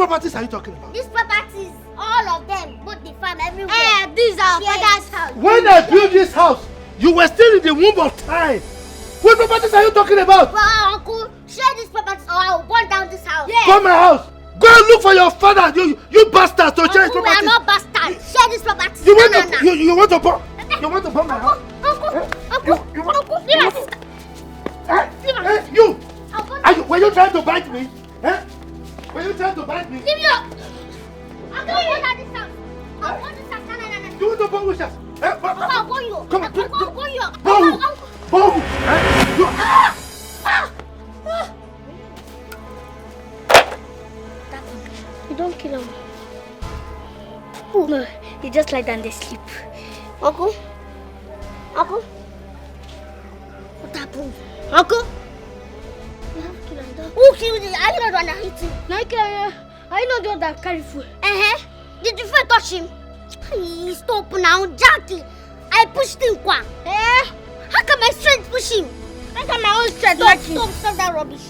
properties are you talking about? These properties, all of them, both the farm, everywhere. This is our father's house. When I built this house, you were still in the womb of time. What properties are you talking about? Well, uncle, share these properties or I will burn down this house. Yeah. Burn my house. Go and look for your father, you bastards, to share his Uncle, we properties. are not bastards. Share these properties. You want to burn? You want to burn my house? Uncle, leave us. You! Were you trying to bite me? Were you trying to bite me? Leave me up. Uncle, burn down this house. I'll burn this house. No. You want to burn which house? I'll burn you. Come on, I'll burn you. Burn! You don't kill him. Oh, no, you just lie down and sleep. Uncle? What happened? Uncle? Who killed you? Are you not the one that hit him? No, are you not the one that carry food? Did the friend touch him? Stop now, Jackie. I pushed him, Kwa. How can my strength push him? How can my own strength touch him? Stop that rubbish.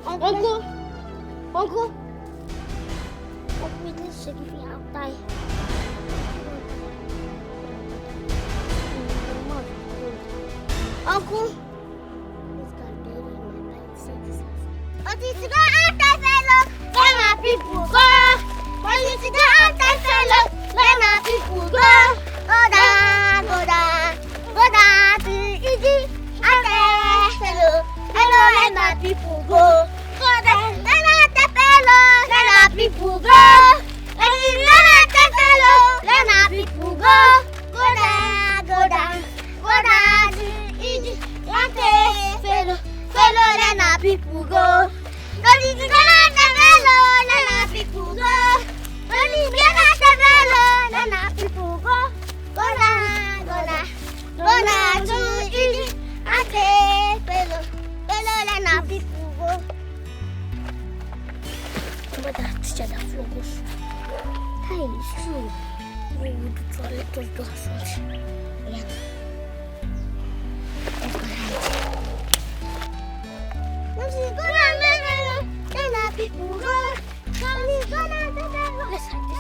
Uncle? Uncle, this should be outside. Uncle? What is the anti-fellow? Let my people go. What is the anti-fellow? Let my people go. Go down to easy. Anti-fellow. Hello, let my people go. Go down, let my people go. Let my people go. Go down to easy. Anti-fellow. Fellow, let my people go. Let my people go. Let my people go. Go down to easy. Fellow, let my people go. But that teacher that flogged. Hey, it's true. We would try to do something. Yeah. Let's hide this.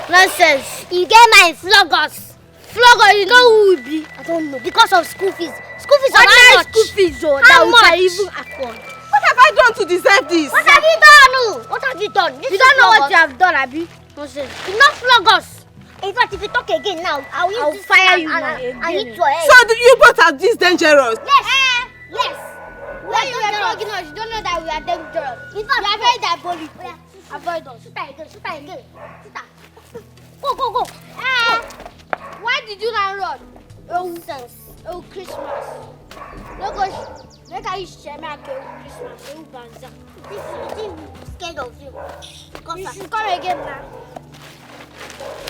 Nonsense. You get my floggers. Flogger, you know who will be? I don't know. Because of school fees. School fees What are how much? school fees that we much? can even afford. What have I done to deserve this? What have you done? What have you done? You don't know what you have done, Abi? Nonsense. You not flog us. In fact, if you talk again now, I'll fire you now and again. hit your head. So you both are this dangerous? Yes. Yes. When you were flogging us, you don't know that we are dangerous. In fact, we are very diabolical. Avoid us. Shoot her again. Shoot her again. Shoot her. Go. Why did you not run? Nonsense. Oh, Christmas. No go. Make I share my Christmas. Oh, Banza. This is scared of you. You should come again now.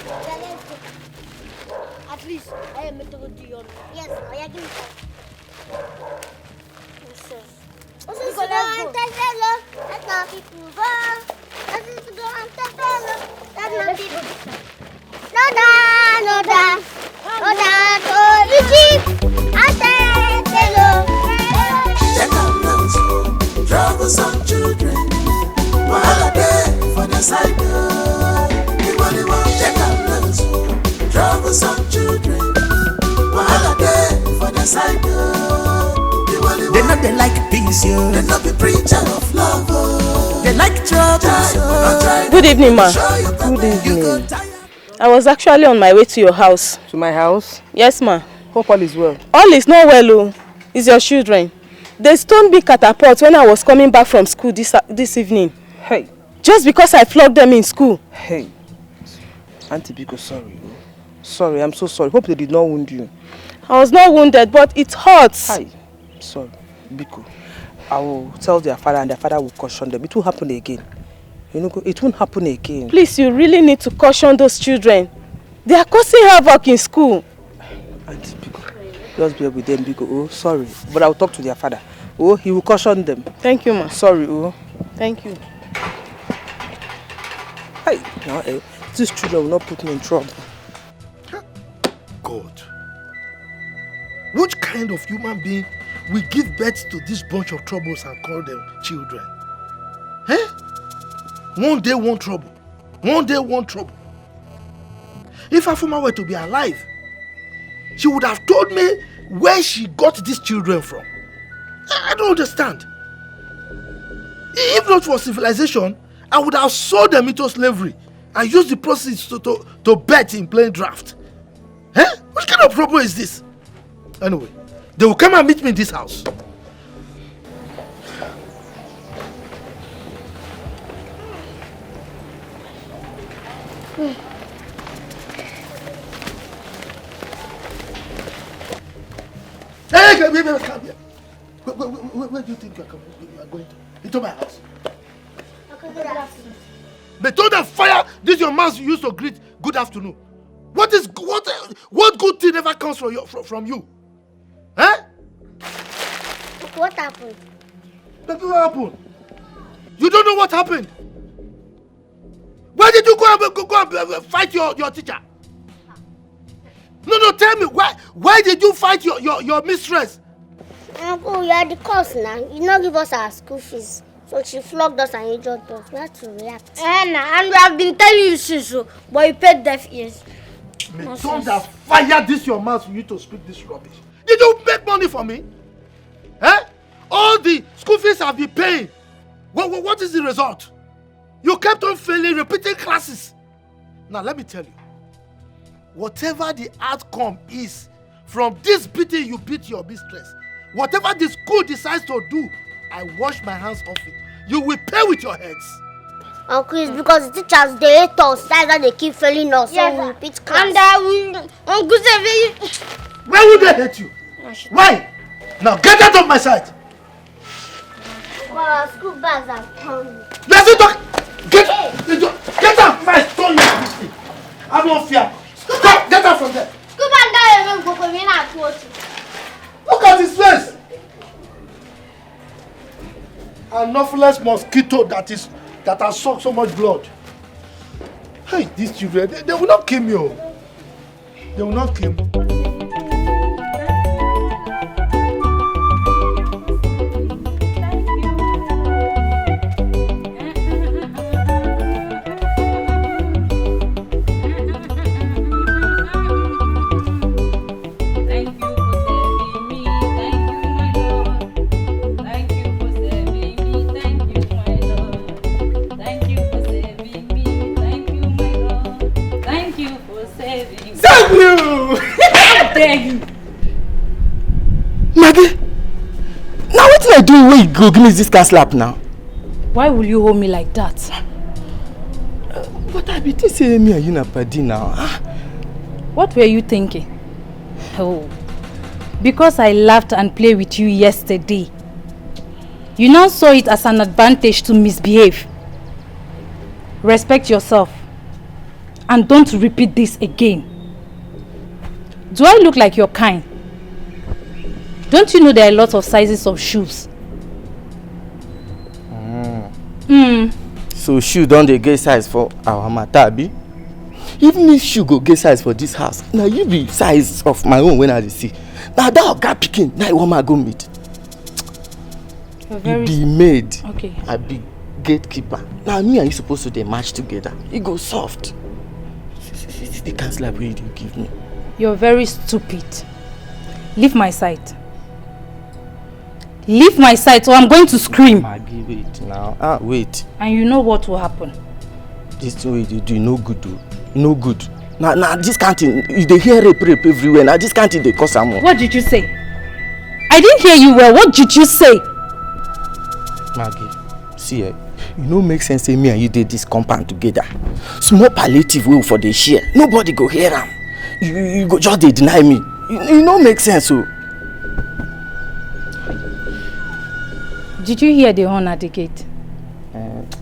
Yeah, let's go. At least I am meant to go to your. Yes, I give me time. Nonsense. Let's go and tell fellow. Let my people go. Let's go and tell fellow. Let my people go. No da. So you keep and tell fellow. Check out those troublesome children. Wahala dey for the side door. Anybody want check out those troublesome children. Wahala dey for the side door. They know they like peace, yo. They know be preacher of love, oh. They like trouble, so. Good evening, ma. Good evening. I was actually on my way to your house. To my house? Yes, ma. Hope all is well. All is not well, oh. It's your children. They stoned me catapult when I was coming back from school this evening. Hey. Just because I flogged them in school. Hey. Auntie Biko, sorry. Sorry, I'm so sorry. Hope they did not wound you. I was not wounded, but it hurts. Hi. Sorry, Biko. I will tell their father and their father will caution them. It won't happen again. You know, it won't happen again. Please, you really need to caution those children. They are causing havoc in school. Auntie Biko, just be with them, Biko. Oh, sorry. But I will talk to their father. Oh, he will caution them. Thank you, ma. Sorry, oh. Thank you. Hey, now, these children will not put me in trouble. God, which kind of human being will give birth to this bunch of troubles and call them children? Eh? One day, one trouble. One day, one trouble. If Afuma were to be alive, she would have told me where she got these children from. I don't understand. If not for civilization, I would have sold them into slavery and used the proceeds to bet in playing draft. Eh? What kind of problem is this? Anyway, they will come and meet me in this house. Hey, come here. Where do you think you are going to? Into my house. They told them fire. This your mouth you used to greet good afternoon. What good thing ever comes from you? Eh? What happened? Nothing happened. You don't know what happened. Why did you go and fight your teacher? No, tell me why did you fight your mistress? Uncle, you are the cause now. You not give us our school fees. So she flogged us and injured us. We have to react. And we have been telling you since, but you paid deaf ears. May thunder fire this your mouth for you to speak this rubbish. Did you make money for me? Eh? All the school fees have been paying. What is the result? You kept on failing, repeating classes. Now let me tell you. Whatever the outcome is from this beating you beat your mistress, whatever the school decides to do, I wash my hands off it. You will pay with your heads. Uncle, it's because the teachers, they hate us. That's why they keep failing us. Yes, so we repeat class. And Uncle said, why would they hate you? Why? Now get out of my sight. Well, our school bags are coming. Let's talk. Get out. My stone you. I don't fear. Stop. Get out from there. Look at his face. An anopheles mosquito that has sucked so much blood. Hey, these children, they will not kill me. Oh. They will not kill me. Maggie, now what did I do when you go give me this car slap now? Why will you hold me like that? But I be saying me and you na padi now. What were you thinking? Oh, because I laughed and played with you yesterday. You now saw it as an advantage to misbehave. Respect yourself and don't repeat this again. Do I look like your kind? Don't you know there are lots of sizes of shoes? So shoe don't they get size for our matabi? Even if shoe go get size for this house, now you be size of my own when I see. Now that guy picking, now one I go meet. You be maid. Okay. I be gatekeeper. Now me and you supposed to they match together. You go soft. The can't slap you give me. You're very stupid. Leave my sight. Leave my sight or I'm going to scream. Maggie, wait now. Wait. And you know what will happen. This way you do no good though. No good. Now this canteen, they hear rape everywhere. Now this canteen they cause some more. What did you say? I didn't hear you well. What did you say? Maggie, see You know, make sense say me and you did this compound together. Small palliative will for the share. Nobody go hear am. You go just dey deny me. You know, make sense so. Did you hear the horn at the gate?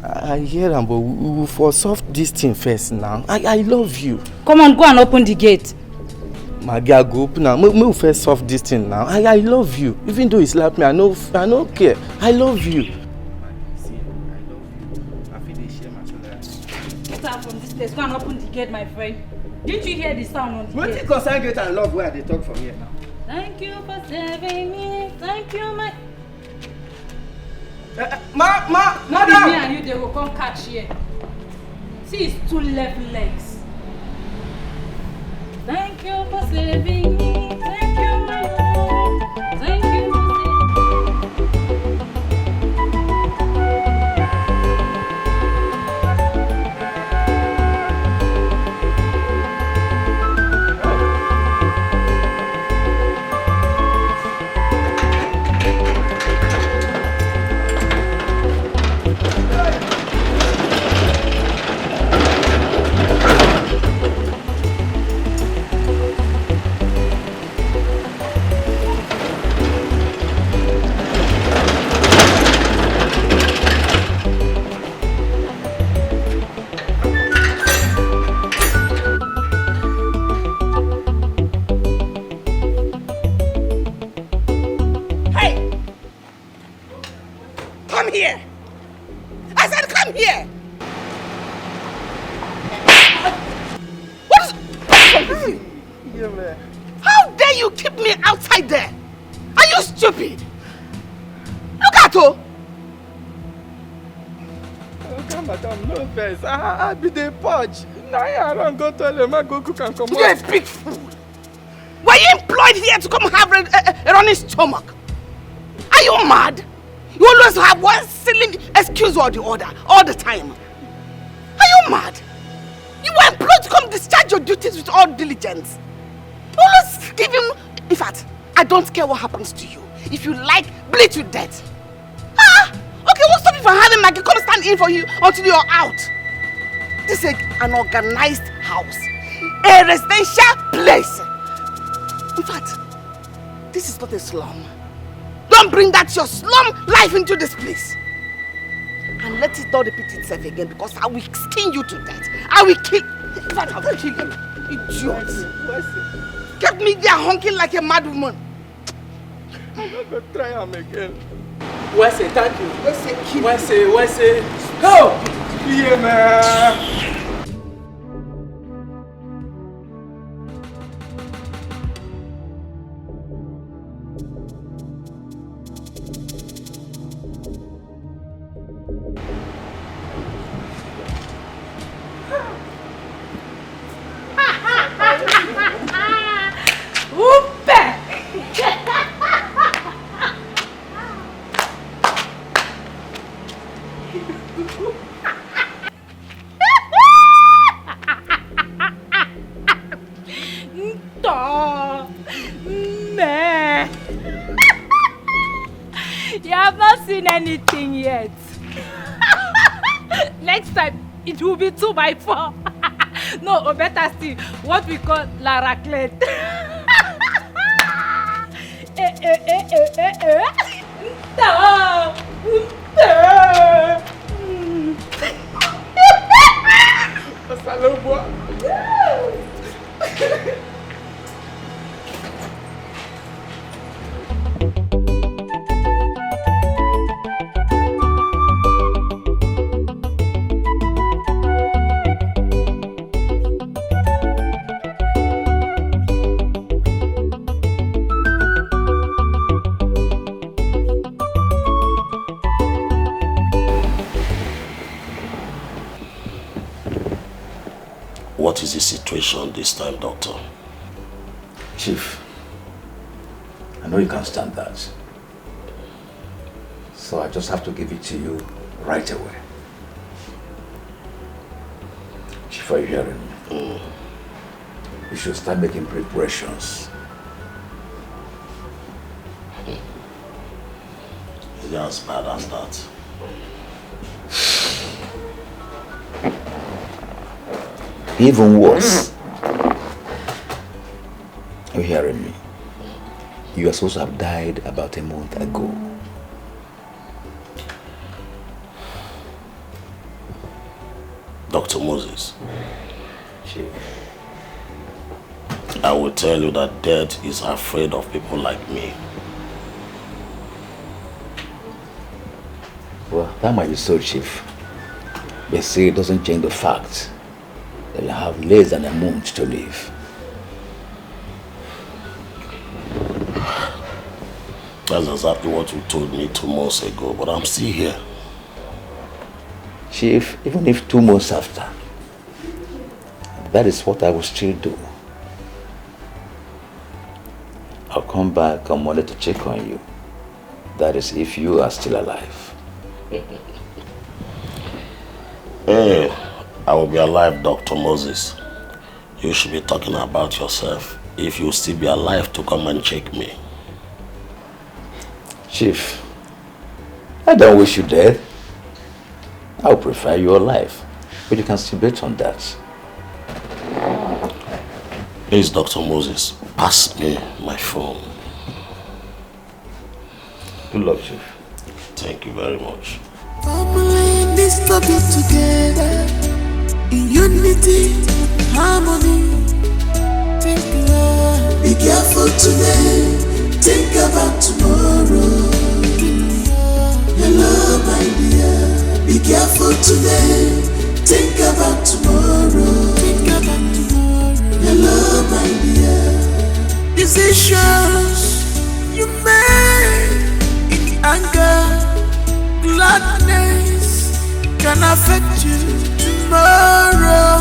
I hear am, but we will for solve this thing first now. I love you. Come on, go and open the gate. My girl, go open now. We will first solve this thing now. I love you. Even though he slapped me, I don't care. I love you. Get out from this place. Go and open the gate, my friend. Didn't you hear the sound on the What gate? you concern gate and love where they talk from here now? Thank you for saving me. Thank you, my... Madam! Me and you, they will come catch here. See his 2 left legs. Thank you for saving me. Thank you, my Lord. Thank you for Come here! I said come here! What is wrong with you? Yeah, man. How dare you keep me outside there? Are you stupid? Look at her! Okay, madam, no offense. I be the purge. Now I don't go to them. I go cook and come You're a big fool! Were you employed here to come have a running stomach? Are you mad? You always have one silly excuse or the other, all the time. Are you mad? You were employed to come discharge your duties with all diligence. You always give him... In fact, I don't care what happens to you. If you like, bleed to death. Ah! Okay, won't stop you from having Maggie come stand in for you until you're out. This is an organized house. A residential place. In fact, this is not a slum. Don't bring that your slum life into this place. And let it not repeat itself again, because I will skin you to death. I will kill... In fact, I will kill you. Idiot. Get me there honking like a mad woman. I'm not going to try him again. Wese, thank you. Wese, kill Wese. Go! Yeah, man. You have not seen anything yet. Next time, it will be 2x4. No, or better still, what we call la raclette. What is the situation this time, Doctor? Chief, I know you can't stand that. So I just have to give it to you right away. Chief, are you hearing me? You should start making preparations. Is it as bad as that? Even worse. Are you hearing me? You are supposed to have died about a month ago. Dr. Moses, I will tell you that death is afraid of people like me. Well, that might be so, Chief. But see, it doesn't change the fact that you have less than a month to live. That's exactly what you told me 2 months ago, but I'm still here. Chief, even if 2 months after, that is what I will still do. I'll come back on Monday to check on you. That is if you are still alive. Hey, I will be alive, Dr. Moses. You should be talking about yourself. If you still be alive to come and check me. Chief, I don't wish you dead. I would prefer you alive, but you can still bet on that. Please, Dr. Moses, pass me my phone. Good luck, Chief. Thank you very much. Family needs to be together in unity, harmony. Think love. Be careful today. Think about tomorrow. Hello, my dear. Be careful today. Think about tomorrow. Think about tomorrow. Hello, my dear. Decisions you make in anger, gladness can affect you tomorrow.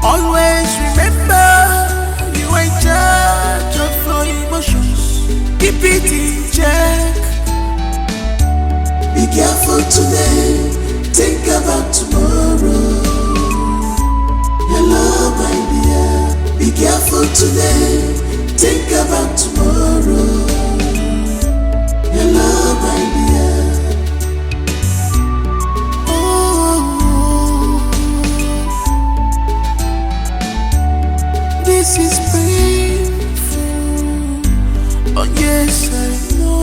Always remember you are in charge of your emotions. Keep it in check. Be careful today. Think about tomorrow. Hello, my dear. Be careful today. Think about tomorrow. Hello, my dear. Oh, this is painful. Oh, yes, I know.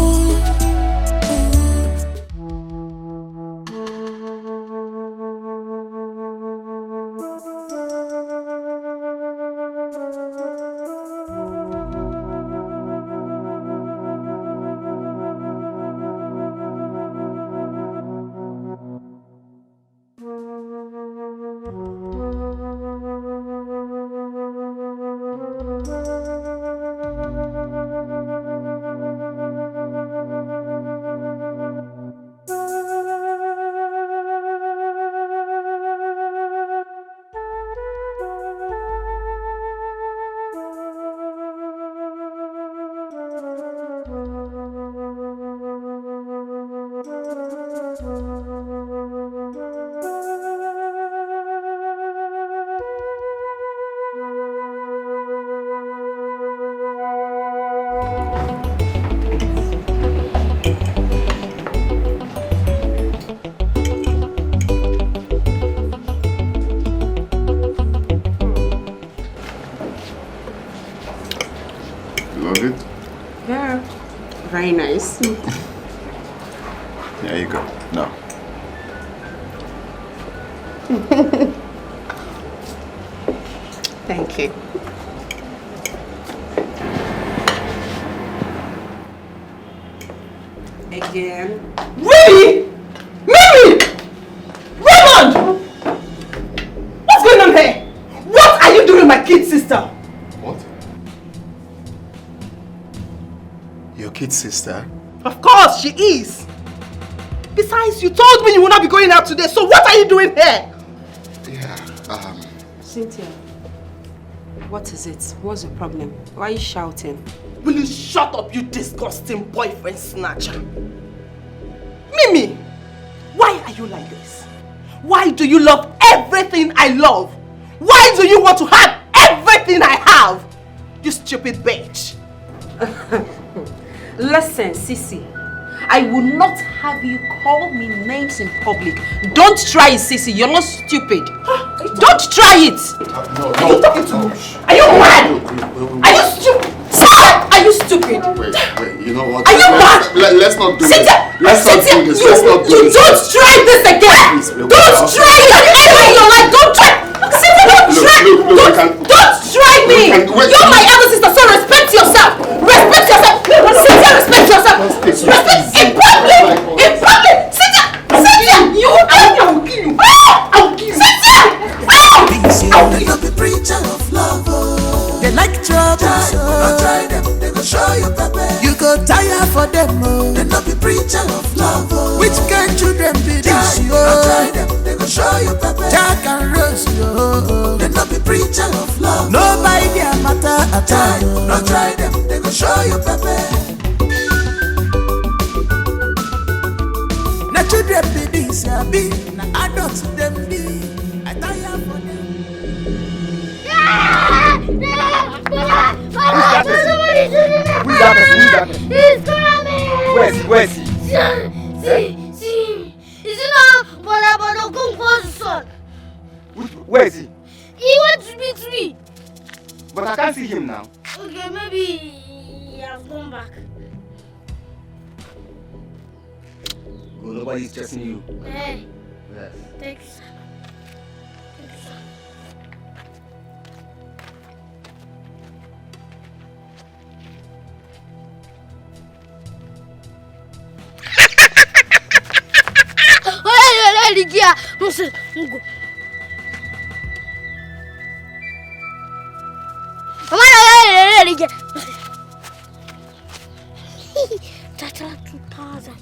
Love it? Yeah, very nice. There you go. No. Thank you. Again. Really? Mimi! Raymond! What's going on here? What are you doing, my kid sister? What? Your kid sister? Of course, she is. Besides, you told me you will not be going out today, so what are you doing here? Yeah, Cynthia, what is it? What's the problem? Why are you shouting? Will you shut up, you disgusting boyfriend snatcher? Mimi, why are you like this? Why do you love everything I love? Why do you want to have everything I have? You stupid bitch. Listen, Sissy, I will not have you call me names in public. Don't try it, Sissy. You're not stupid. Are Don't try it! No. Are you talking to me? Are you mad? Are you stupid? Stop! Are you stupid? Wait, you know what? Are you mad? Let's not do this. Let's not do this. You don't try this again! Don't try it! Ever in your life, don't try! Cynthia, don't try! Don't try me! You're my elder sister, so respect yourself! Respect yourself! Cynthia, respect yourself! Respect in public! In public! Cynthia! You will kill me! I will kill you! I will kill you! Cynthia! They not be preacher of love. They like trouble. Don't try them, they go show you pepper. You go tire for them. They not be preacher of love. Which kind children be this? Don't try them, they go show you pepper. Jack and Rose, they not be preacher of love. Nobody their matter at all. Don't try them, they go show you pepper. Na children be this, be na adults them be. I tire for them. Who's that? He's coming! Where's he? See. Is it not Bono Kung Po's son? Where is he? He went to meet me. But I can't see him now. Okay, maybe he has gone back. Oh, nobody's chasing you. Hey. Yes. Thanks. Nonsense. Go. Tata 2000.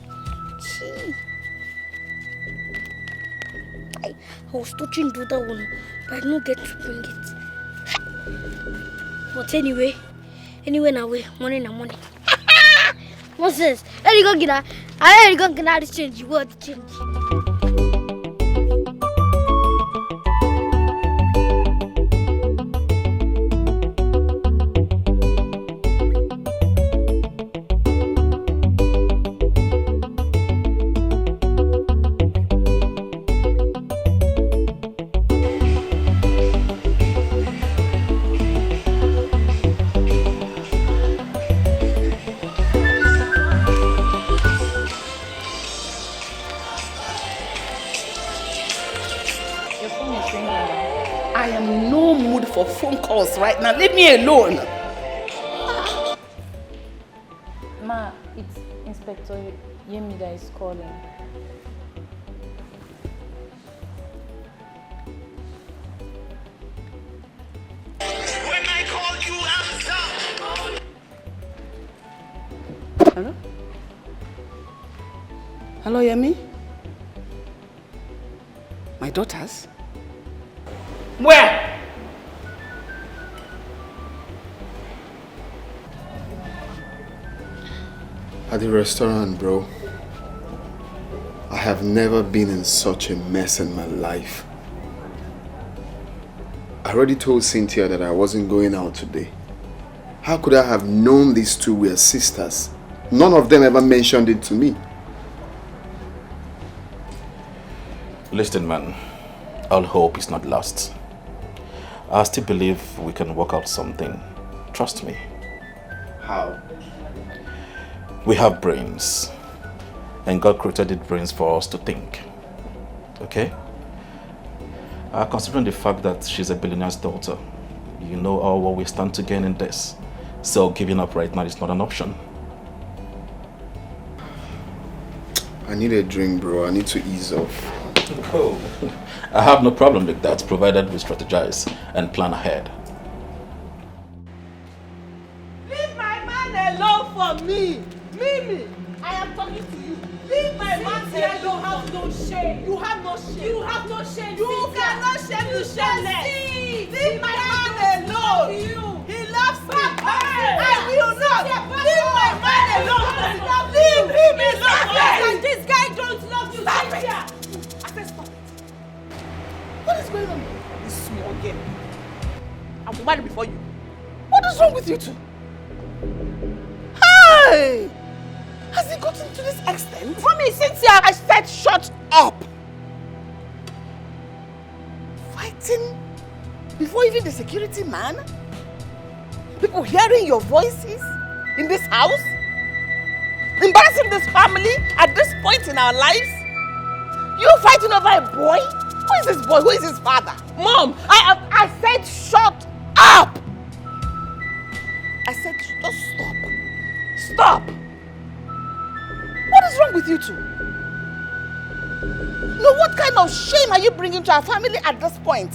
I was touching to that one, but I didn't get to bring it. But anyway now we money. Nonsense. Let me go get that. I go get that change. You want to change? For phone calls right now. Leave me alone. Ma, it's Inspector Yemi that is calling. When I call you, answer. Hello? Hello, Yemi? My daughters? Where? At the restaurant, bro. I have never been in such a mess in my life. I already told Cynthia that I wasn't going out today. How could I have known these two were sisters? None of them ever mentioned it to me. Listen, man. All hope is not lost. I still believe we can work out something. Trust me. How? We have brains, and God created the brains for us to think. Okay? Considering the fact that she's a billionaire's daughter, you know all what we stand to gain in this. So giving up right now is not an option. I need a drink, bro. I need to ease off. Oh, I have no problem with that, provided we strategize and plan ahead. Leave my man alone for me. Mimi, I am talking to you. Leave my man alone. You have no shame. You have no shame. You have no shame. You cannot shame the shameless. Leave my man alone. He loves me. I will not. Leave my man alone. Leave him alone. This guy don't love you. Stop it. I said stop it. What is going on? This small girl. I will marry before you. What is wrong with you two? Hey! Has it gotten to this extent? From me, Cynthia, I said shut up! Fight fighting before even the security man? People hearing your voices in this house? Embarrassing this family at this point in our lives? You fighting over a boy? Who is this boy? Who is his father? Mom, I said shut up! I said just stop. Stop! What is wrong with you two? No, what kind of shame are you bringing to our family at this point?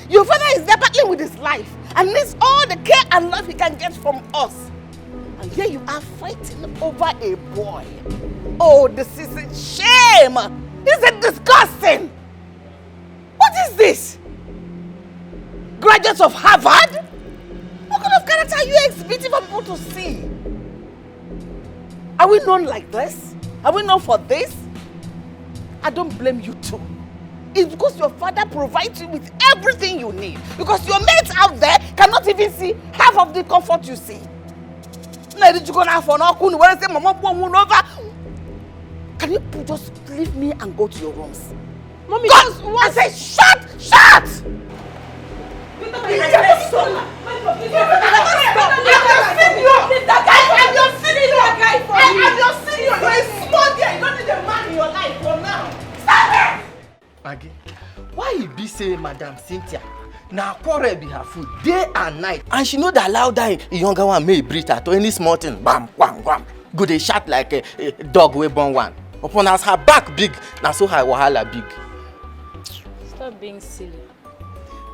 Your father is there battling with his life and needs all the care and love he can get from us. And here you are fighting over a boy. Oh, this is a shame! This is disgusting! What is this? Graduates of Harvard? What kind of character are you exhibiting for people to see? Are we known like this? Are we known for this? I don't blame you too. It's because your father provides you with everything you need. Because your mates out there cannot even see half of the comfort you see. Can you just leave me and go to your rooms? Mommy, I said shut! Maggie, why you be say Madam Cynthia? Now quarrel be her food day and night, and she know that allow that younger one may breathe at any small thing. Bam, wham, wham. Go dey shout like a dog wey born one. Upon as her back big, now so her wahala big. Stop being silly.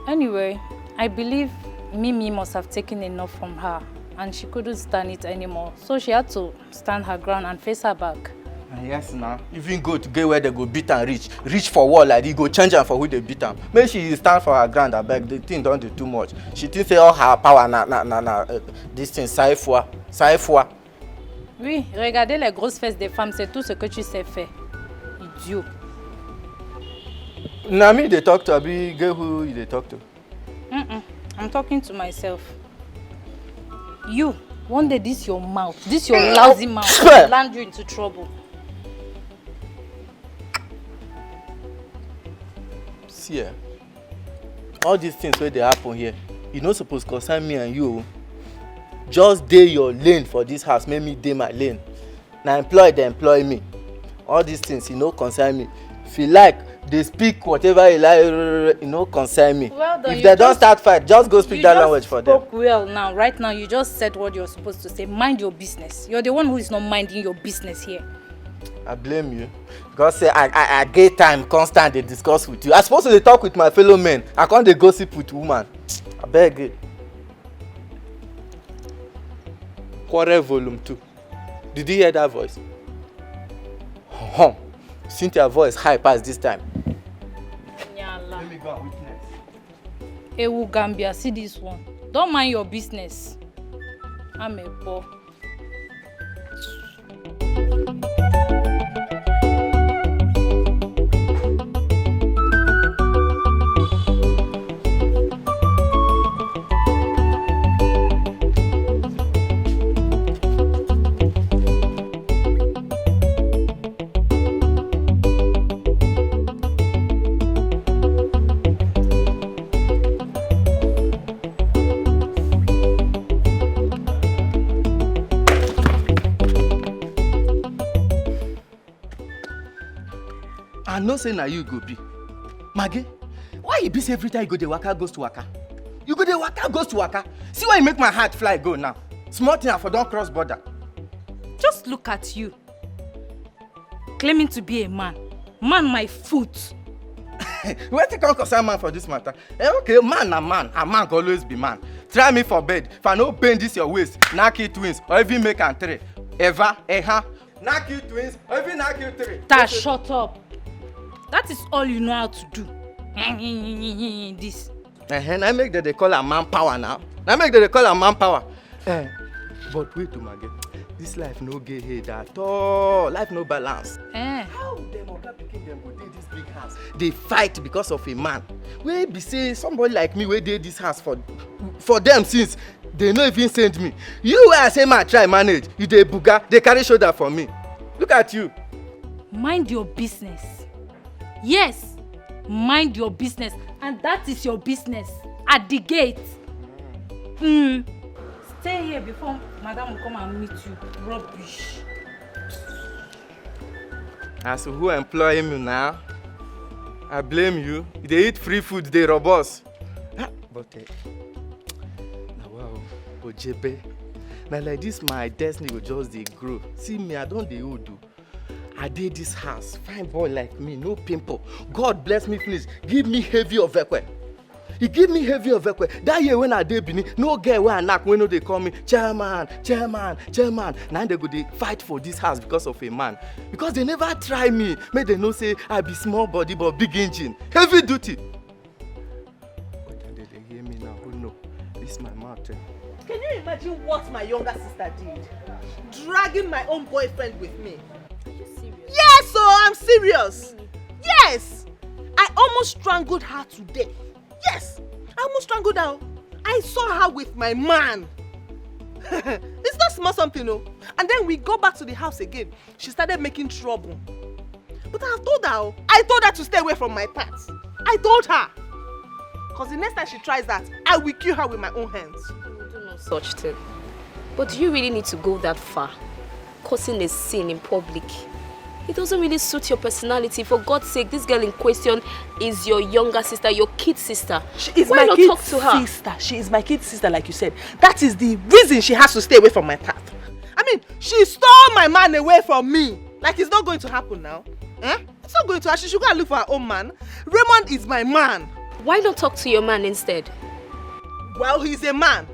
Anyway, I believe Mimi must have taken enough from her and she couldn't stand it anymore. So she had to stand her ground and face her back. Yes, now. Even go to get where they go beat and reach for wall like they go change her for who they beat them. Maybe she stand for her ground. I beg, the thing don't do too much. She thinks say all her power this thing saifwa. Oui, regardez les grosses fesses des femmes, c'est tout ce que tu sais faire. Idiot. Nami, they talk to Abi, girl who they talk to? I'm talking to myself. You, one day this your mouth, this your lousy mouth will land you into trouble. See, all these things where they happen here, you not supposed to concern me and you. Just day your lane for this house, make me day my lane. Now employ, they employ me. All these things, you know, concern me. Feel like they speak whatever you like, you know, concern me. Well done, if they don't start fight, just go speak that language for them. You spoke well now. Right now, you just said what you're supposed to say. Mind your business. You're the one who is not minding your business here. I blame you. Because say I get time constant they discuss with you. I supposed to talk with my fellow men. I can't they gossip with woman. I beg it. Quarrel volume 2. Did you hear that voice? Cynthia's voice high past this time. Let me go and witness. Ewu Gambia, see this one. Don't mind your business. I'm a boy. I know say na you go be. Maggie, why you be say every time you go the waka goes to waka? You go the waka goes to waka. See why you make my heart fly go now. Small thing for don't cross border. Just look at you. Claiming to be a man. Man my foot. Where you come concern man for this matter? Okay, man a man can always be man. Try me for bed. If I no bend this your waist, knock you twins, or even make an three. Ever, knock you twins, or even knock you three. Shut up. That is all you know how to do. This. I make that they call a manpower now. I make that they call a manpower. But wait to Maggie. This life no get head at all. Life no balance. How them oga pikin them go dey this big house? They fight because of a man. Wey be say somebody like me wey dey this house for them since they no even send me. You wey I say man try manage, you dey buga, they carry shoulder for me. Look at you. Mind your business. Yes, Mind your business, and that is your business. At the gate. Stay here before Madam will come and meet you. Rubbish. As who employ me now, I blame you. They eat free food, they rob us. But now wow, Ojebe. Now like this, my destiny will just they grow. See me, I don't dey old. I did this house, fine boy like me, no pimple. God bless me, please. Give me heavy of ekwe. He give me heavy of ekwe. That year when I did Bini, no girl where I knock when they call me chairman. Now they go they fight for this house because of a man. Because they never try me. May they know say I be small body but big engine. Heavy duty. But then they hear me now. Oh no, this is my mouth. Can you imagine what my younger sister did? Dragging my own boyfriend with me. Are you serious? Yes, so I'm serious. Yes. I almost strangled her today. Yes, I almost strangled her. I saw her with my man. It's not small something, no. And then we go back to the house again. She started making trouble. But I told her to stay away from my path. I told her. Because the next time she tries that, I will kill her with my own hands. You do no such thing. But do you really need to go that far? Causing a scene in public? It doesn't really suit your personality. For God's sake, this girl in question is your younger sister, your kid sister. She is Why my not kid talk to her? sister. She is my kid sister, like you said. That is the reason she has to stay away from my path. I mean, she stole my man away from me. Like it's not going to happen now. It's not going to happen. She should go and look for her own man. Raymond is my man. Why not talk to your man instead? Well, he's a man.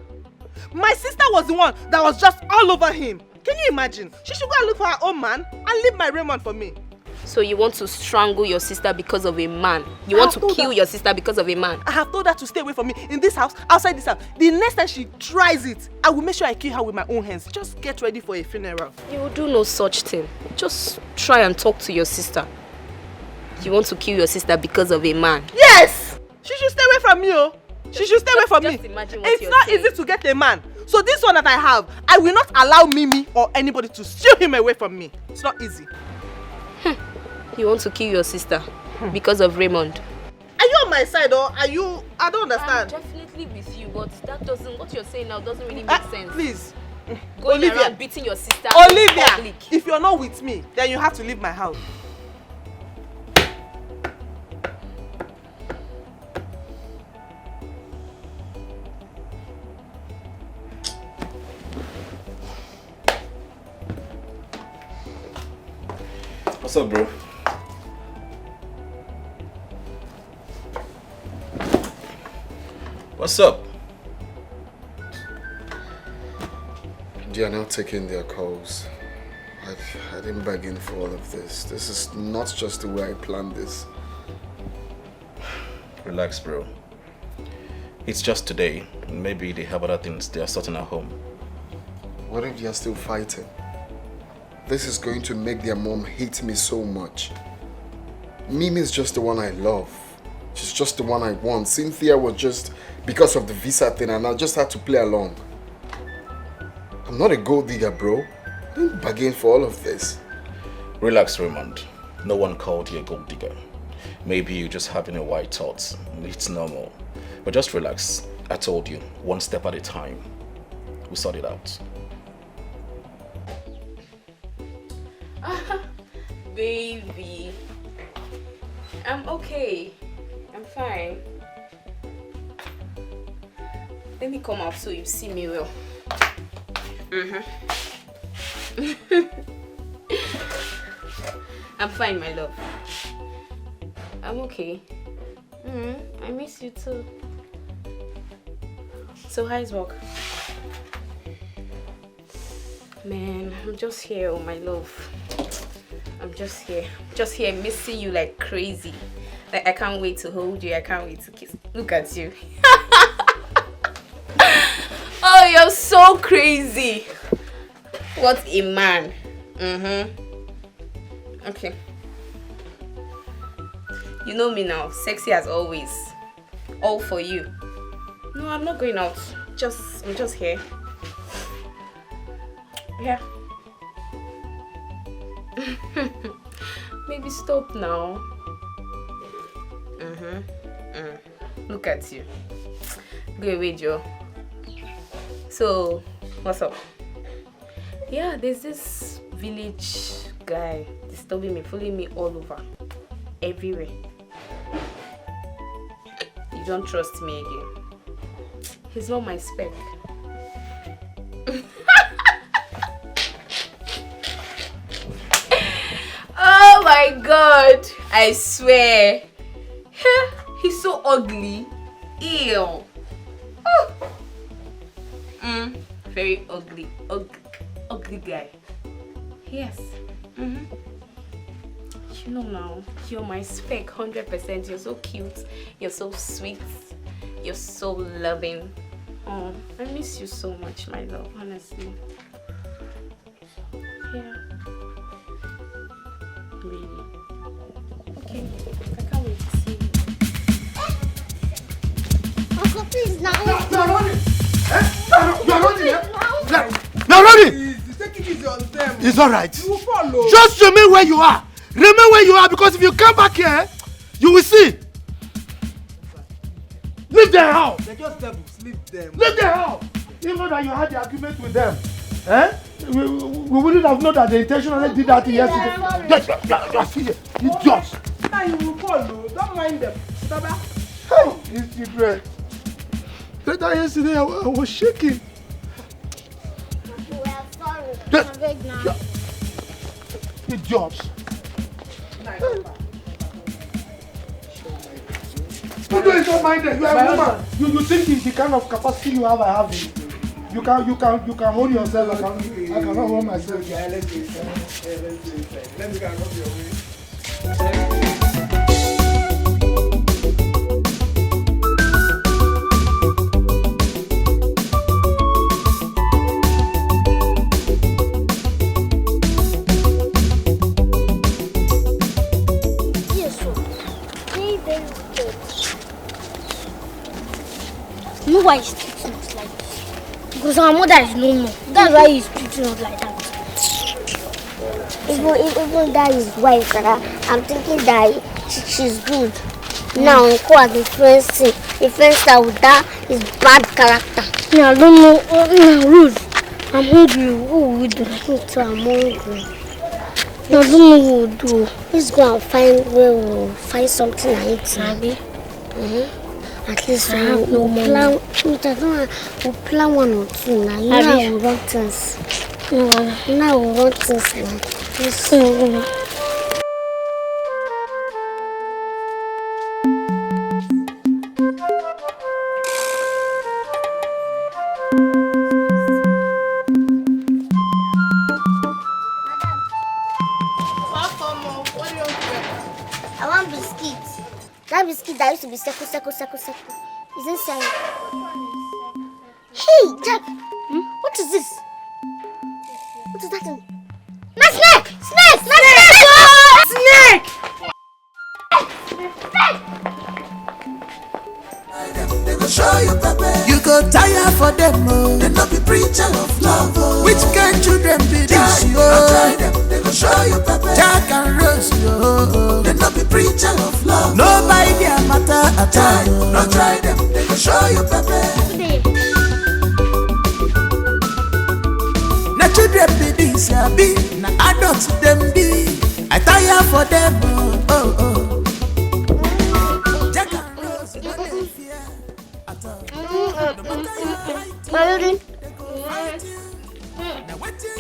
My sister was the one that was just all over him. Can you imagine? She should go and look for her own man and leave my Raymond for me. So you want to strangle your sister because of a man? You want to kill your sister because of a man? I have told her to stay away from me in this house, outside this house. The next time she tries it, I will make sure I kill her with my own hands. Just get ready for a funeral. You will do no such thing. Just try and talk to your sister. You want to kill your sister because of a man? Yes! She should stay away from me, oh. She should stay away from me. Imagine what it's you're not saying. easy to get a man. So this one that I have, I will not allow Mimi or anybody to steal him away from me. It's not easy. You want to kill your sister because of Raymond? Are you on my side or are you... I don't understand. I'm definitely with you, but that doesn't... What you're saying now doesn't really make sense. Please. Going Olivia. around beating your sister Olivia, in public. if you're not with me, then you have to leave my house. What's up, bro? What's up? They are now taking their calls. I didn't bargain for all of this. This is not just the way I planned this. Relax, bro. It's just today. Maybe they have other things they are sorting at home. What if they are still fighting? This is going to make their mom hate me so much. Mimi is just the one I love. She's just the one I want. Cynthia was just because of the visa thing and I just had to play along. I'm not a gold digger, bro. I didn't bargain for all of this. Relax, Raymond. No one called you a gold digger. Maybe you're just having a white thought. It's normal. But just relax. I told you, one step at a time. We'll sort it out. Baby, I'm okay. I'm fine. Let me come out so you see me well. I'm fine, my love. I'm okay. I miss you too. So how's work? Man, I'm just here, oh my love. I'm just here missing you like crazy. Like I can't wait to hold you, I can't wait to kiss. Look at you. Oh, you're so crazy. What a man. Okay. You know me now, sexy as always. All for you. No, I'm not going out. I'm just here. Yeah. Maybe stop now. Look at you. Go away, Joe. So, what's up? Yeah, there's this village guy disturbing me, following me all over. Everywhere. You don't trust me again. He's not my spec. Oh my god! I swear. He's so ugly. Ew. Oh. Very ugly. Ugly guy. Yes. You know now, you're my spec 100%. You're so cute. You're so sweet. You're so loving. Oh, I miss you so much, my love, honestly. Yeah. Really. Okay. I can't wait to see you. Uncle, please, now. You're running! You're running, yeah? Now running! It's alright. Just remain where you are. Remain where you are, because if you come back here, you will see. Leave their house. They're just devils. Leave them. Leave their house. Even that you had the agreement with them. We wouldn't have known that they intentionally did that yesterday. It's just. Now you will follow. Don't mind them. Hey, it's secret. Later yesterday, I was shaking. We are sorry. I'm big now. It's just. You don't mind it. You are a woman. You think it's the kind of capacity you have, I have it. You can hold yourself. I cannot hold myself. Let me go and rub your way. You know why he's treating us like this? Because our mother is no more. That's why he's treating us like that. Even that is wife, I'm thinking that she's good. Now, Uncle has the friends that with that is bad character. Yeah, I don't know. Ruth, I'm hungry. What will we do? I'm hungry. I don't know what we'll do. Let's go and find where we'll find something to eat. Maybe. At least I have no money. We'll plan one or two now. You know we want things. Now we want things now. I want biscuits. That biscuit that used to be circle. Is inside. Hey, Jack. What is this? What is that thing? My snake! Snake! Snake! They go show you pepper. You go tire for them. They not be preacher of love. Which kind children be this? Try them. They go show you pepper. Jack and Rose. They not be preacher of love. Nobody their matter at all. No try them. They go show you pepper. Na children be this, be na adults them be. I tire for them. Jack and Rose, no dey fear at all. Now what you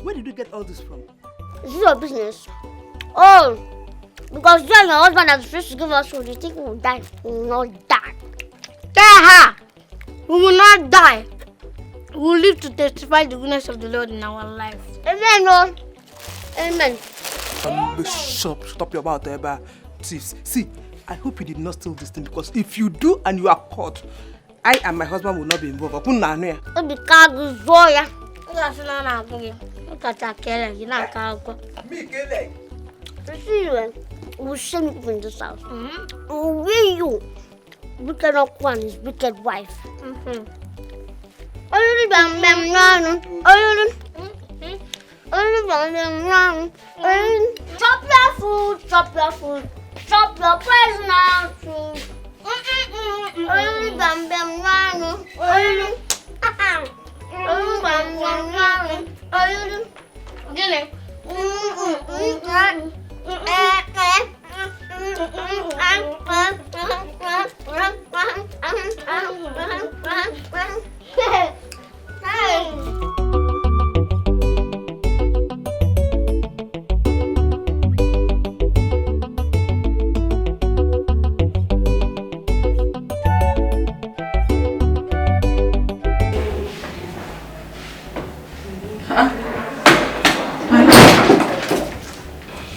Where did you get all this from? This is your business. Oh, because you and your husband are supposed to give us food. You think we will die? We will not die. Tell her! We will not die. We will live to testify the goodness of the Lord in our life. Amen, Lord. Amen. Stop your mouth, Eba. See, I hope you did not steal this thing, because if you do and you are caught, I and my husband will not be involved. Look at that, Kelly. You know, see you. We'll shame you in this house. We'll weigh you. Wicked up one is wicked wife. Chop your food, chop your food, chop your personal food.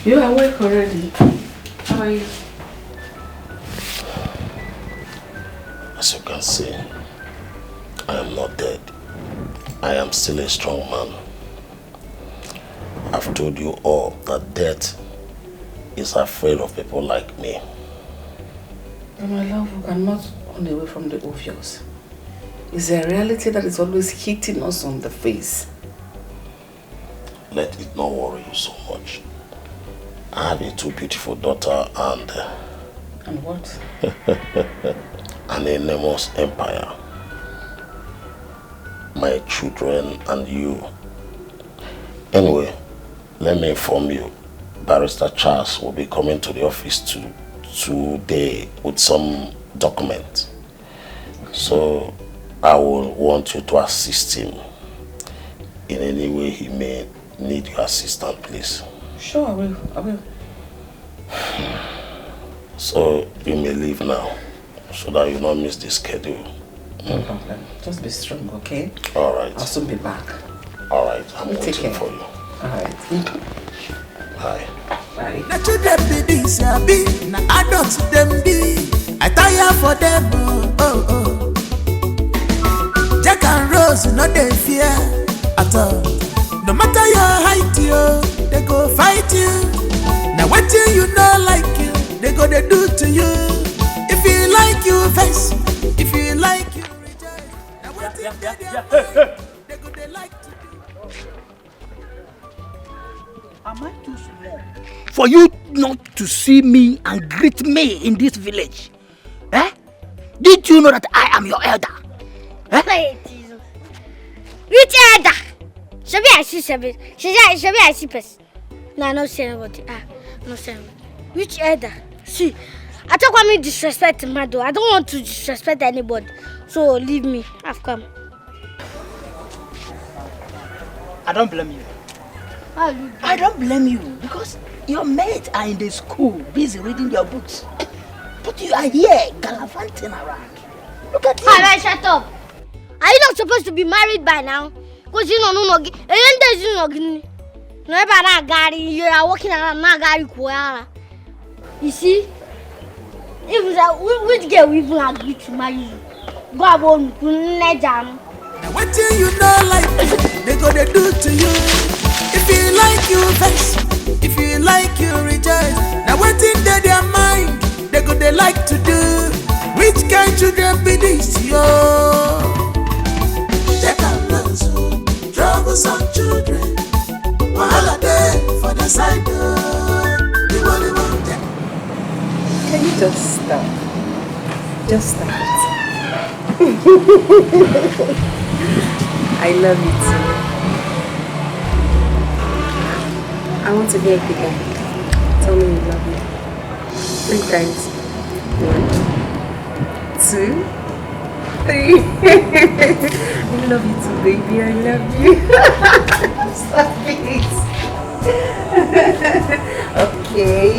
You are awake already. How are you? As you can see, I am not dead. I am still a strong man. I've told you all that death is afraid of people like me. But my love, we cannot run away from the obvious. It's a reality that is always hitting us on the face. Let it not worry you so much. I have a 2 beautiful daughter and what? an enormous empire. My children and you. Anyway, let me inform you. Barrister Charles will be coming to the office today with some documents. So I will want you to assist him in any way he may need your assistance, please. Sure, I will. So you may leave now, so that you not miss the schedule. No problem. Just be strong, okay? All right. I'll soon be back. All right. I'm Take waiting care. for you. All right. Bye. Bye. Na children be this, be na adults them be. I tire for them, oh. Jack and Rose, no they fear at all. No matter your height, they go fight you. Now what you know like you, they go they do to you. If you like you vex, if you like you reject. Now what they go they like to do. Am I too small for you not to see me and greet me in this village? Eh? Did you know that I am your elder? Eh? Which elder? Should I see person? No, no, say nobody. No, say nobody. Which elder? See, I don't want me to disrespect my door. I don't want to disrespect anybody. So leave me. I've come. I don't blame you. I don't blame you because your mates are in the school busy reading their books. But you are here gallivanting around. Look at you. Alright, shut up. Are you not supposed to be married by now? Because you know, you are walking around Nagari. You see? Which girl we even agree to marry you? Go on, jam. What do you know like they go they do to you? If you like you vex, if you like you reject. Now what in their mind they go they like to do? Which kind children be this yo? They can learn so troublesome children. Wahala day for the side door. Can you just stop? Just stop it. I love you too. I want to hear it again. Tell me you love me. 3 times. 1, 2, 3. I love you too, baby. I love you. Stop it. Okay.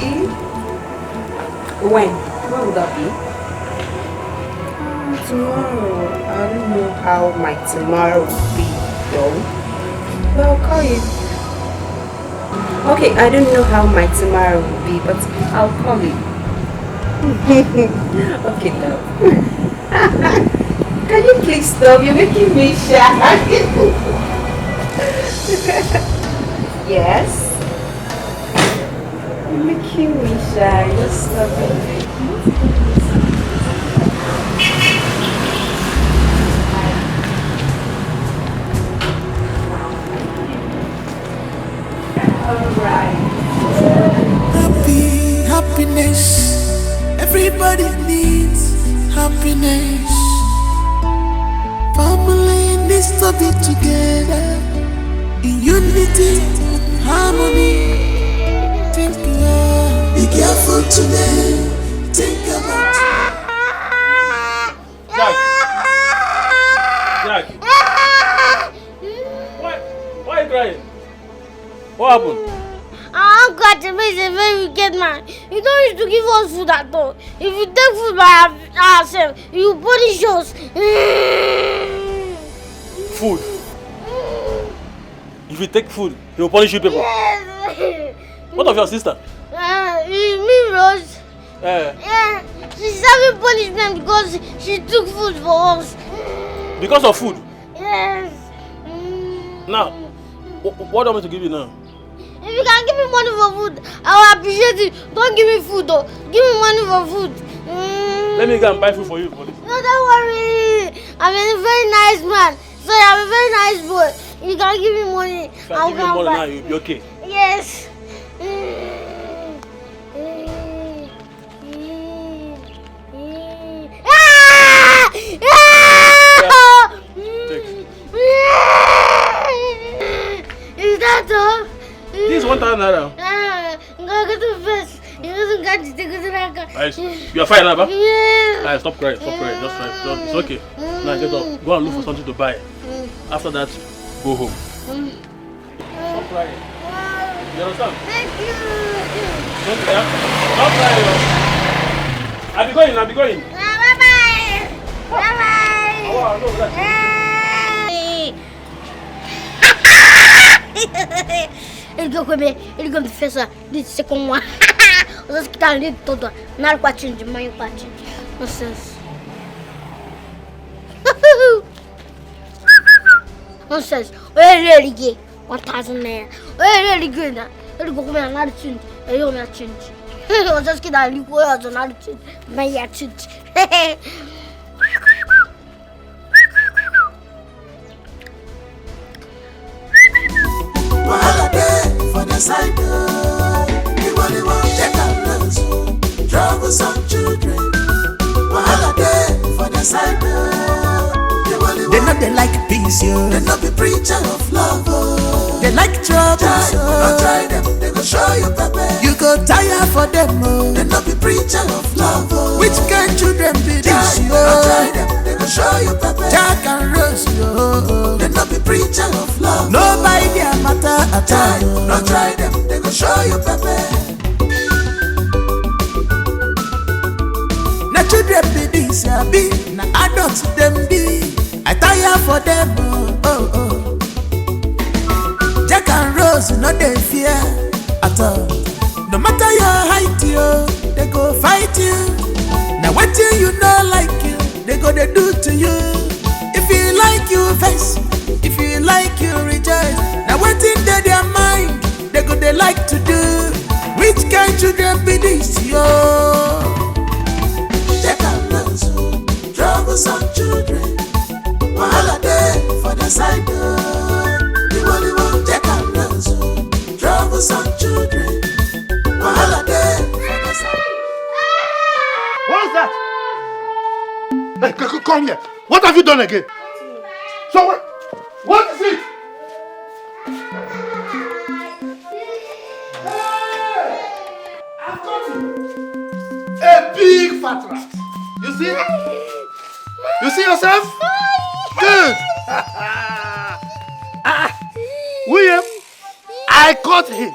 When would that be? Tomorrow. I don't know how my tomorrow will be, though. But I'll call you. Okay, I don't know how my tomorrow will be, but I'll call you. Okay, love. Can you please stop? You're making me shy. Yes. You're making me shy. Just stop it. Happiness, everybody needs happiness. Family needs to be together in unity, harmony. Think be careful today. Think about Jack. Why are you crying? What happened? Uncle Achebe is a very wicked man. He don't used to give us food at all. If you take food by ourselves, you punish us. Food? If you take food, he will punish you people. Yes. What of your sister? Me, Rose. Yeah, she's having punishment because she took food for us. Because of food? Yes. Now, what do you want me to give you now? If you can give me money for food, I will appreciate it. Don't give me food though. Give me money for food. Let me go and buy food for you. For this. No, don't worry. I'm a very nice man. So I'm a very nice boy. You can give me money. If I give you money now, you'll be okay. Yes. Is that all? This is 1,000 naira. I'm going to go to first. You are fine now, ba? Yeah. Stop crying, stop crying. Just try. It's okay. Now get up. Go and look for something to buy. After that, go home. Stop crying. You understand? Thank you. Don't cry. Stop crying. I'll be going. Bye-bye. Bye-bye. Oh, no, that's Ele go face disse com uma. Os que tá ali todo, na quartinho de manhã, quartinho. Nonsense. Nonsense. Ele liguei 1,000 naira. Ele liguei na. Ele go comer nada change. Ele me change. Os que tá ali com eu nada change. Mas é change. Wahala dey for the side door. Everybody want take a look. Troublesome children. Wahala dey for the side door. They know they like peace, yo. They know be preacher of love, oh. They like trouble, so don't try them. They go show you pepper. You go tire for them, oh. They know be preacher of love, oh. Which kind children be this, yo? Don't try them. They go show you pepper. Jack and Rose, yo. They know be preacher of love. Nobody their matter at all. Don't try them. They go show you pepper. Na children be this, ya be. Na adults them be. I tire for them, oh. Jack and Rose, no they fear at all. No matter your height, yo, they go fight you. Now what you know like you, they go they do to you. If you like you vex, if you like you rejoice. Now what in their mind, they go they like to do. Which kind children be this, yo? Jack and Rose, troublesome children. Wahala dey for the side door. The only one Jack and Rose. Troublesome children. Wahala dey for the side. What's that? Hey, come here. What have you done again? So what is it? Hey! I've got it. A big fat rat. You see? You see yourself? Good. William, I caught him.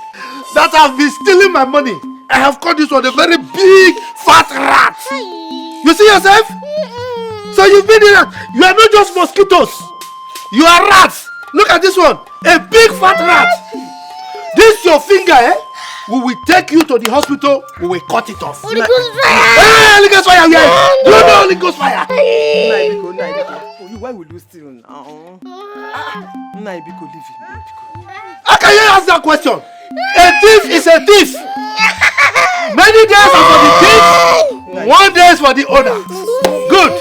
That have been stealing my money. I have caught this one, a very big fat rat. You see yourself? So you've been in that. You are not just mosquitoes. You are rats. Look at this one. A big fat rat. This your finger, eh? We will take you to the hospital. We will cut it off. Holy Ghost fire! Hey, Holy Ghost fire! Yeah. No. You know Holy Ghost fire. Why will you steal now? Naibiko, leave him. How can you ask that question? A thief is a thief. Many days are for the thief, 1 day is for the owner. Good.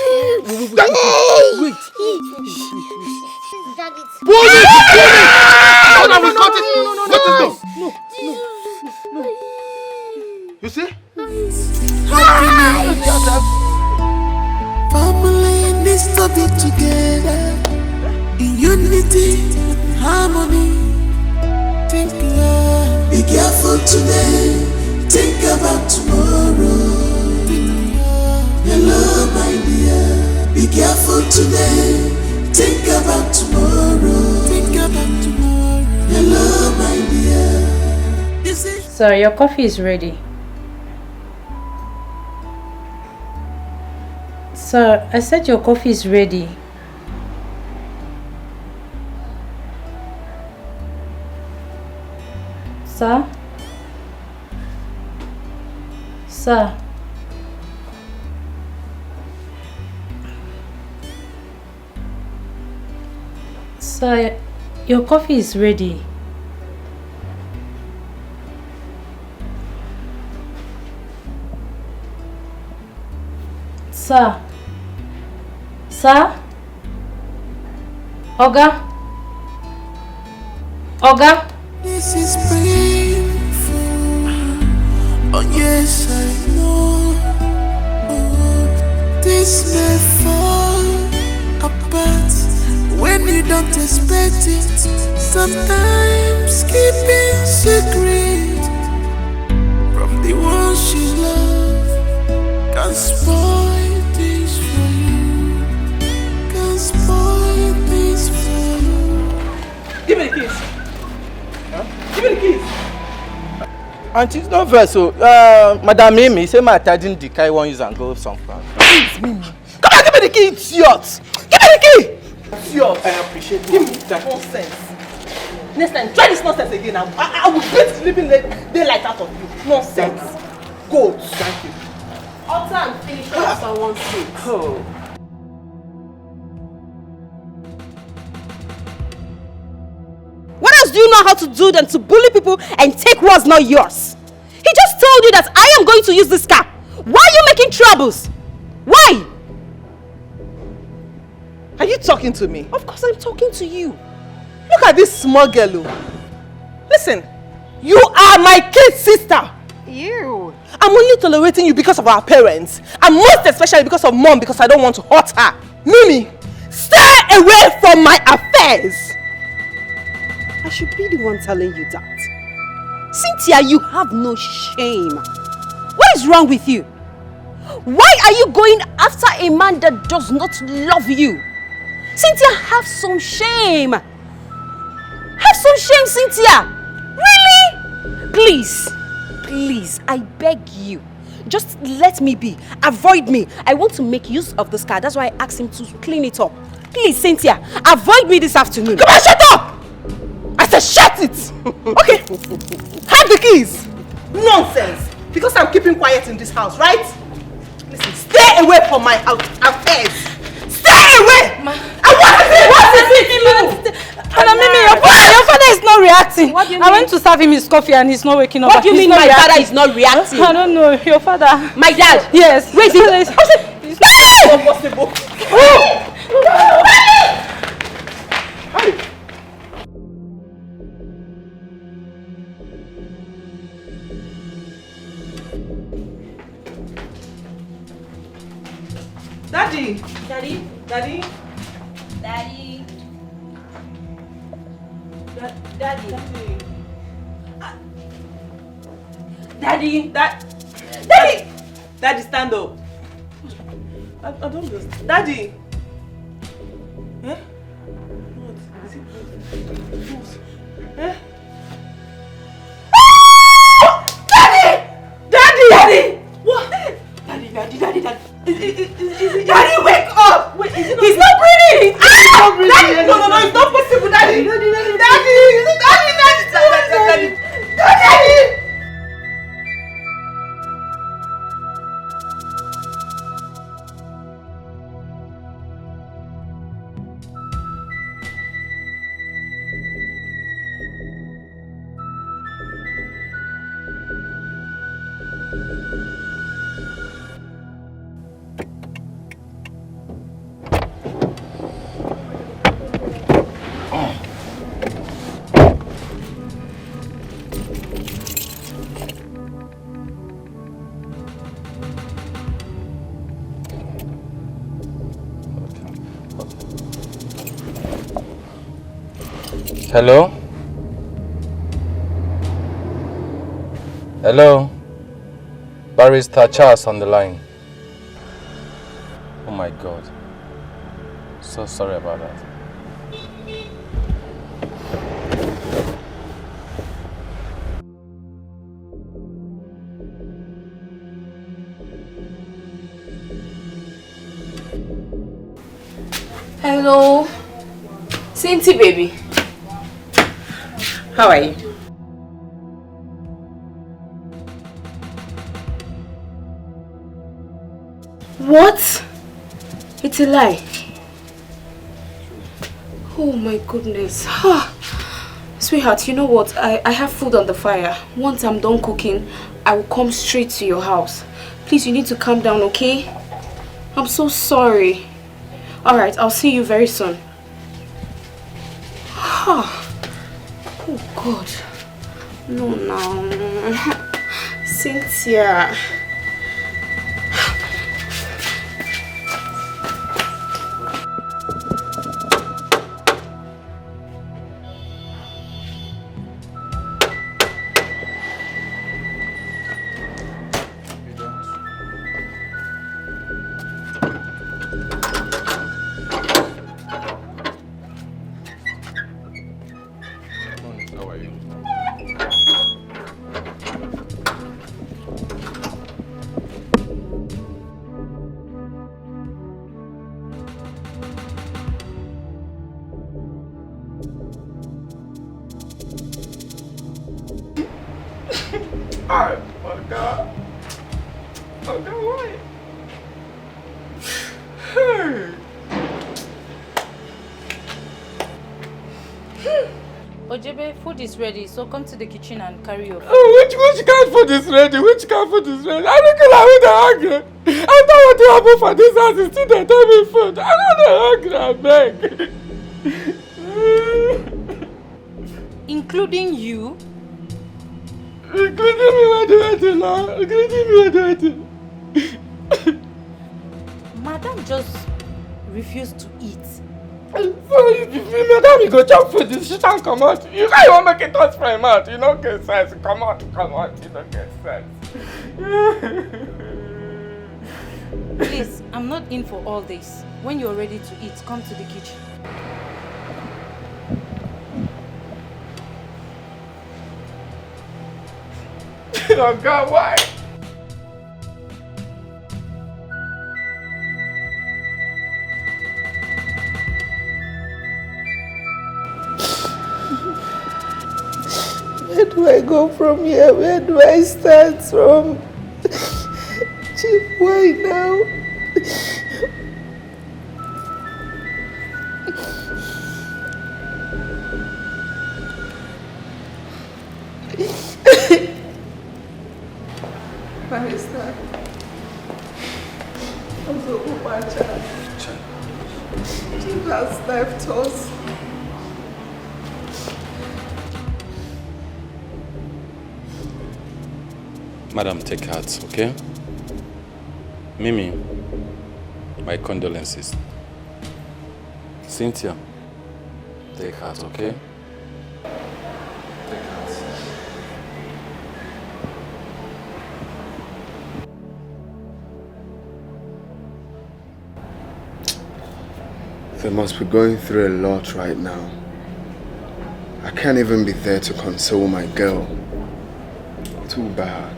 Wait. Pull it! So that we cut it. No. You see? Family needs to be together in unity and harmony. Think love. Be careful today. Think about tomorrow. Hello, my dear. Be careful today. Think about tomorrow. Think about tomorrow. Hello, my dear. Sir, your coffee is ready. Sir, I said your coffee is ready. Sir? Sir? Sir, your coffee is ready. Sir? Sir? Oga? Oga? This is painful. Oh yes, I know. This may fall apart when you don't expect it. Sometimes keeping secret from the ones you love can spoil things for you. Can spoil things for you. Give me the keys. Give me the keys. Auntie, it's not fair. So, Madam Mimi, say my daddy Dikeh won't use and go somewhere. Please, Mimi. Come on, give me the key, idiot. Give me the key. Idiot. I appreciate it. Give me that nonsense. Next time, try this nonsense again. I will beat sleeping daylight out of you. Nonsense. Go. Thank you. Utter and finish off someone's face. Oh. What else do you know how to do than to bully people and take what's not yours? He just told you that I am going to use this car. Why are you making troubles? Why? Are you talking to me? Of course I'm talking to you. Look at this small girl. Listen, you are my kid's sister. Ew. I'm only tolerating you because of our parents. And most especially because of mom, because I don't want to hurt her. Mimi, stay away from my affairs. I should be the one telling you that. Cynthia, you have no shame. What is wrong with you? Why are you going after a man that does not love you? Cynthia, have some shame. Have some shame, Cynthia. Really? Please, I beg you. Just let me be. Avoid me. I want to make use of this car. That's why I asked him to clean it up. Please, Cynthia, avoid me this afternoon. Come on, shut up! I said shut it! Okay, have the keys. Nonsense. Because I'm keeping quiet in this house, right? Listen, stay away from my affairs. Stay away! Ma. What is it? Madam Mimi, your father is not reacting. What do you mean? I went to serve him his coffee and he's not waking up. What do you mean my father is not reacting? I don't know. Your father. My dad? Yes. Wait, it's not possible. Daddy. Daddy. Daddy. Daddy. Daddy. Daddy. Daddy. Daddy, stand up. I don't understand. Daddy. Eh? What? Is it what? Eh? Daddy! Daddy! What? Daddy. Daddy, wake up! Wait, he's not breathing! He's not breathing! Daddy! No, it's not possible, Daddy! Daddy! Hello? Hello? Barrister Charles on the line. Oh my God. So sorry about that. Hello. Cinti, baby. How are you? What? It's a lie. Oh my goodness. Sweetheart, you know what? I have food on the fire. Once I'm done cooking, I will come straight to your house. Please, you need to calm down, okay? I'm so sorry. Alright, I'll see you very soon. Oh God. No. Cynthia. Food is ready, so come to the kitchen and carry your food. Oh, which kind of food is ready? Which kind of food is ready? I don't know I'm hungry. After what you happen for this house, is still they tell me food. I'm not hungry, I beg. Including you? Including me, what do I do now? Including me, what do I do? Madam just refused to eat. So madam, you go chop food, this shit and come out. You can't even make it touch my mouth. You don't get sense. Come out. You don't get sense. Please, I'm not in for all this. When you're ready to eat, come to the kitchen. Oh God, why? Where do I go from here? Where do I start from? Chief, why now? Barrister, also Umacha, Chief has left us. Madam, take heart, okay? Mimi, my condolences. Cynthia, take heart, okay? Take heart. They must be going through a lot right now. I can't even be there to console my girl. Too bad.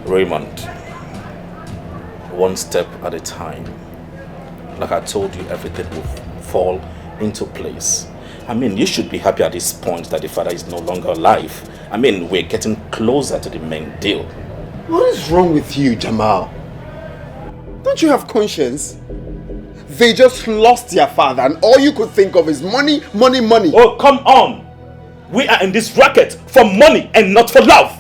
Raymond, one step at a time. Like I told you, everything will fall into place. I mean, you should be happy at this point that the father is no longer alive. I mean, we're getting closer to the main deal. What is wrong with you, Jamal? Don't you have conscience? They just lost their father and all you could think of is money, money, money. Oh, come on! We are in this racket for money and not for love.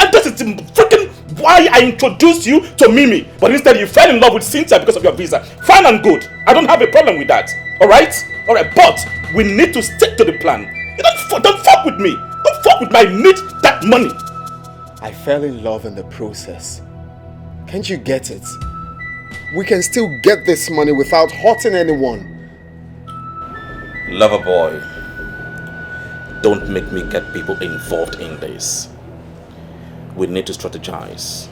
And this is the freaking why I introduced you to Mimi. But instead you fell in love with Cynthia because of your visa. Fine and good. I don't have a problem with that. Alright? Alright, but we need to stick to the plan. You don't fuck with me. Don't fuck with me. I need that money. I fell in love in the process. Can't you get it? We can still get this money without hurting anyone. Lover boy, don't make me get people involved in this. We need to strategize.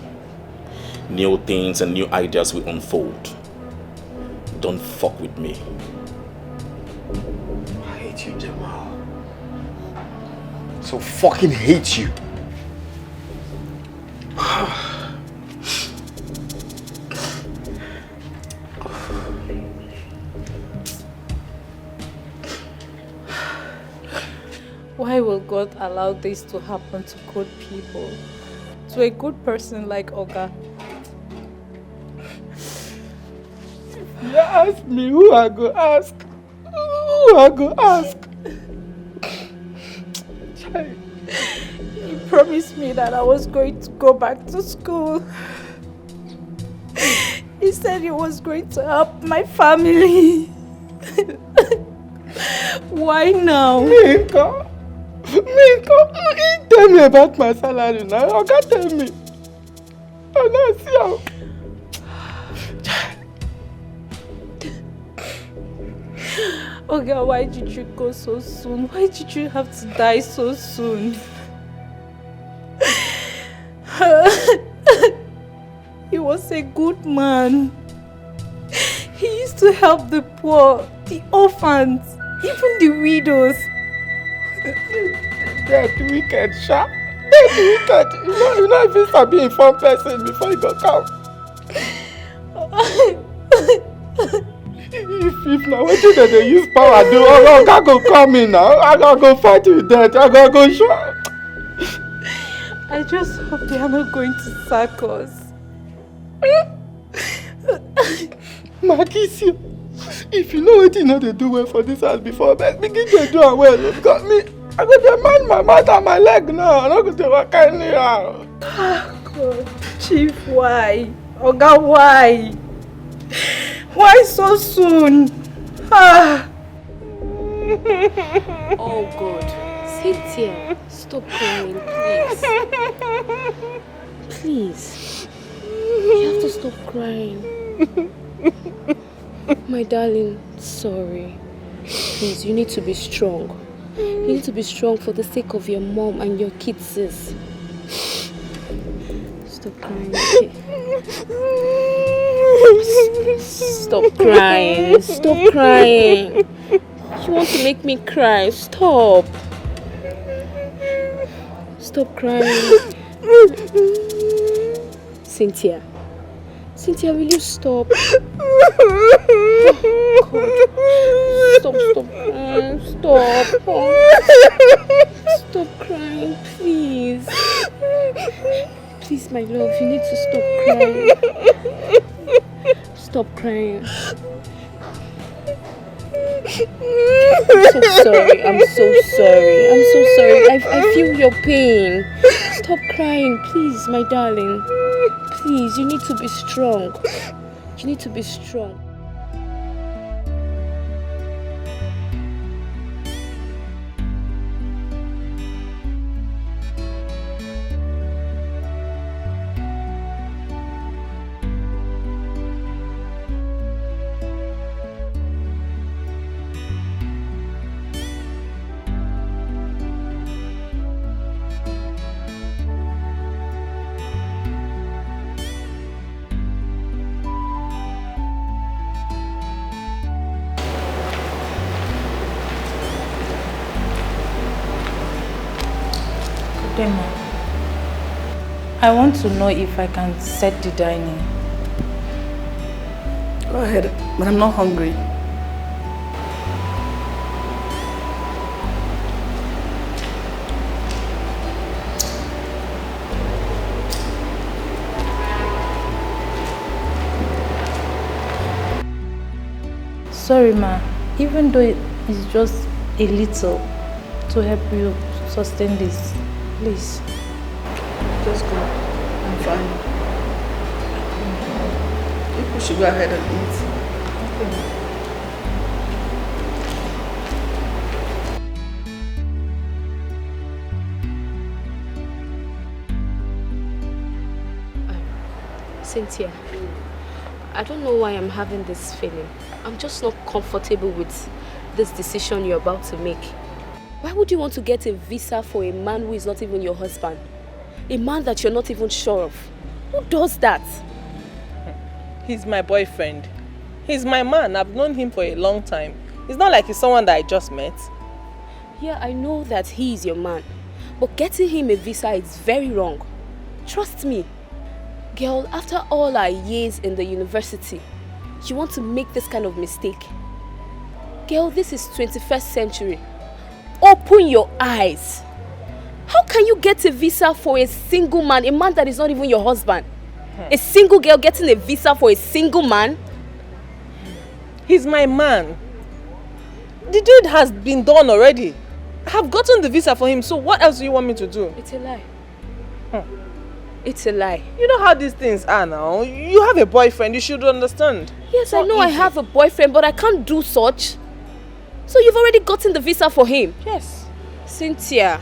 New things and new ideas will unfold. Don't fuck with me. I hate you, Jamal. So fucking hate you. Why will God allow this to happen to good people? To a good person like Oga? You ask me who I go ask. Who I go ask? He promised me that I was going to go back to school. He said he was going to help my family. Why now? Minka, tell me about my salary now. You can't tell me. I'm not sure. Okay, why did you go so soon? Why did you have to die so soon? He was a good man. He used to help the poor, the orphans, even the widows. That wicked, Sha. That wicked. You know if you start being a fun person before you go come. If now what did they use power do? Oh, I go come in now. I gotta go fight with that. I gotta go show. I just hope they are not going to sack us. Marquisio, if you know what you know they do well for this house before, but begin to do it well. Look at me. I got to man my mouth and my leg now. I'm not going to work anyhow. God, Chief, why? Oga, why? Why so soon? Oh God, Cynthia, stop crying, please. Please, you have to stop crying. My darling, sorry. Please, you need to be strong. You need to be strong for the sake of your mom and your kids, sis. Stop crying, okay? Stop crying. Stop crying. You want to make me cry. Stop. Stop crying. Cynthia. Cynthia, will you stop? God. Stop crying. Stop. Stop crying, please. Please, my love, you need to stop crying. Stop crying. I'm so sorry. I'm so sorry. I'm so sorry. I feel your pain. Stop crying, please, my darling. Please, you need to be strong. You need to be strong. Demo, I want to know if I can set the dining. Go ahead, but I'm not hungry. Sorry, ma. Even though it's just a little to help you sustain this. Please. Just go. I'm fine. People should go ahead and eat. Cynthia, I don't know why I'm having this feeling. I'm just not comfortable with this decision you're about to make. Why would you want to get a visa for a man who is not even your husband? A man that you're not even sure of? Who does that? He's my boyfriend. He's my man. I've known him for a long time. It's not like he's someone that I just met. Yeah, I know that he is your man. But getting him a visa is very wrong. Trust me. Girl, after all our years in the university, you want to make this kind of mistake? Girl, this is 21st century. Open your eyes. How can you get a visa for a single man, a man that is not even your husband? A single girl getting a visa for a single man? He's my man. The dude has been done already. I've gotten the visa for him, so what else do you want me to do? It's a lie. It's a lie. You know how these things are now. You have a boyfriend, you should understand. Yes, I know I have a boyfriend, but I can't do such. So you've already gotten the visa for him? Yes. Cynthia,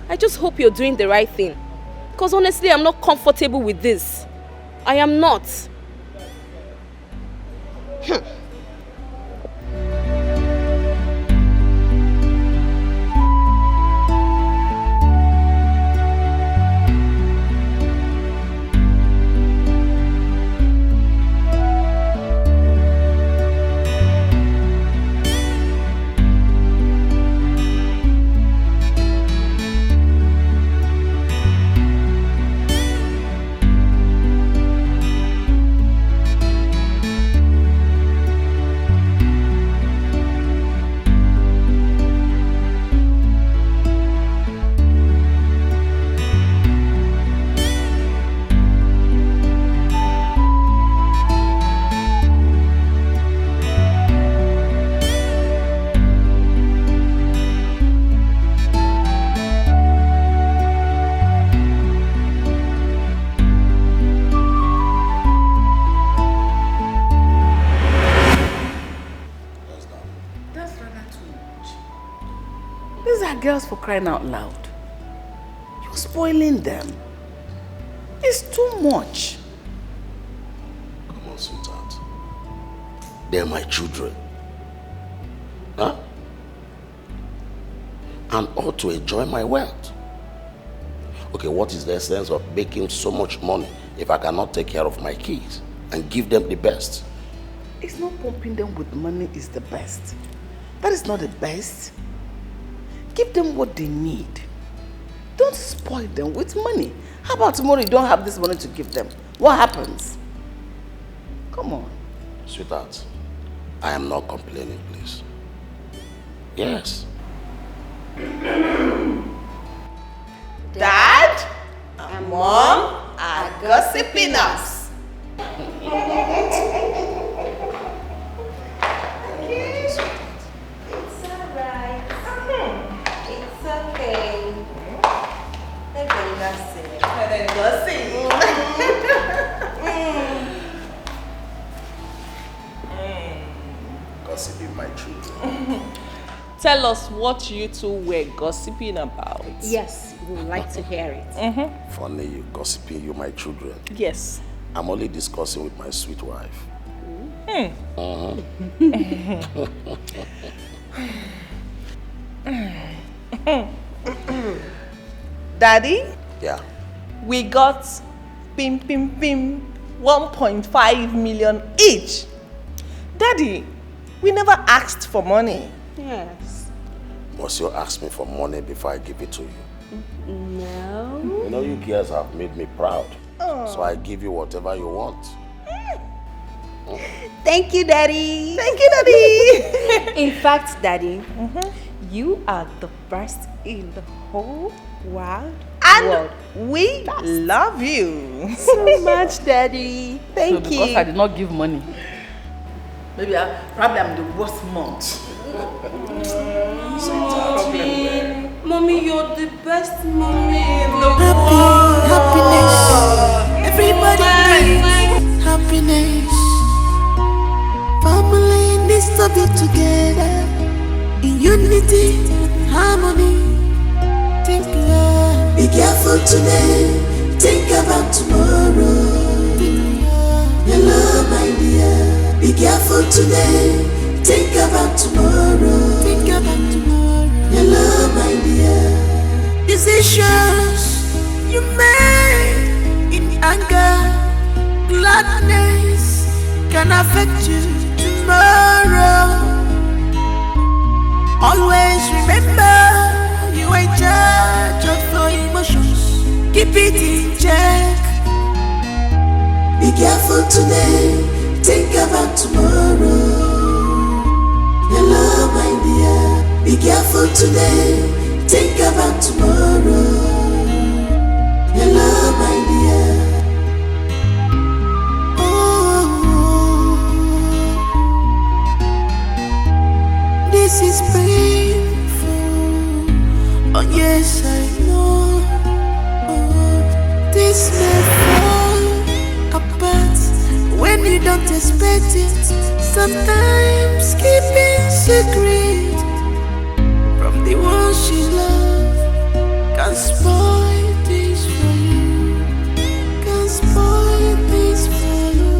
I just hope you're doing the right thing. Because honestly, I'm not comfortable with this. I am not. Girls, for crying out loud. You're spoiling them. It's too much. Come on, sweetheart. They're my children. Huh? And ought to enjoy my wealth. Okay, what is the essence of making so much money if I cannot take care of my kids and give them the best? It's not pumping them with money is the best. That is not the best. Give them what they need. Don't spoil them with money. How about tomorrow you don't have this money to give them? What happens? Come on. Sweetheart, I am not complaining, please. Yes. Dad and Mom are gossiping us. Gossiping my children. Tell us what you two were gossiping about. Yes, we would like to hear it. Funny, you gossiping, you my children. Yes. I'm only discussing with my sweet wife. Daddy? Yeah. We got 1.5 million each. Daddy, we never asked for money. Yes. Must you ask me for money before I give it to you? No. You know, you girls have made me proud. So I give you whatever you want. Thank you, Daddy. Thank you, Daddy. In fact, Daddy, you are the best in the whole wide world. We love you. So much, Daddy. Thank you. Because I did not give money. Maybe probably I'm the worst mom. Mommy, you're the best mommy in the world. Happiness. Everybody needs happiness. Family needs to be together in unity and harmony. Think love. Be careful today. Think about tomorrow. Hello, my dear. Be careful today. think about tomorrow. Think about tomorrow. Your love, my dear. Decisions you made in anger, gladness can affect you tomorrow. Always remember you are in charge of your emotions. Keep it in check. Be careful today. Think about tomorrow. Your love, my dear. Be careful today. Think about tomorrow. Your love, my dear. Oh, this is painful. Oh yes, I know. Oh, this may fall apart when you don't expect it. Sometimes keeping secret from the ones you love can spoil things for you. Can spoil things for you.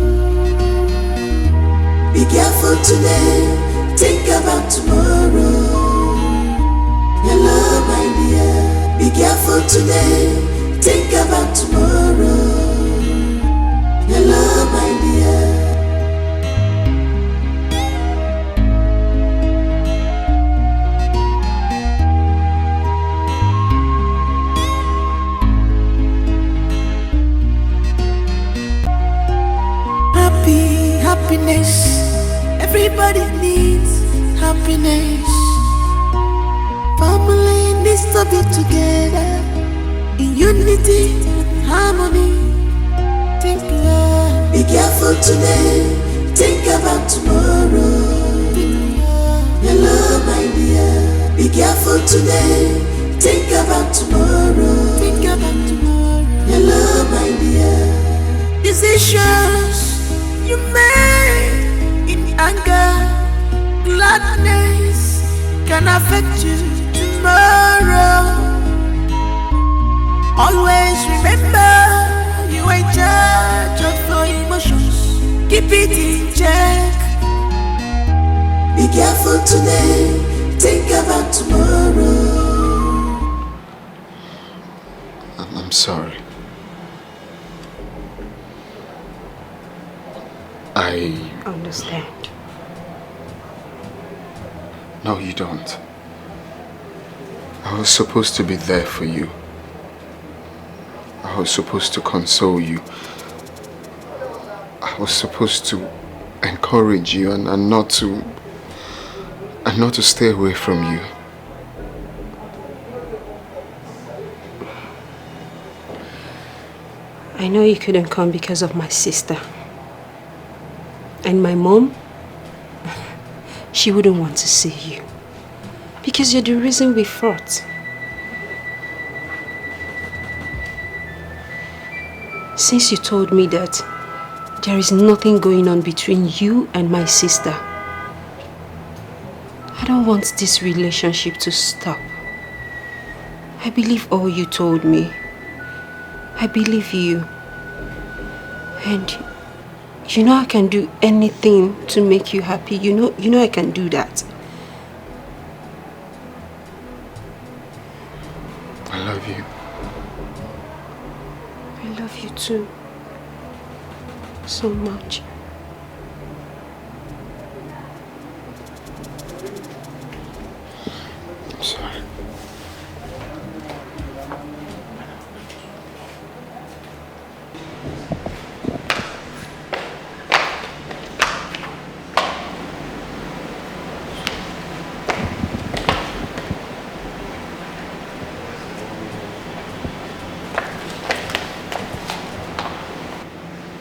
Be careful today. Think about tomorrow. Your love, my dear. Be careful today. Think about tomorrow. Your love, my dear. Happiness. Everybody needs happiness. Family needs to be together in unity and harmony. Think love. Be careful today. Think about tomorrow. Your love, my dear. Be careful today. Think about tomorrow. Think about tomorrow. Your love, my dear. Decisions you made in anger, gladness can affect you tomorrow. Always remember you are in charge of your emotions. Keep it in check. Be careful today. Think about tomorrow. I'm sorry. I understand. No, you don't. I was supposed to be there for you. I was supposed to console you. I was supposed to encourage you and not to stay away from you. I know you couldn't come because of my sister. And my mom, she wouldn't want to see you. Because you're the reason we fought. Since you told me that there is nothing going on between you and my sister, I don't want this relationship to stop. I believe all you told me. I believe you. And you know I can do anything to make you happy. You know I can do that. I love you. I love you too. So much. I'm sorry.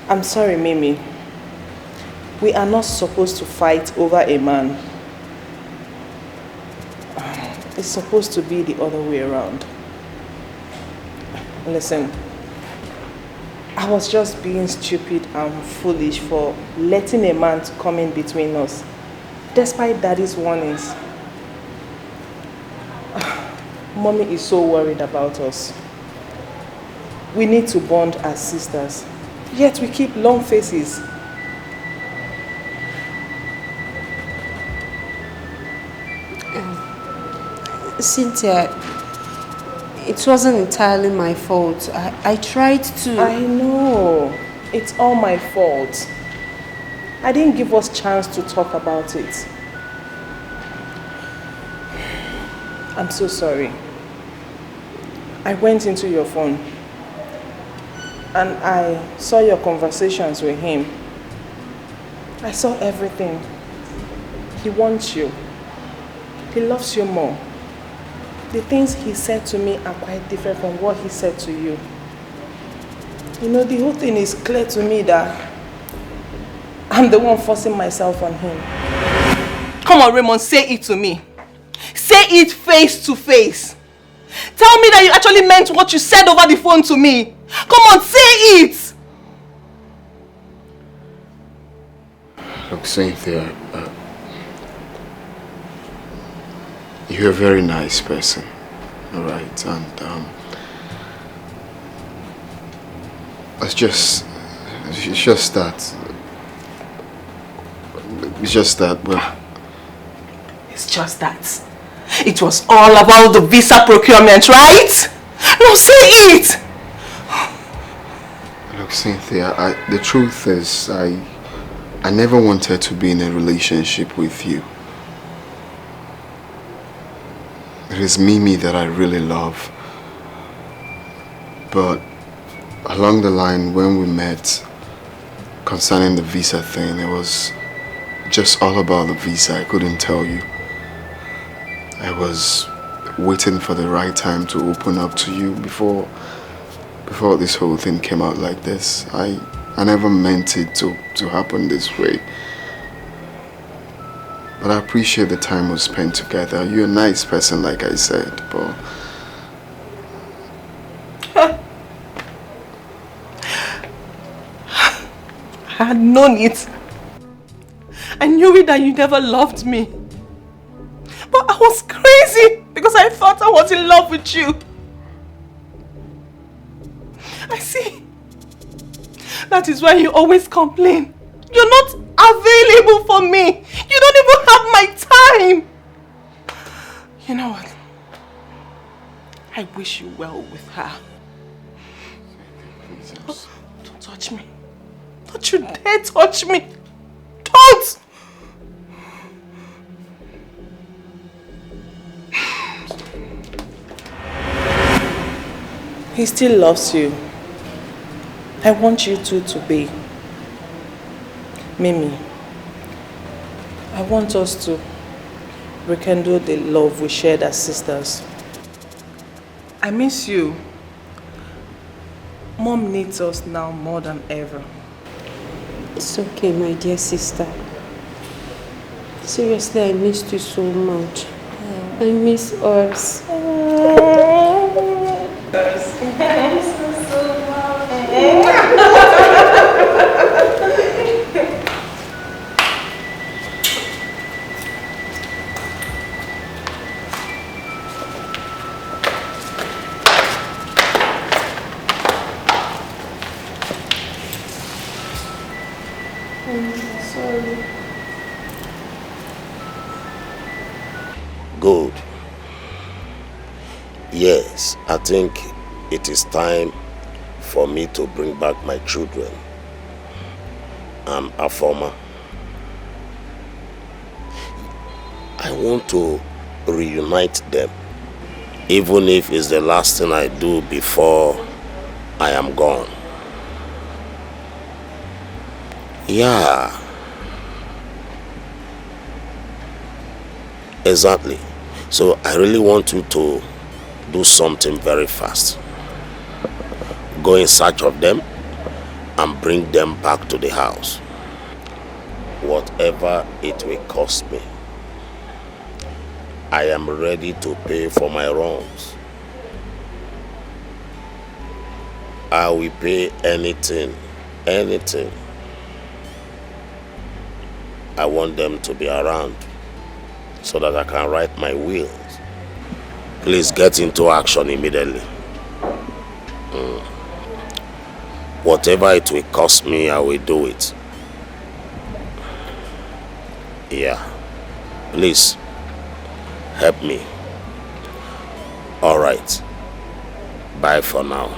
I'm sorry, Mimi. We are not supposed to fight over a man. It's supposed to be the other way around. Listen, I was just being stupid and foolish for letting a man to come in between us, despite Daddy's warnings. Mommy is so worried about us. We need to bond as sisters. Yet we keep long faces. Cynthia, it wasn't entirely my fault. I tried to... I know. It's all my fault. I didn't give us chance to talk about it. I'm so sorry. I went into your phone and I saw your conversations with him. I saw everything. He wants you. He loves you more. The things he said to me are quite different from what he said to you. You know, the whole thing is clear to me that I'm the one forcing myself on him. Come on, Raymond, say it to me. Say it face to face. Tell me that you actually meant what you said over the phone to me. Come on, say it! Look, Cynthia, you're a very nice person, alright? And it's just that, well... It's just that. It was all about the visa procurement, right? No, say it! Look, Cynthia, the truth is, I never wanted to be in a relationship with you. It is Mimi that I really love. But along the line, when we met concerning the visa thing, it was just all about the visa. I couldn't tell you. I was waiting for the right time to open up to you before this whole thing came out like this. I never meant it to happen this way. But I appreciate the time we spent together. You're a nice person, like I said, but... I had known it. I knew it that you never loved me. But I was crazy because I thought I was in love with you. I see. That is why you always complain. You're not available for me. You don't even have my time. You know what? I wish you well with her. Oh, don't touch me. Don't you dare touch me. Don't! He still loves you. I want you two to be. Mimi, I want us to rekindle the love we shared as sisters. I miss you. Mom needs us now more than ever. It's okay, my dear sister. Seriously, I missed you so much. I miss us. Good. Yes, I think it is time for me to bring back my children. I'm a former. I want to reunite them, even if it's the last thing I do before I am gone. Yeah. Exactly. So I really want you to do something very fast. Go in search of them and bring them back to the house. Whatever it will cost me, I am ready to pay for my wrongs. I will pay anything, anything. I want them to be around so that I can write my wills. Please get into action immediately. Whatever it will cost me, I will do it. Yeah. Please, help me. All right. Bye for now.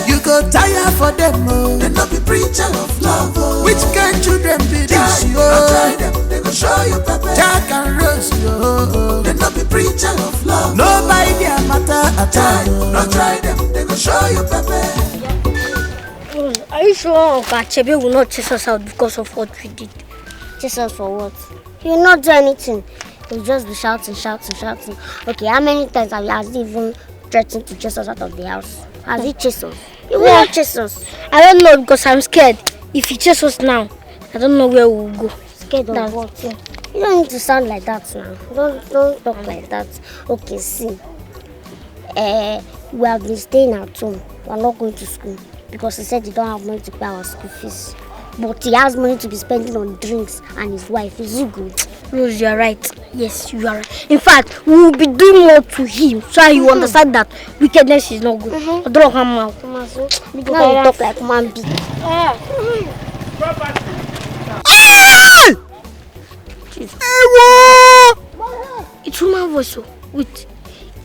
You go tire for them, oh. They not be preacher of love, oh. Which kind children be this, yo? Try them, they go show you pepper. Jack and Rose, yo. They not be preacher of love. Nobody their matter at all. No try them, they go show you pepper. Are you sure Uncle Achebe will not chase us out because of what we did? Chase us for what? He will not do anything. He will just be shouting. Okay, how many times has he even threatened to chase us out of the house? Has he chased us? He will not chase us. I don't know because I'm scared. If he chases us now, I don't know where we will go. Scared of what? Yeah. You don't need to sound like that now. Don't talk like that. Okay, see. We have been staying at home. We are not going to school because he said he don't have money to pay our school fees. But he has money to be spending on drinks and his wife. Is it good? Rose, you are right. Yes, you are right. In fact, we will be doing more to him so you understand that wickedness is not good. Don't harm out. Now you talk like man big. It's human voice. Wait,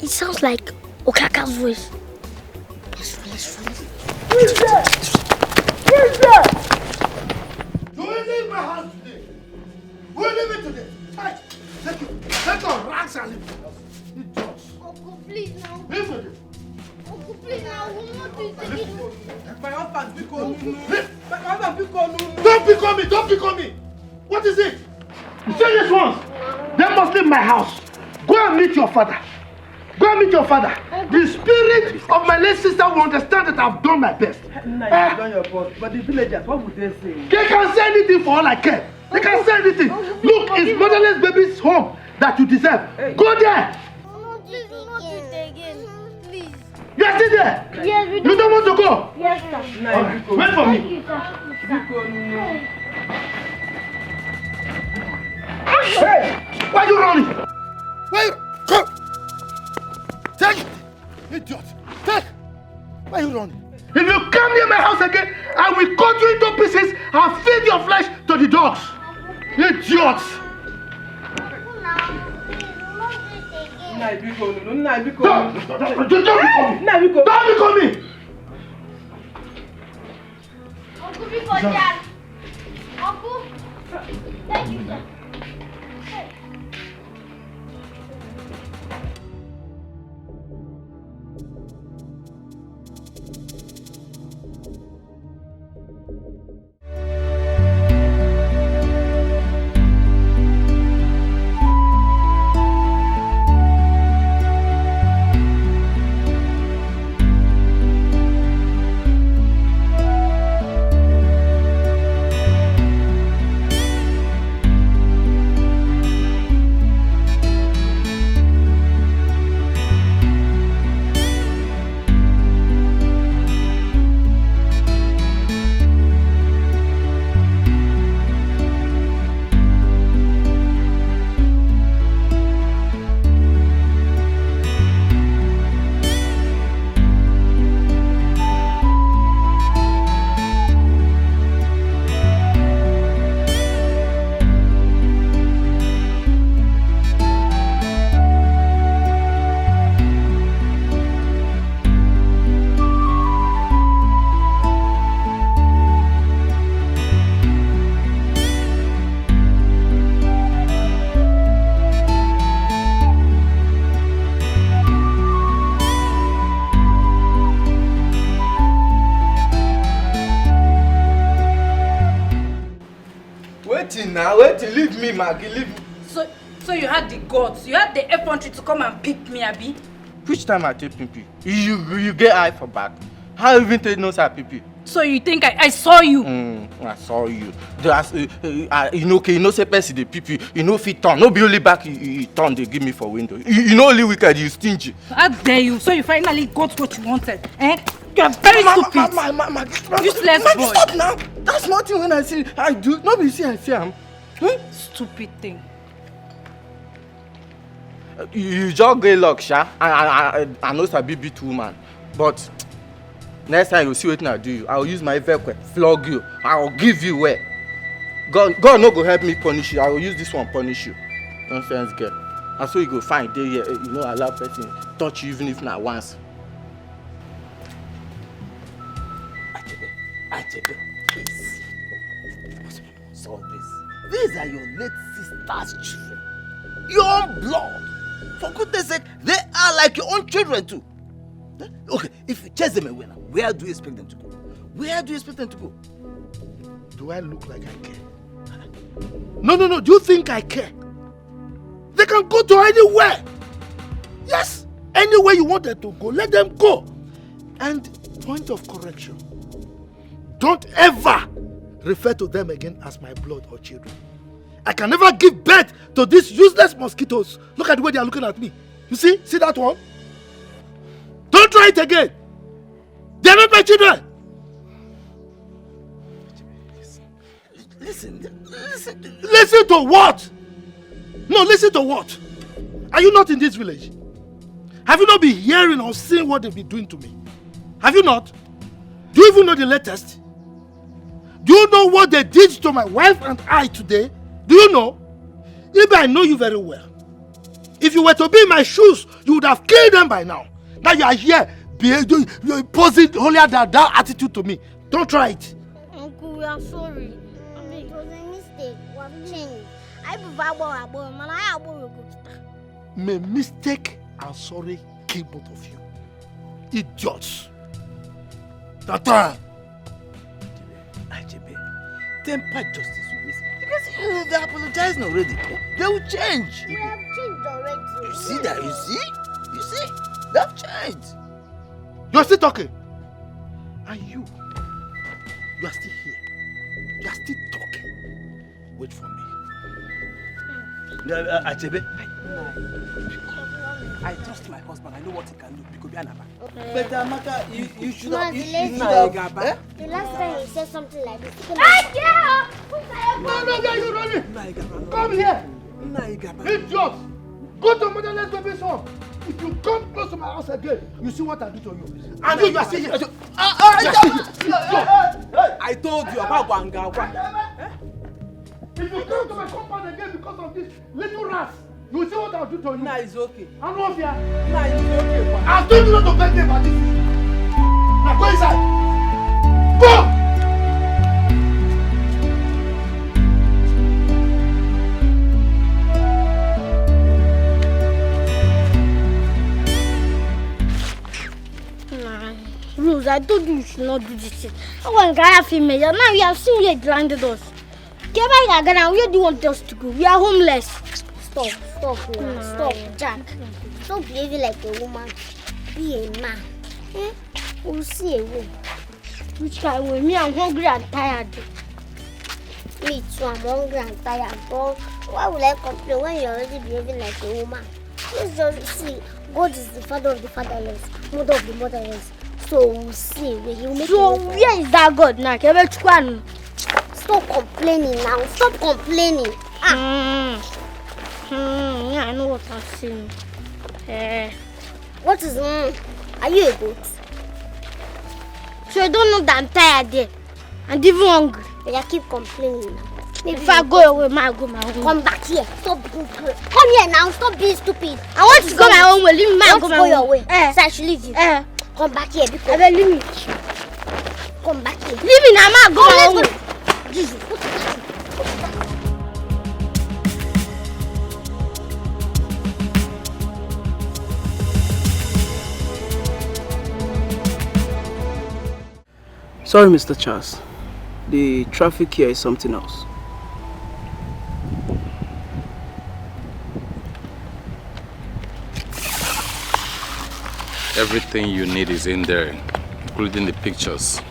it sounds like Okaka's voice. Let's run. Who's there? You will leave my house today. You will leave it today. Take your rags and leave the house. Uncle, please now. Leave it. Uncle, please now. We will not do it again. My husband, Don't pick on me. What is it? You say this once. They must leave my house. Go and meet your father. The spirit of my late sister will understand that I've done my best. You've done your part. But the villagers, what would they say? They can say anything for all I care. They can say anything. Look, it's motherless baby's home that you deserve. Go there. Please, do not do it again. Please. You are still there? Yes, we You don't want to go? Yes, sir. Right. Wait for me. Hey! Why are you running? Come! Take it! Idiot! Take! Why are you running? If you come near my house again, I will cut you into pieces and feed your flesh to the dogs. Idiots! Don't be coming! Uncle, because Dad. Uncle. Thank you, sir. Leave me, Maggie, leave me. So you had the guts, you had the effrontery to come and pick me, Abi? Which time I take pipi? You get eye for back. How even take no side pipi? So you think I saw you? I saw you. Just, you know say person the pipi, you know fit turn. No be only back you turn they give me for window. You know only wicked, you stingy. How dare you? So you finally got what you wanted, eh? You are very stupid. Useless boy. Stop now. That's nothing when I see I do. Nobody see I see him. Stupid thing. You just get luck, Sha. I know it's a big woman, but next time you see what I do, I will use my vehicle, flog you. I will give you where. God no go help me punish you. I will use this one punish you. Nonsense girl. And so you go find day here, you know, allow person touch you even if not once. Achebe, please. Solve this. These are your late sister's children. Your own blood. For goodness sake, they are like your own children too. Okay, if you chase them away now, where do you expect them to go? Where do you expect them to go? Do I look like I care? No. Do you think I care? They can go to anywhere. Yes. Anywhere you want them to go, let them go. And point of correction. Don't ever refer to them again as my blood or children. I can never give birth to these useless mosquitoes. Look at the way they are looking at me. You see? See that one? Don't try it again. They are not my children. Listen to what? No, listen to what? Are you not in this village? Have you not been hearing or seeing what they've been doing to me? Have you not? Do you even know the latest? Do you know what they did to my wife and I today? Do you know? Maybe I know you very well. If you were to be in my shoes, you would have killed them by now. Now you are here, you're posing holier than thou attitude to me. Don't try it. Uncle, we are sorry. It was a mistake. We have changed. May mistake and sorry kill both of you. Idiots. Tata. Achebe, temper justice will miss. Because they're apologizing already. They will change. We have changed already. You see that? You see? You see? They have changed. You're still talking. And you are still here. You are still talking. Wait for me. Achebe, I trust my husband. I know what he can do. Because but Amaka, you should have. The last time you said something like this. No, you're running. Come here. Idiot. Go to motherless baby's home. If you come close to my house again, you see what I do to you. And you are still here. I told you about Wanga. If you come to my compound again because of this little rats, you will see what I'll do to you. Nah, it's okay. I'm not here. Nah, it's okay. I told you not to beg me about this. Now go inside. Go! Rose, I told you should not do this shit. I want to get a female. Now you have seen where it landed us. Where do you want us to go? We are homeless. Stop, Jack. Stop behaving like a woman. Be a man. We'll see a way. Which kind of way? Me, I'm hungry and tired. Me too, I'm hungry and tired. But why would I complain when you're already behaving like a woman? Let's just see. God is the father of the fatherless, mother of the motherless. So we'll see. He'll make so where is that God now? Stop complaining now. Stop complaining. Yeah, I know what I'm saying. What is Are you a goat? So you don't know that I'm tired there and even hungry. But you keep complaining now. Maybe if I go away, I go my own. Come back here. Stop being good. Come here now. Stop being stupid. I want to go my own way. Leave me. I go your way. So I should leave you. Come back here because leave me. Come back here. Leave me now. I go my own way. Jesus. Sorry, Mr. Charles. The traffic here is something else. Everything you need is in there, including the pictures.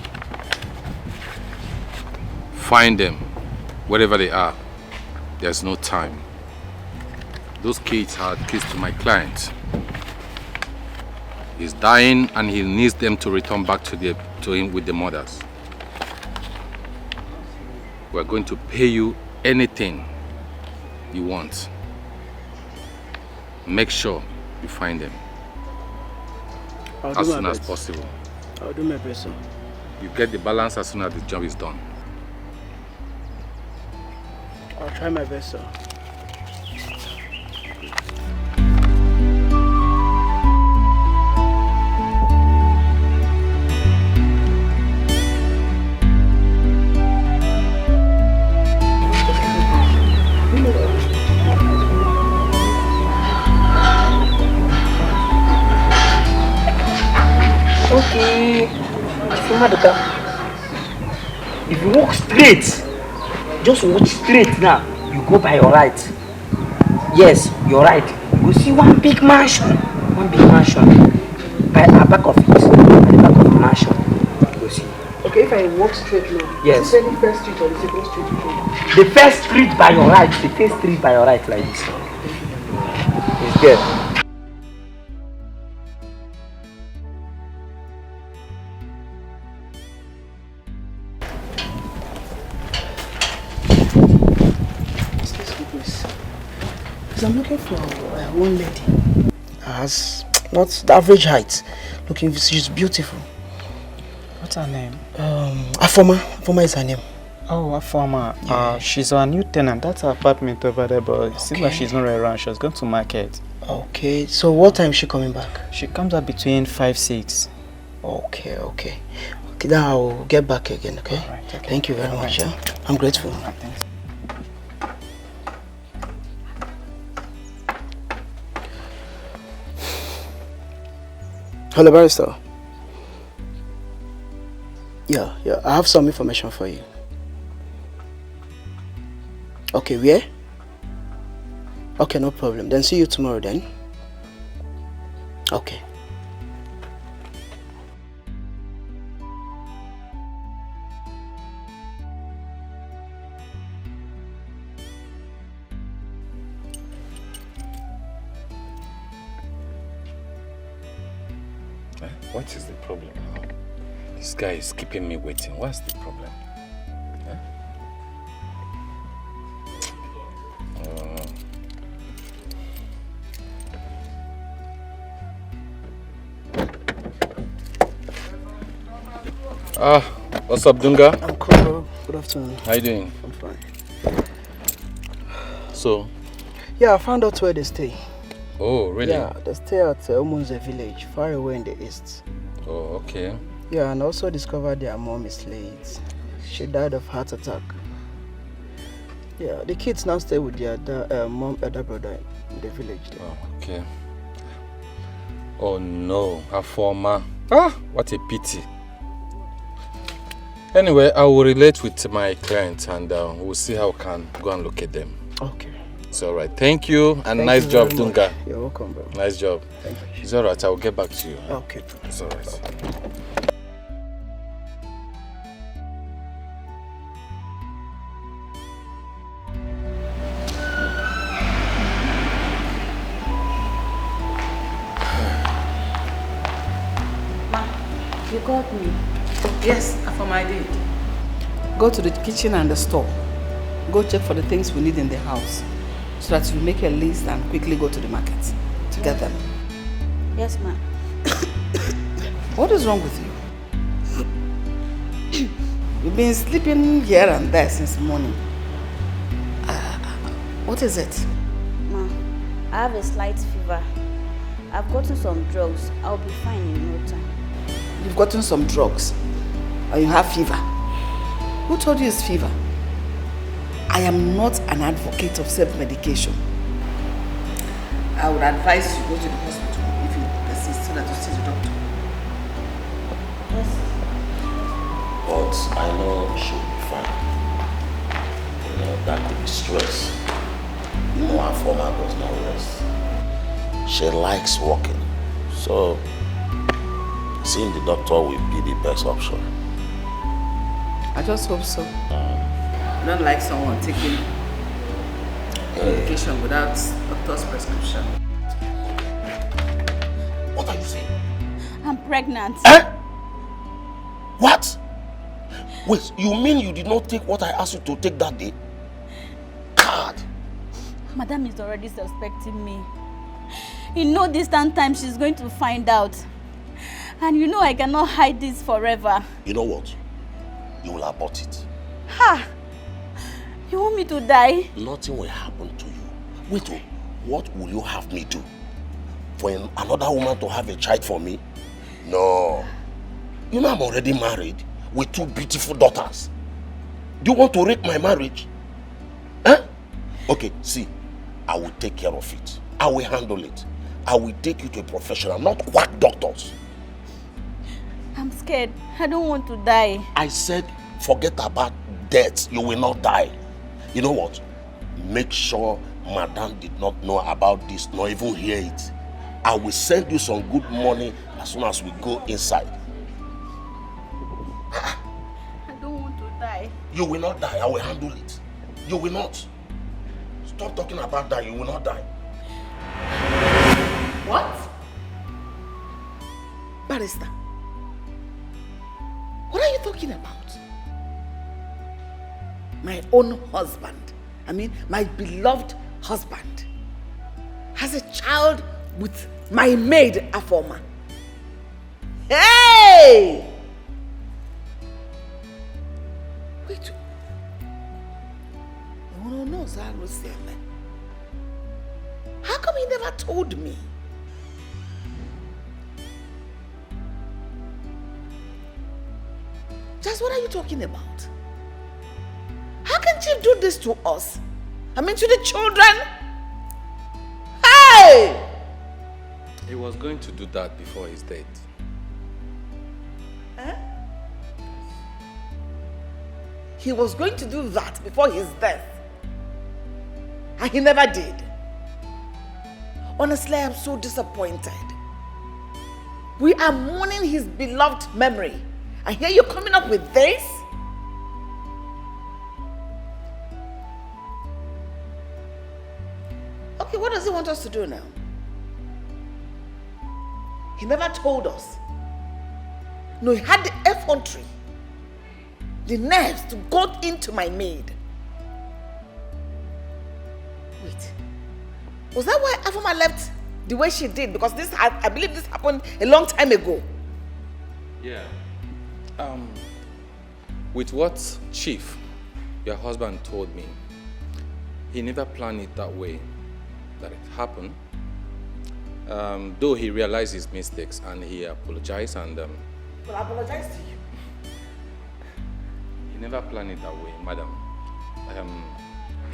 Find them, wherever they are. There's no time. Those kids are keys to my client. He's dying and he needs them to return back to him with the mothers. We're going to pay you anything you want. Make sure you find them as soon as possible. I'll do my best, sir. You get the balance as soon as the job is done. I'll try my best, sir. Okay, if you walk straight, just walk straight now, you go by your right. Yes, your right. You will see one big mansion. By the back of it, at the back of the mansion. You will see. Okay, if I walk straight now, yes. Is it the first street or the second street? The first street by your right, the first street by your right like this. It's good. I'm looking for one lady. Has not the average height. Looking, she's beautiful. What's her name? Afoma is her name. Oh, Afoma. Yeah. She's our new tenant. That's her apartment over there, but it seems like she's not around. She's going to market. Okay, so what time is she coming back? She comes up between 5-6. Okay, then I'll get back again, okay? Right, okay. Thank you very much. Yeah? I'm grateful. Thanks. Hello, barrister. Yeah, I have some information for you. Okay, where? Okay, no problem. Then see you tomorrow then. Okay. What is the problem now? This guy is keeping me waiting. What's the problem? What's up, Dunga? I'm cool. Good afternoon. How you doing? I'm fine. So? Yeah, I found out where they stay. Oh, really? Yeah, they stay at Omunze village, far away in the east. Oh, okay. Yeah, and also discovered their mom is late. She died of heart attack. Yeah, the kids now stay with their elder brother in the village there. Oh, okay. Oh no, Afoma. What a pity. Anyway, I will relate with my client and we'll see how we can go and look at them. Okay. It's alright. Thank you and nice job, Dunga. You're welcome, bro. Nice job. Thank you. It's alright, I will get back to you. Okay. It's alright. You called me. Yes, Afoma, I did. Go to the kitchen and the store. Go check for the things we need in the house so that you make a list and quickly go to the market to get them. Yes, ma'am. What is wrong with you? You've been sleeping here and there since morning. What is it? Ma, I have a slight fever. I've gotten some drugs. I'll be fine in no time. You've gotten some drugs and you have fever. Who told you it's fever? I am not an advocate of self-medication. I would advise you go to the hospital if you persist so that you see the doctor. Yes. But I know she'll be fine. You know, that could be stress. You know, her former does not rest. She likes walking. So, seeing the doctor will be the best option. I just hope so. I don't like someone taking medication without doctor's prescription. What are you saying? I'm pregnant. What? Wait, you mean you did not take what I asked you to take that day? God! Madam is already suspecting me. In no distant time, she's going to find out. And you know I cannot hide this forever. You know what? You will abort it. Ha! You want me to die? Nothing will happen to you. Wait, what will you have me do? For another woman to have a child for me? No. You know I'm already married with 2 beautiful daughters. Do you want to wreck my marriage? Huh? Okay, see, I will take care of it. I will handle it. I will take you to a professional, not quack doctors. I'm scared. I don't want to die. I said, forget about death. You will not die. You know what? Make sure Madame did not know about this, nor even hear it. I will send you some good money as soon as we go inside. I don't want to die. You will not die. I will handle it. You will not. Stop talking about that. You will not die. What? Barrister, what are you talking about? My own husband, I mean my beloved husband, has a child with my maid Afoma. Hey! Wait. No, how come he never told me? Just what are you talking about? How can Chief do this to us? I mean to the children? Hey! He was going to do that before his death. Huh? He was going to do that before his death. And he never did. Honestly, I am so disappointed. We are mourning his beloved memory. And here you're coming up with this? Okay, what does he want us to do now? He never told us. No, he had the effrontery, the nerves to go into my maid. Wait, was that why Afoma left the way she did? Because this, I believe this happened a long time ago. Yeah. With what Chief, your husband, told me, he never planned it that way, that it happened. Though he realized his mistakes and he apologized and... Well, I apologize to you. He never planned it that way, madam.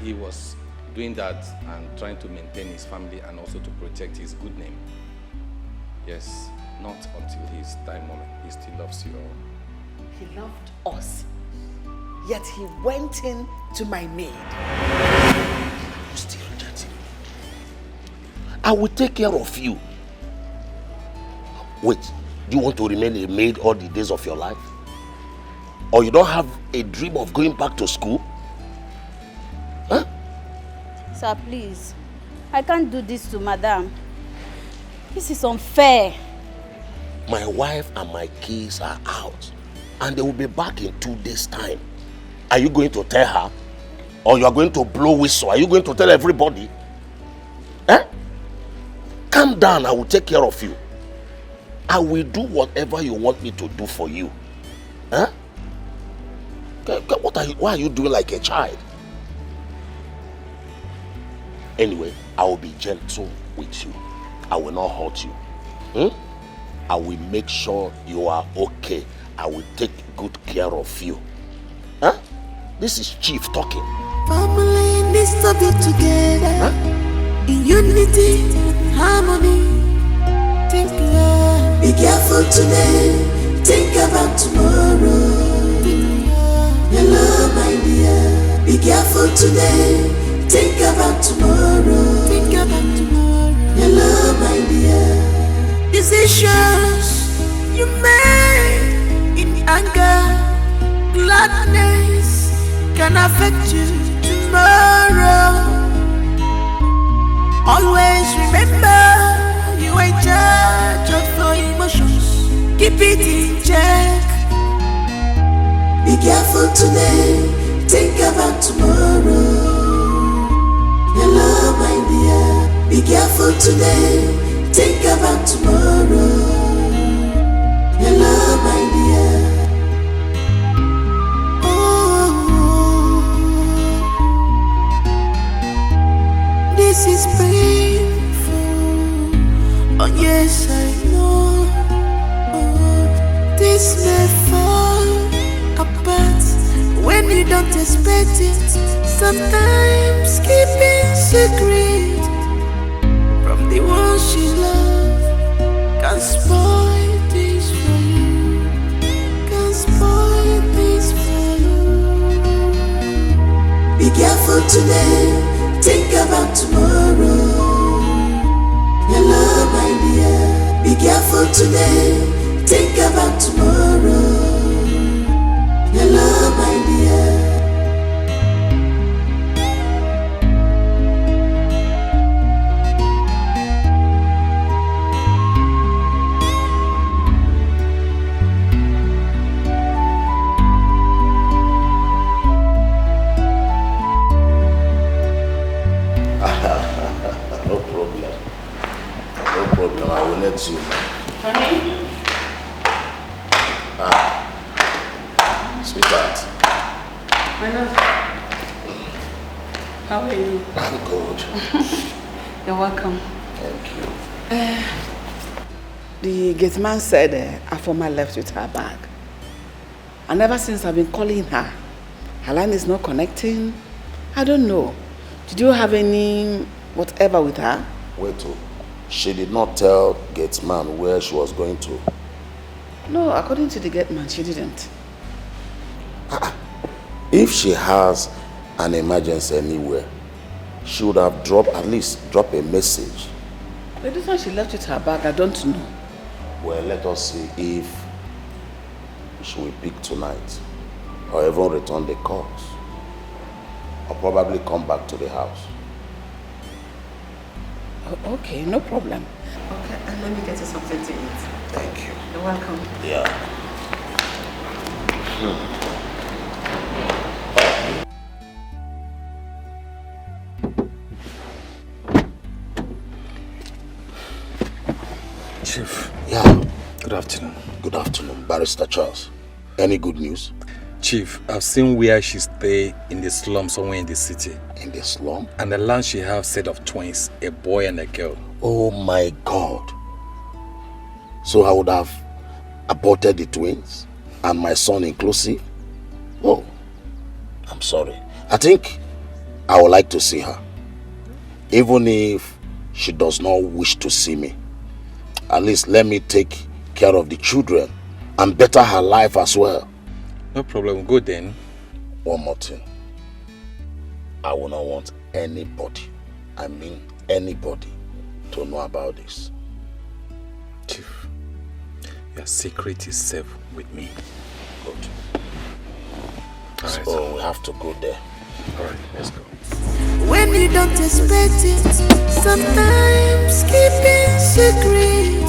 He was doing that and trying to maintain his family and also to protect his good name. Yes, not until his time moment. He still loves you all. He loved us, yet he went in to my maid. You still reject him. I will take care of you. Wait, do you want to remain a maid all the days of your life? Or you don't have a dream of going back to school? Huh? Sir, please. I can't do this to Madam. This is unfair. My wife and my kids are out. And they will be back in 2 days' time. Are you going to tell her? Or you are going to blow whistle? Are you going to tell everybody? Eh? Calm down, I will take care of you. I will do whatever you want me to do for you. Huh? Why are you doing like a child? Anyway, I will be gentle with you. I will not hurt you. I will make sure you are okay. I will take good care of you. Huh? This is Chief talking. Family needs to be together, huh? In unity, harmony. Think love. Be careful today. Think about tomorrow. Hello, my dear. Be careful today. Think about tomorrow. Think about tomorrow. Hello, my dear. Decisions you make in anger, gladness can affect you tomorrow. Always remember you are in charge of your emotions. Keep it in check. Be careful today. Think about tomorrow. Hello, my dear. Be careful today. Think about tomorrow. Hello, my dear. Oh, you don't expect it. Sometimes keeping secret from the one she loves can spoil things for you. Can spoil things for you. Be careful today, think about tomorrow. Hello, my dear. Be careful today, think about tomorrow. Hello, my dear. No problem. No problem. I will let you. Honey? Sweetheart. My love. How are you? I'm good. You're welcome. Thank you. The gate man said her former left with her bag. And ever since I've been calling her line is not connecting. I don't know. Did you have any whatever with her? Wait, she did not tell gate man where she was going to. No, according to the gate man, she didn't. If she has an emergency anywhere, she would have at least dropped a message. But this one she left with her bag, I don't know. Well, let us see if she will pick tonight or even return the calls or probably come back to the house. Oh, okay, no problem. Okay, and let me get you something to eat. Thank you. You're welcome. Yeah. Chief. Yeah. Good afternoon. Good afternoon, Barrister Charles. Any good news? Chief, I've seen where she stay in the slum somewhere in the city. In the slum? And the land she have set of twins, a boy and a girl. Oh my God. So I would have aborted the twins and my son inclusive? Oh, I'm sorry. I think I would like to see her. Even if she does not wish to see me. At least let me take care of the children and better her life as well. No problem, go then. One more thing. I will not want anybody, I mean anybody, to know about this. Chief, your secret is safe with me. Good. Right. So we have to go there. Alright, let's go. When you don't expect it, sometimes keeping secret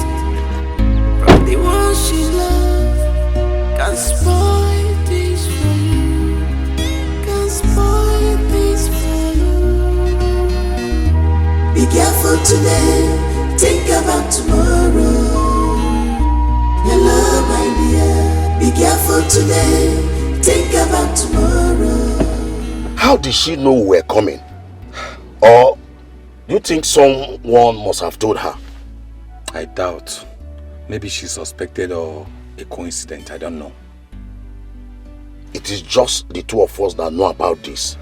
from the one she loves can spoil things for you. Can spoil things for you. Be careful today, think about tomorrow. Hello, my dear. Be careful today, think about tomorrow. How did she know we were coming? Or do you think someone must have told her? I doubt. Maybe she suspected or a coincidence, I don't know. It is just the two of us that know about this.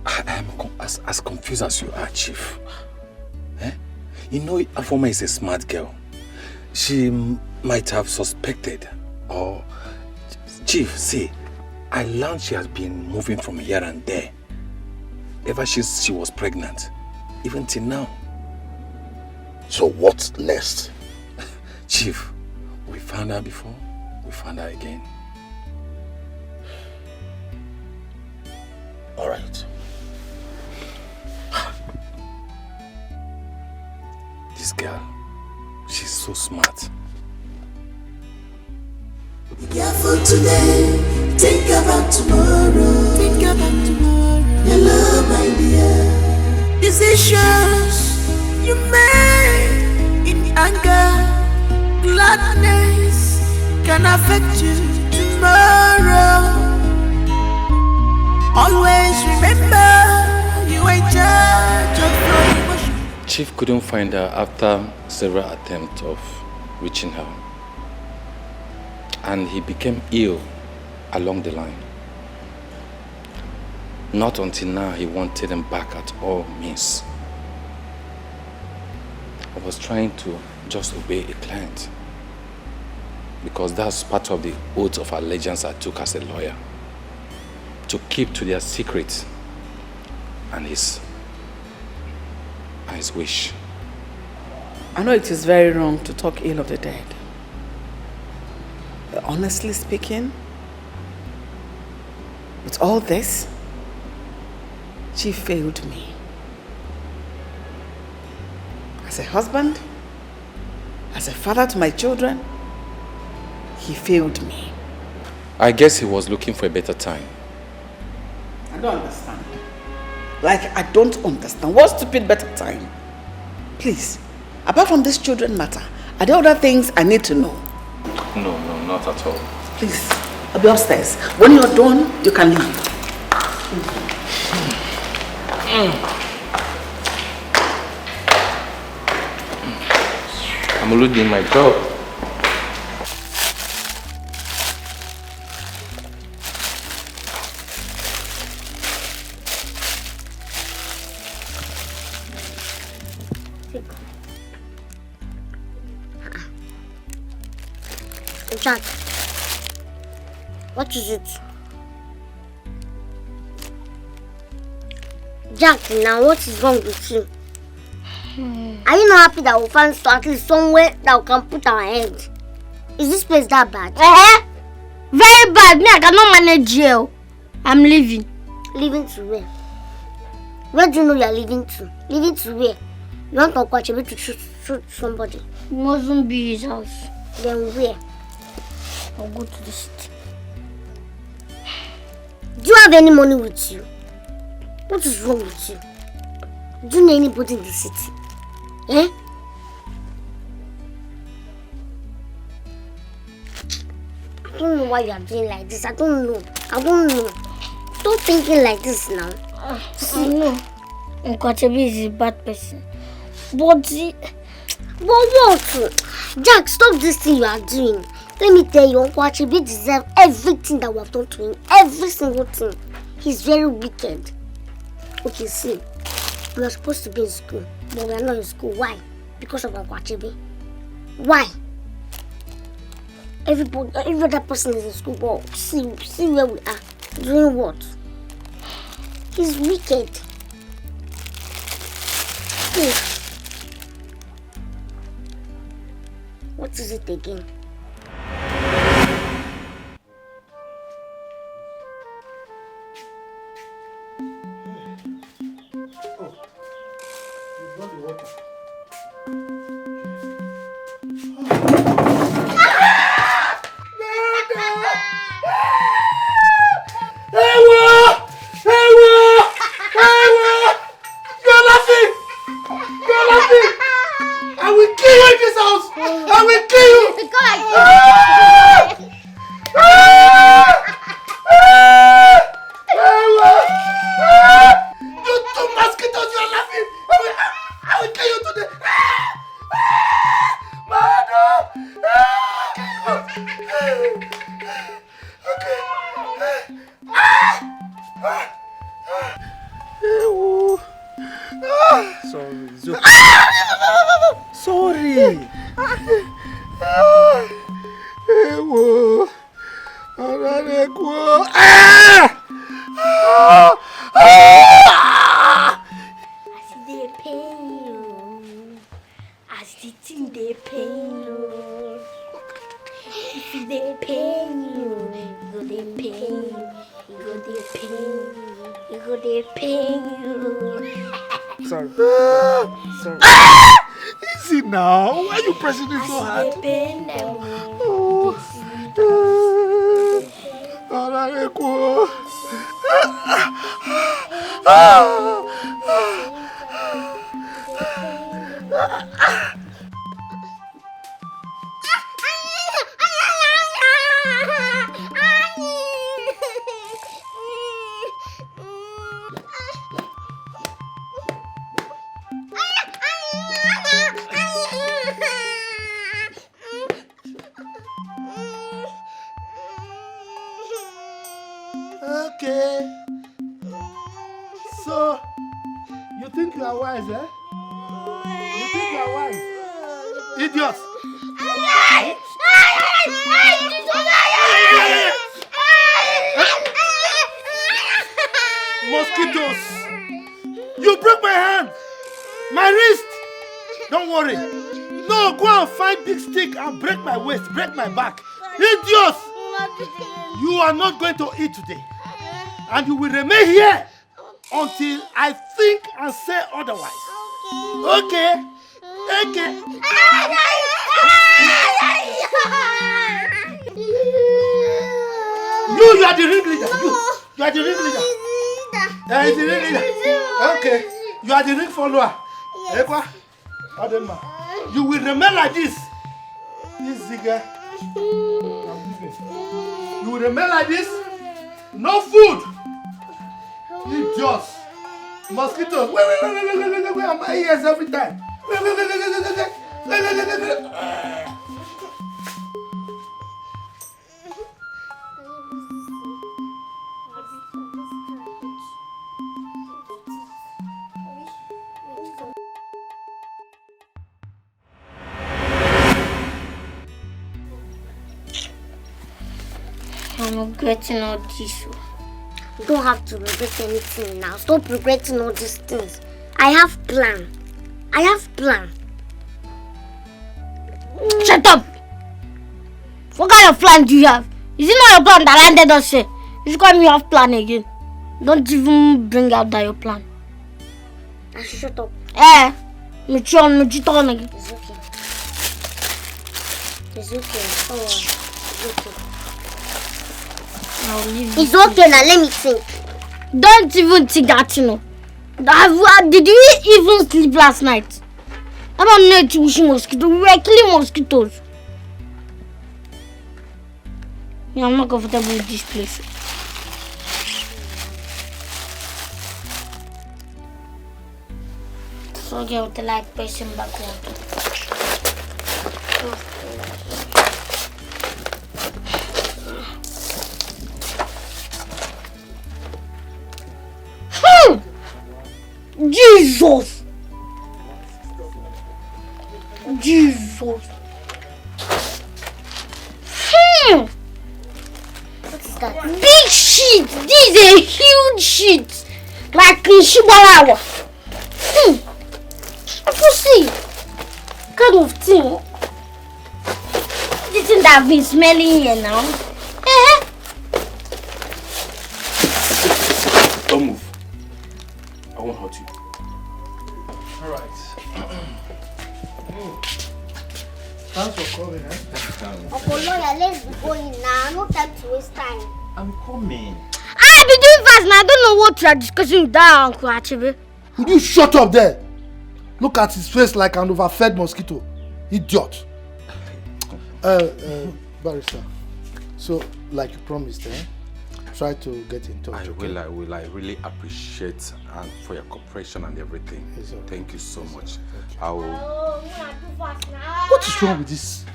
I am as confused as you are, Chief. You know, Afoma is a smart girl. She might have suspected or... Chief, see, I learned she has been moving from here and there. Ever since she was pregnant. Even till now. So what's next? Chief, we found her before, we found her again. All right. This girl, she's so smart. Be careful today, think about tomorrow. Think about tomorrow. Hello, my dear. Decisions you make in anger, gladness can affect you tomorrow. Always remember you are in charge of your emotions. Chief couldn't find her after several attempts of reaching her. and he became ill along the line. Not until now he wanted him back at all means. I was trying to just obey a client because that's part of the oath of allegiance I took as a lawyer, to keep to their secret and his wish. I know it is very wrong to talk ill of the dead. But honestly speaking, with all this, she failed me. As a husband, as a father to my children, he failed me. I guess he was looking for a better time. I don't understand. Like, I don't understand. What stupid better time? Please, apart from this children matter, are there other things I need to know? No, not at all. Please, I'll be upstairs. When you're done, you can leave. I'm already doing my job. Jack, what is it? Jack, now what is wrong with you? Are you not happy that we'll find at least somewhere that we can put our head? Is this place that bad? Very bad. Me, I cannot manage jail. I'm leaving. Leaving to where? Where do you know you are leaving to? Leaving to where? You want to watch to shoot somebody? It mustn't be his house. Then where? I'll go to the city. Do you have any money with you? What is wrong with you? Do you know anybody in the city? Eh? I don't know why you are doing like this. I don't know. Stop thinking like this now. I know. Nkwachebi is a bad person. But what? Jack, stop this thing you are doing. Let me tell you, Uncle Achebi deserves everything that we have done to him. Every single thing. He's very wicked. Okay, see. We are supposed to be in school, but we are not in school. Why? Because of Uncle Achebi. Why? Every other person is in school, but see where we are. Doing what? He's wicked. Hey. What is it again? Easy now. Why are you pressing it so hard? wise, eh? You think you are wise? Idiots! Mosquitoes! You broke my hand! My wrist! Don't worry. No, go and find big stick and break my waist, break my back. Idiots! You are not going to eat today. And you will remain here until I think and say otherwise. Okay? Okay. You are the ringleader. You are the ringleader. The ringleader. Okay. You are the ring follower. Yes. You will remain like this. Easy girl. You will remain like this. No food. Idiots. Mosquitoes. Wait. On my ears every time. Wait. I'm regretting all this. You don't have to regret anything now. Stop regretting all these things. I have plan. Shut up! What kind of plan do you have? Is it not your plan that landed us here? You should call me off plan again. Don't even bring out that your plan. I should shut up. Mature again. It's okay. It's okay. Oh, it's okay. It's okay now, let me think. Don't even think that, you know. Did you even sleep last night? I'm not wishing mosquitoes. We were killing mosquitoes. Yeah, I'm not comfortable with this place. So get with the like person back home. Jesus! What is that? Big shit! This is a huge shit! Like in Shibarawa. I can see. Kind of thing. This thing that I've been smelling here now. Don't move. I won't hurt you. Alright. Thanks for coming, eh? Uncle Lawyer, let's be going now. No time to waste time. I'm coming. I've been doing fast now. I don't know what you are discussing with that Uncle Achebe. Would you shut up there? Look at his face like an overfed mosquito. Idiot. Barrister. So, like you promised, try to get in touch. I will. I really appreciate for your cooperation and everything. Okay. Thank you so much. What is wrong with this?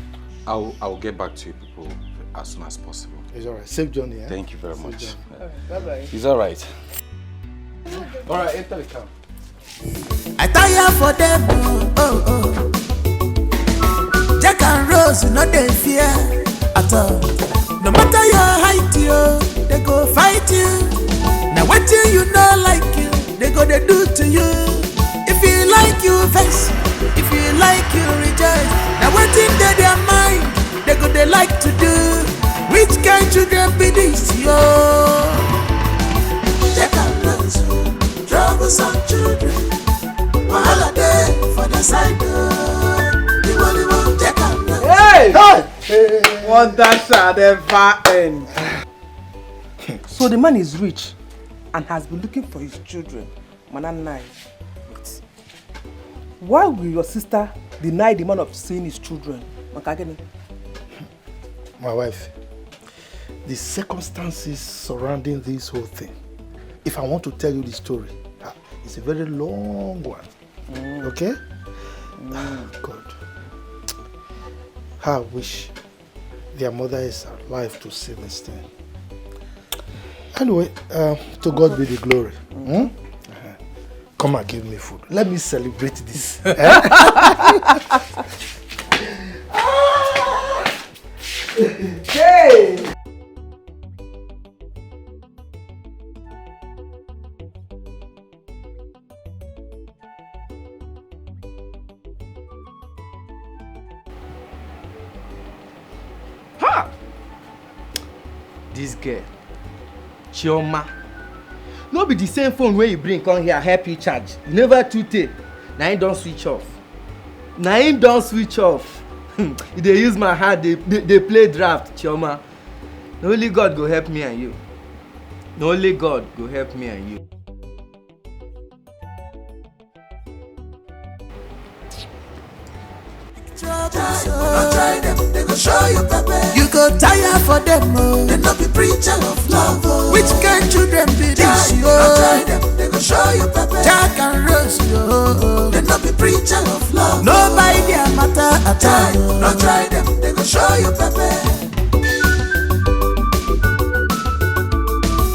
I'll get back to you people as soon as possible. It's alright. Safe journey. Thank you very much. Bye-bye. It's alright. Alright, enter the car. I tire for them, oh. Jack and Rose, you know they fear at all. No matter your height, they go fight you. Now what you know like you, they go they do to you. If you like you vex, if you like you rejoice. Now what in their mind, they go they like to do. Which kind children be this, yo? Jack and Rose, troublesome children. Wahala day for the side door. Hey! Wonder shall never end. So the man is rich and has been looking for his children. Mananai. Why will your sister deny the man of seeing his children? My wife, the circumstances surrounding this whole thing, if I want to tell you the story, it's a very long one. Okay? God. How I wish their mother is alive to see this thing. Anyway, to God be the glory. Come and give me food. Let me celebrate this. Hey! Ha! This girl, Chioma. No be the same phone where you bring come here help you charge. You never too take. Now him don't switch off. They use my heart, they play draft, Chioma. No only God go help me and you. No only God go help me and you. Don't try them, they go show you pepper. You go tire for them, oh. They not be preacher of love, oh. Which kind children be this, oh? Don't try them, they go show you pepper. Jack and Rose, oh. They not be preacher of love. Nobody their matter at all. Don't try them, they go show you pepper.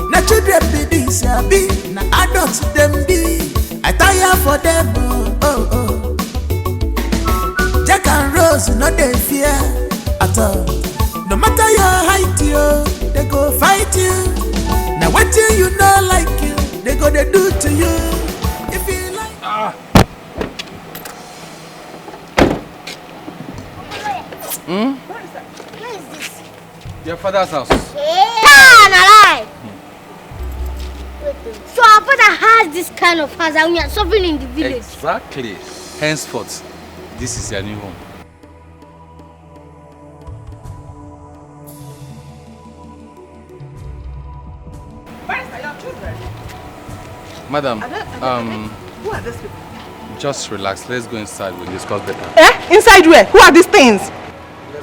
Na children be this, be na adults them be. I tire for them, oh. Jack and Rose, no they fear at all. No matter your height, they go fight you. Now what you know like you, they go they do to you. If you like. Where is this? Your father's house. So our father has this kind of house and we are suffering in the village. Exactly. Henceforth, this is your new home. Madam, who are these people? just relax. Let's go inside. We'll discuss better. Inside where? Who are these things? Let's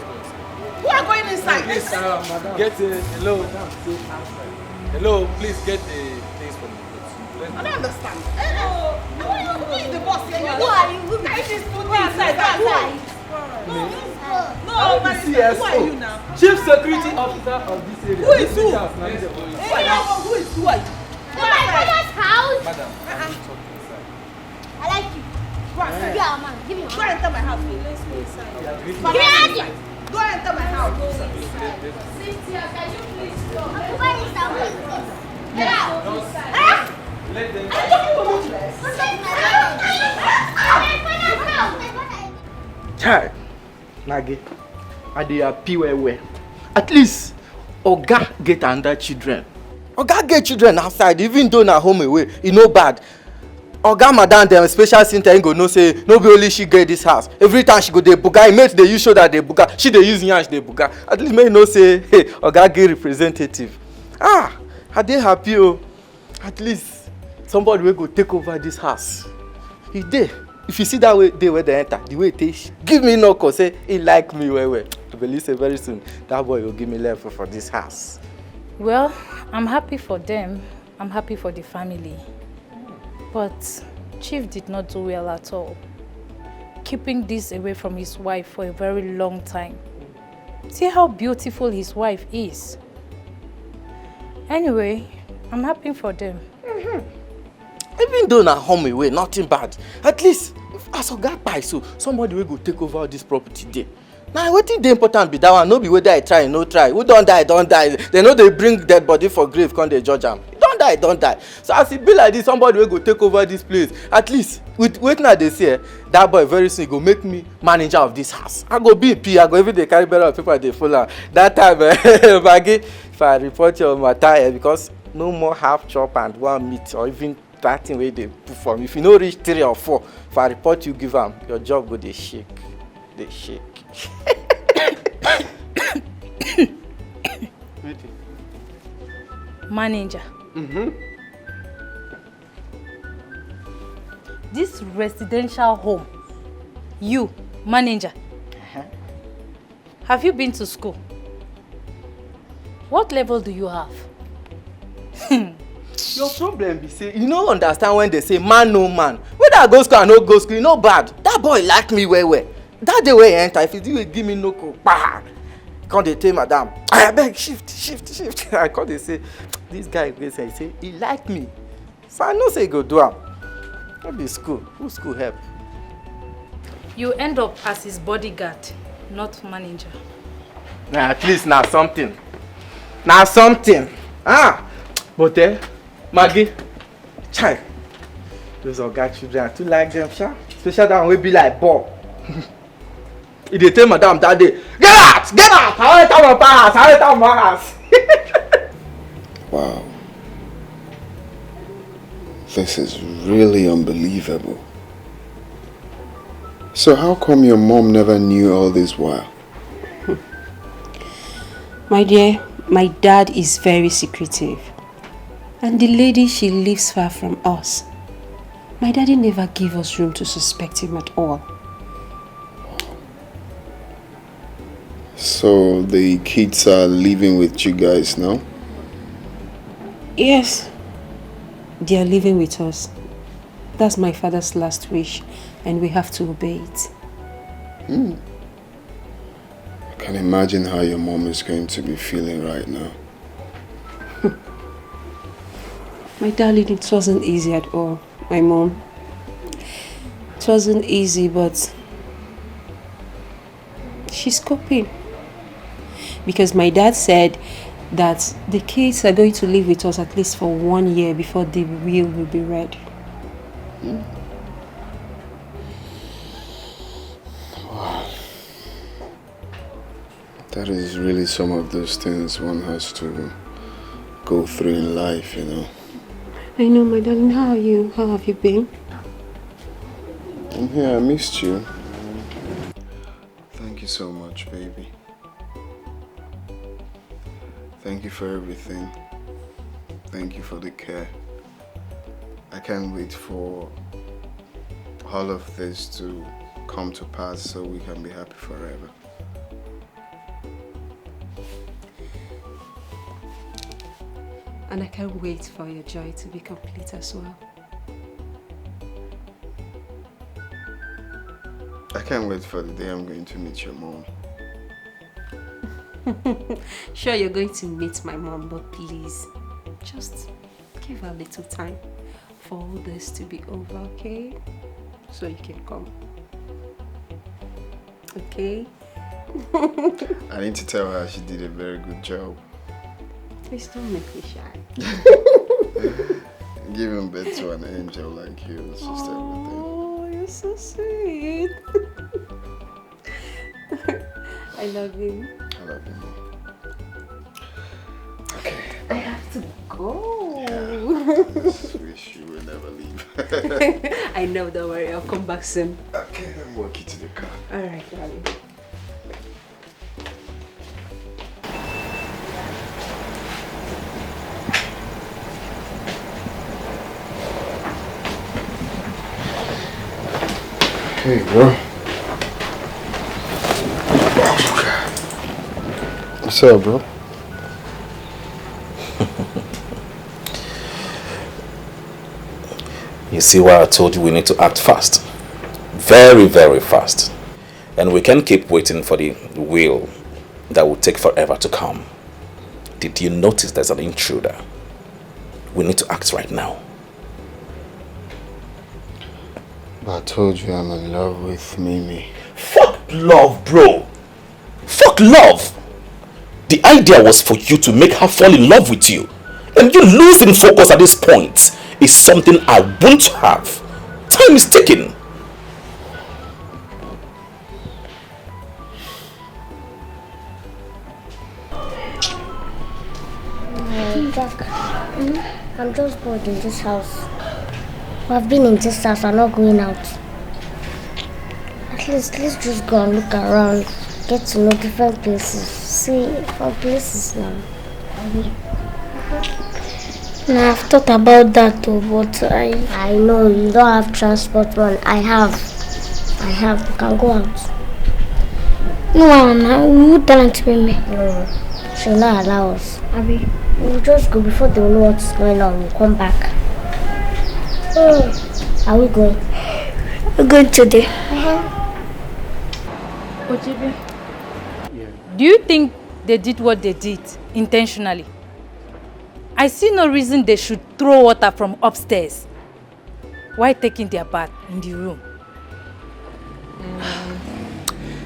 go inside. Who are going inside? Please, madam. Get hello. Hello, please get the things from the booth. I don't understand. Who is the boss here? Who are you? Who is this food inside? Who are you? No, I'm the CSO. who are you now? Chief Security Officer of this area. Who is who? Who Who are you? My father's house. Madam, I want to talk inside. I like you. Go and Give me your man. Give me your Go and enter my house. Let's go inside. Give me your man. Go and enter my house. Cynthia, can you please stop? Where is that way? Get out. Let them. Child, Nage, I dey happy well. At least, Oga get under children. Oga get children outside, even though na home away, e no bad. Oga madam dem special center go know say no be only she get this house. Every time she go dey buga, im mate dey use shoulder dey buga, she dey use yansh dey buga. At least make you know say, hey, Oga get representative. I dey happy oh. At least somebody wey go take over this house. E dey. If you see that way they where they enter, the way it is, give me no cause say he like me well. I believe say very soon that boy will give me level for this house. Well, I'm happy for them. I'm happy for the family. But Chief did not do well at all. Keeping this away from his wife for a very long time. See how beautiful his wife is. Anyway, I'm happy for them. Even though na home away, nothing bad. At least, as Oga buy so, somebody will go take over this property there. Now, what is the important be that one? No be whether I try, no try. Who don't die, don't die. They know they bring dead body for grave, come they judge them. Don't die, don't die. So as it be like this, somebody will go take over this place. At least, with wait now they say, that boy very soon go make me manager of this house. I go be P, I go every day carry better of people they follow. That time, Maggie, if I report your matter, because no more half chop and one meat or even that thing where they put for me. If you no reach 3 or 4, if I report you give them, your job go they shake. They shake. Manager. This residential home, you, manager, have you been to school? What level do you have? Your problem be say you no understand when they say man no man. Whether I go school or no go school, e no bad. That boy like me well. That day when he enter, if you give me no go, bah! Come they tell madam, I beg shift. I come they say, this guy go say he like me. So I know say he go do am. What be school? Who school help? You end up as his bodyguard, not manager. Nah, at least now something. Now something. Ah! But Maggie, child. Those Oga children, I too like them, sha. Especially that one will be like Bob. If they tell madam that day, get out! Get out! I want to tell my parents! I want to tell my house! Wow. This is really unbelievable. So how come your mom never knew all this while? My dear, my dad is very secretive. And the lady, she lives far from us. My daddy never gave us room to suspect him at all. So the kids are living with you guys now? Yes, they are living with us. That's my father's last wish, and we have to obey it. I can imagine how your mom is going to be feeling right now. My darling, it wasn't easy at all, my mom. It wasn't easy, but she's coping. Because my dad said that the kids are going to live with us at least for 1 year before the will be read. Wow. That is really some of those things one has to go through in life, you know. I know, my darling. How are you? How have you been? I'm here. I missed you. Thank you so much, baby. Thank you for everything. Thank you for the care. I can't wait for all of this to come to pass so we can be happy forever. And I can't wait for your joy to be complete as well. I can't wait for the day I'm going to meet your mom. Sure, you're going to meet my mom, but please, just give her a little time for all this to be over, okay? So you can come. Okay? I need to tell her she did a very good job. Please don't make me shy. Giving birth to an angel like you is just everything. Oh, you're so sweet. I love you. I love you, Mom. I have to go. I just wish you will never leave. I know, don't worry, I'll come back soon. Okay, then walk you to the car. Alright, darling. Hey, bro. What's up, bro? You see why I told you we need to act fast. Very, very fast. And we can't keep waiting for the will that will take forever to come. Did you notice there's an intruder? We need to act right now. But I told you I'm in love with Mimi. Fuck love, bro. Fuck love. The idea was for you to make her fall in love with you. And you losing focus at this point is something I won't have. Time is ticking. Jack, I'm just bored in this house. I've been in this house, I'm not going out. At least let's just go and look around, get to know different places, see different places now. Nah, I've thought about that too, but I know you don't have transport, man. I have. We can go out. No, we would tell her to be me. No, she'll not allow us. Abby. We'll just go before they know what's going on. We'll come back. Are we going? We're going today. Ojibe, do you think they did what they did intentionally? I see no reason they should throw water from upstairs. while taking their bath in the room.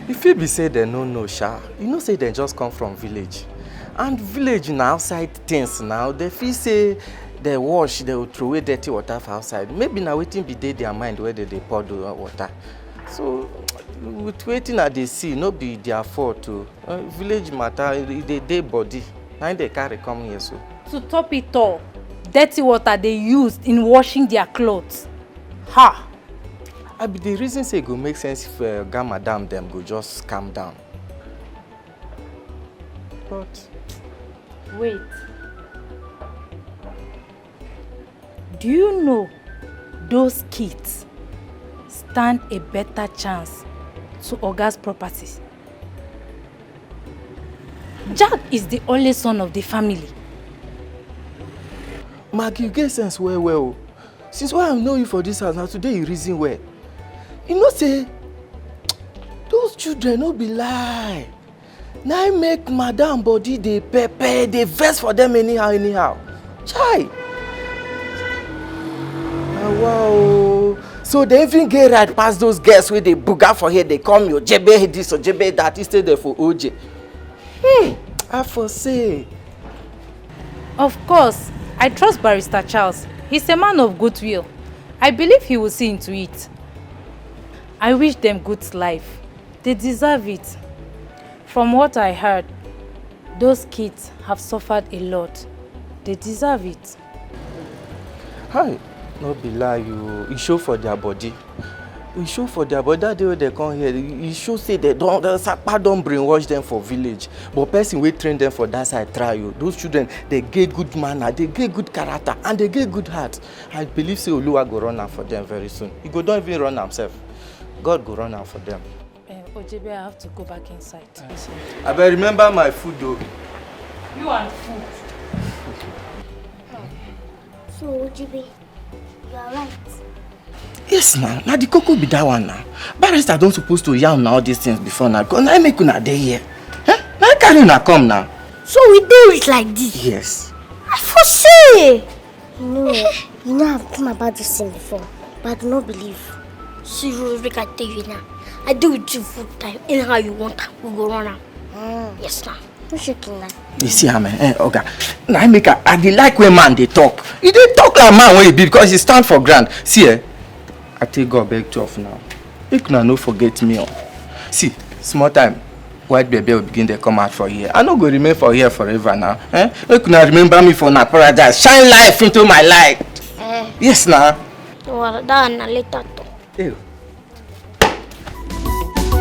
If it be say they no know, sha, you know say they just come from village. And village na outside things now. They feel say they wash, they will throw away dirty water for outside. Maybe now waiting be their mind where they pour the water. So with waiting at the sea, no be their fault to village matter, they body. Now they carry come here so. To top it all, dirty water they used in washing their clothes. Ha! I be the reason say it go make sense if Gamadam them go just calm down. But wait. Do you know those kids stand a better chance to Oga's properties? Jack is the only son of the family. Maggie, you get sense well. Since when I know you for this house, now today you reason well. You know say, those children no be lie. Now I make madam body they pepper, they vex for them anyhow. Chai. Oh, wow. So they even get right past those girls where they booga for here, they come your jebe this or jebe that instead of for OJ. I foresee. Of course, I trust Barrister Charles. He's a man of goodwill. I believe he will see into it. I wish them good life. They deserve it. From what I heard, those kids have suffered a lot. They deserve it. Hi, no be lie you show for their body. You show for their body. That day when they come here, you show say the Sapa don't brainwash them for village. But person will train them for that side try you. Those children, they get good manner, they get good character, and they get good heart. I believe say Oluwa go run am for them very soon. He go don't even run himself. God go run am for them. Ojebe, I have to go back inside. I better remember my food though. You and food. So, Ojebe, you are right. Yes, now the cocoa be that one now. Barrister don't supposed to yarn all these things before now. Because now I make una day here. Huh? Now I carry una come now. So we do it like this? Yes. I foresee. You know I've come about this thing before, but I do not believe. See, Rick, I tell you now. I do with you full time. Anyhow you want, we go run out. Yes, now. Who's shaking that? You see, okay. Now I make I dey like when man they talk. He dey talk like man when he be because he stand for ground. See, I take God back to off now. Make una no forget me. See, small time. White baby will begin to come out for here. I no go remain for here forever now. Make una remember me for na paradise. Shine life into my life. Yes, now. Well, that one later talk. Ew.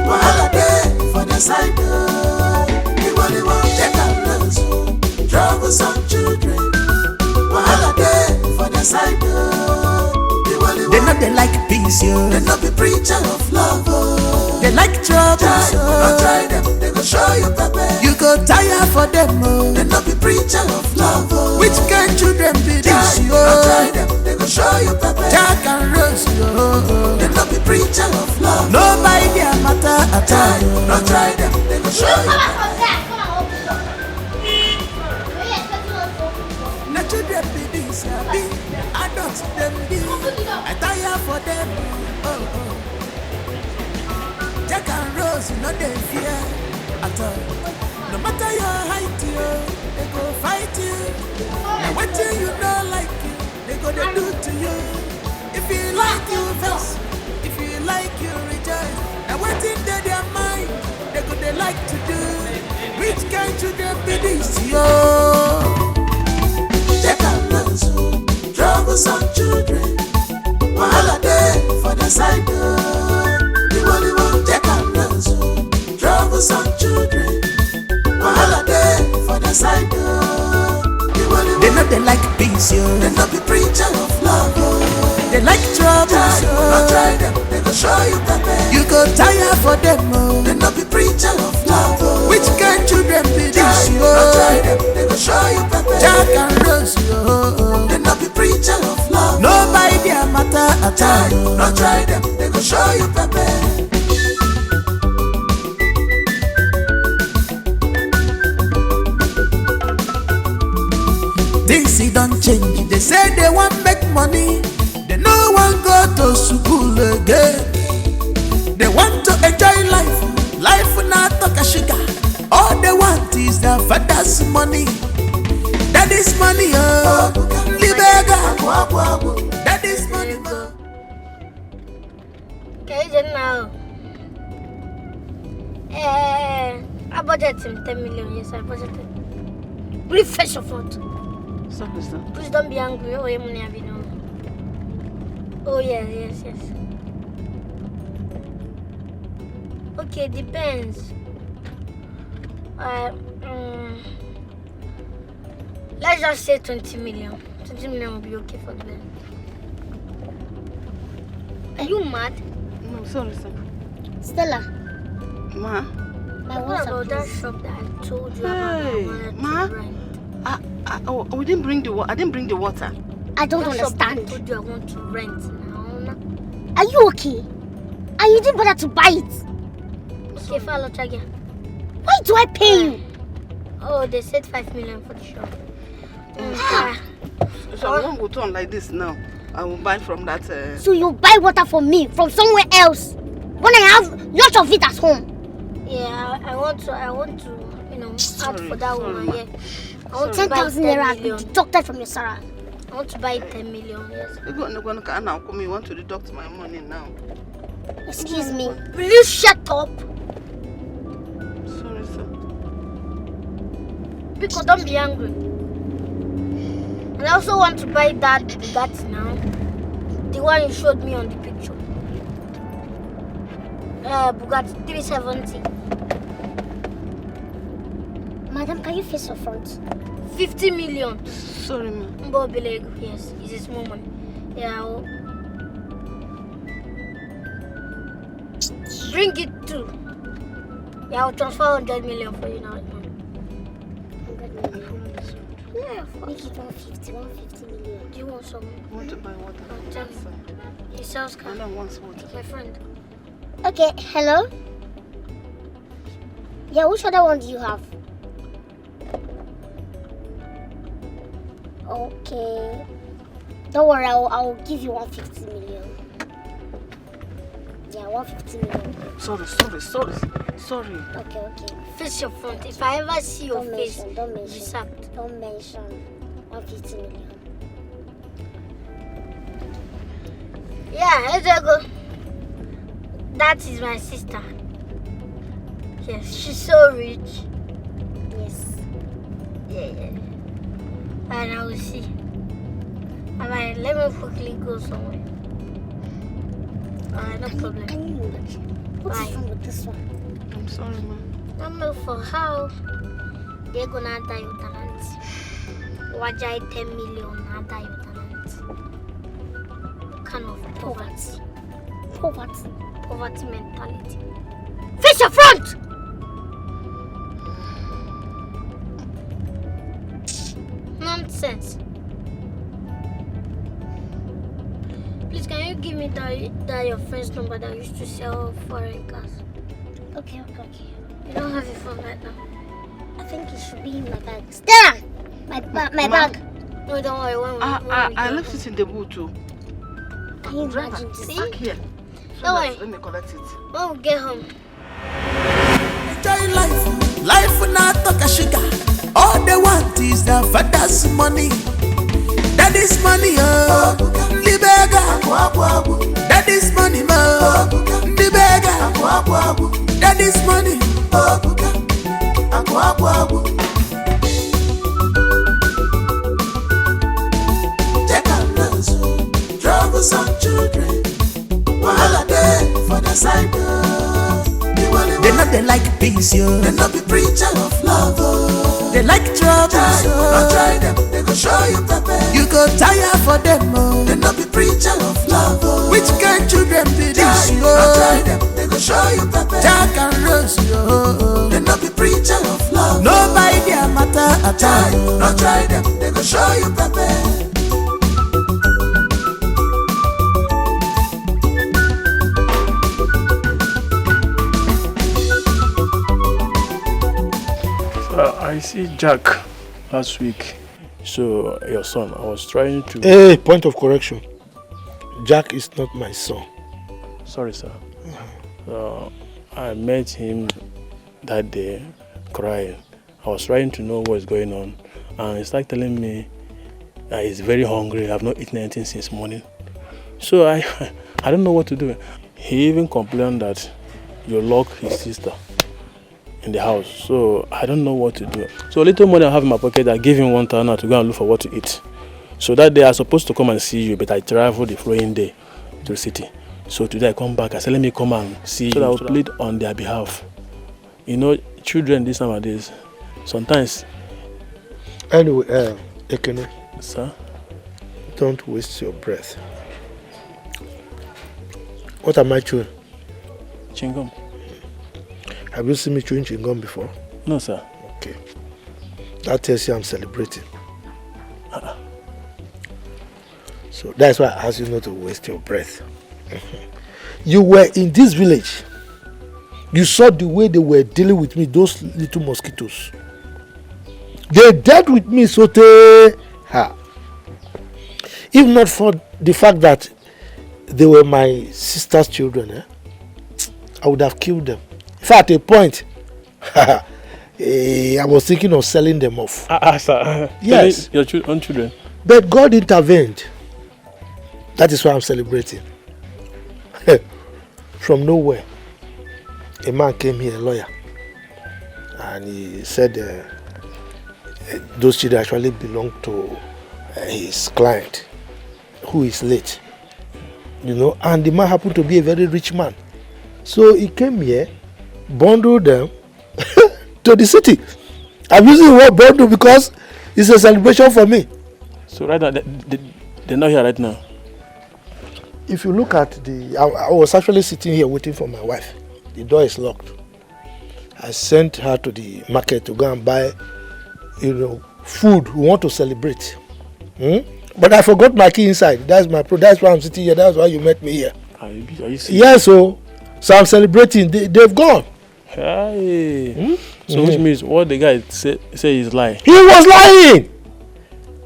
Wahala dey for the side door. The one take a look. Troublesome children. Wahala dey for the side door. They know they like peace, yo. They not be preacher of love, oh. They like trouble, so don't try them, they go show you pepper. You go tire for them, oh. They not be preacher of love, oh. Which kind children be this, yo? Don't try them, they go show you pepper. Jack and Rose, yo. They not be preacher of love. Nobody their matter at all. Don't try them, they go show you pepper. The children be this, be adults them be. I tire for them. Jack and Rose, you know they fear at all. No matter your height, they go fight you. And what you don't like you, they go to do to you. If you like you vex, if you like you rejoice. And what in their mind, they go they like to do. Which kind children be this, yo? Jack and Rose, troublesome children. Wahala dey for the side door. The one Jack and Rose, troublesome children. Wahala dey for the side door. They know they like peace, yo. They not be preacher of love, oh. They like trouble, so don't try them, they go show you pepper. You go tire for them, oh. They not be preacher of love, oh. Which kind children be this, yo? Don't try them, they go show you pepper. Jack and Rose, yo. They not be preacher of love. Nobody their matter at all. Don't try them, they go show you pepper. Things don't change. They say they want make money. They no one go to school again. They want to enjoy life, life not talk a sugar. All they want is their father's money. That is money, oh, libega. That is money, oh. Okay, now. I budgeted 10 million. Yes, I budgeted. Really fresh of food. Sorry, sir. Please don't be angry. Oh, money have you know. Oh yes. Okay, depends. Let's just say 20 million. 20 million will be okay for the band. Are you mad? No, sorry, sir. Stella. Ma? What about that shop that I told you about? Ma? We didn't bring the water. I didn't bring the water. I don't understand. I told you I want to rent now. Are you okay? And you didn't bother to buy it? Okay, follow again. Why do I pay you? Oh, they said 5 million for the shop. So I won't go turn like this now. I will buy from that. So you buy water for me from somewhere else when I have lots of it at home? Yeah, I want to, add for that woman. Yeah. I want 10,000 naira deducted from your salary. I want to buy 10 million. Yes. You want to deduct my money now? Excuse me. Will you shut up? Sorry, sir. Because don't be angry. And I also want to buy that Bugatti now. The one you showed me on the picture. Bugatti 370. Madam, can you face your front? 50 million. Sorry, ma'am. Yes, it's a small money. Yeah. Bring it too. Yeah, I'll transfer 100 million for you now. 100 million. Yeah, make it 150 million. Do you want some? I want to buy water. Tell me. He sells car. I don't want water. My friend. Okay, hello? Yeah, which other one do you have? Okay. Don't worry, I'll give you 150 million. Yeah, 150 million. Sorry. Okay. Face your front. If I ever see your face, Don't mention. be sacked. Don't mention 150 million. Yeah, let's go. That is my sister. Yes, she's so rich. Yes. Yeah. And I will see. Alright, let me quickly go somewhere. Alright, no problem. Can you imagine? What's wrong with this one? I'm sorry, ma'am. I don't know for how they're gonna die with talent. Wajai 10 million not die with talent. What kind of poverty? Poverty mentality. Face your front! Nonsense. Please, can you give me that your friend's number that used to sell foreign cars? Okay. You don't have your phone right now. I think it should be in my bag. Stella! My bag. No, don't worry. I left it in the boot too. Can you imagine this? See? Back here. Don't worry. Let me collect it. When we get home. Enjoy life not talk a sugar. All they want is their father's money. That is money, oh, libega. That is money, oh, libega. That is money, oh, check out those troublesome children. Wahala dey for the side. They know they like peace, yo. They know be preacher of love, oh. They like trouble, so don't try them, they go show you pepper. You go tire for them, oh. They know be preacher of love, oh. Which kind children be this, yo? Don't try them, they go show you pepper. Jack and Rose, yo. They know be preacher of love. Nobody their matter at all. Don't try them, they go show you pepper. I see Jack last week. So, your son, I was trying to... Hey, point of correction. Jack is not my son. Sorry, sir. I met him that day crying. I was trying to know what's going on, and he started telling me that he's very hungry. I've not eaten anything since morning. So I don't know what to do. He even complained that you locked his sister in the house. So I don't know what to do. So a little money I have in my pocket, I gave him 1,000 to go and look for what to eat. So that day I was supposed to come and see you, but I traveled the following day to the city. So today I come back, I said let me come and see you, so that I will plead on their behalf. You know, children these nowadays, sometimes. Anyway, Ekene. Sir? Don't waste your breath. What am I chewing? Chewing-gum. Have you seen me chewing chewing-gum before? No, sir. Okay. That tells you I'm celebrating. So that's why I asked you not to waste your breath. You were in this village. You saw the way they were dealing with me, those little mosquitoes. They dealt with me so they... If not for the fact that they were my sister's children, I would have killed them. In fact, at a point, I was thinking of selling them off. Sir. Yes. Your own children. But God intervened. That is why I'm celebrating. From nowhere, a man came here, a lawyer, and he said those children actually belong to his client, who is late. You know, and the man happened to be a very rich man. So he came here, bundled them to the city. I'm using the word bundle because it's a celebration for me. So right now, they're not here right now. If you look at I was actually sitting here waiting for my wife. The door is locked. I sent her to the market to go and buy, food. We want to celebrate. But I forgot my key inside. That's why I'm sitting here. That's why you met me here. Are you serious? Yes, so I'm celebrating. They've gone. Hey. So which means what the guy say is lying? He was lying.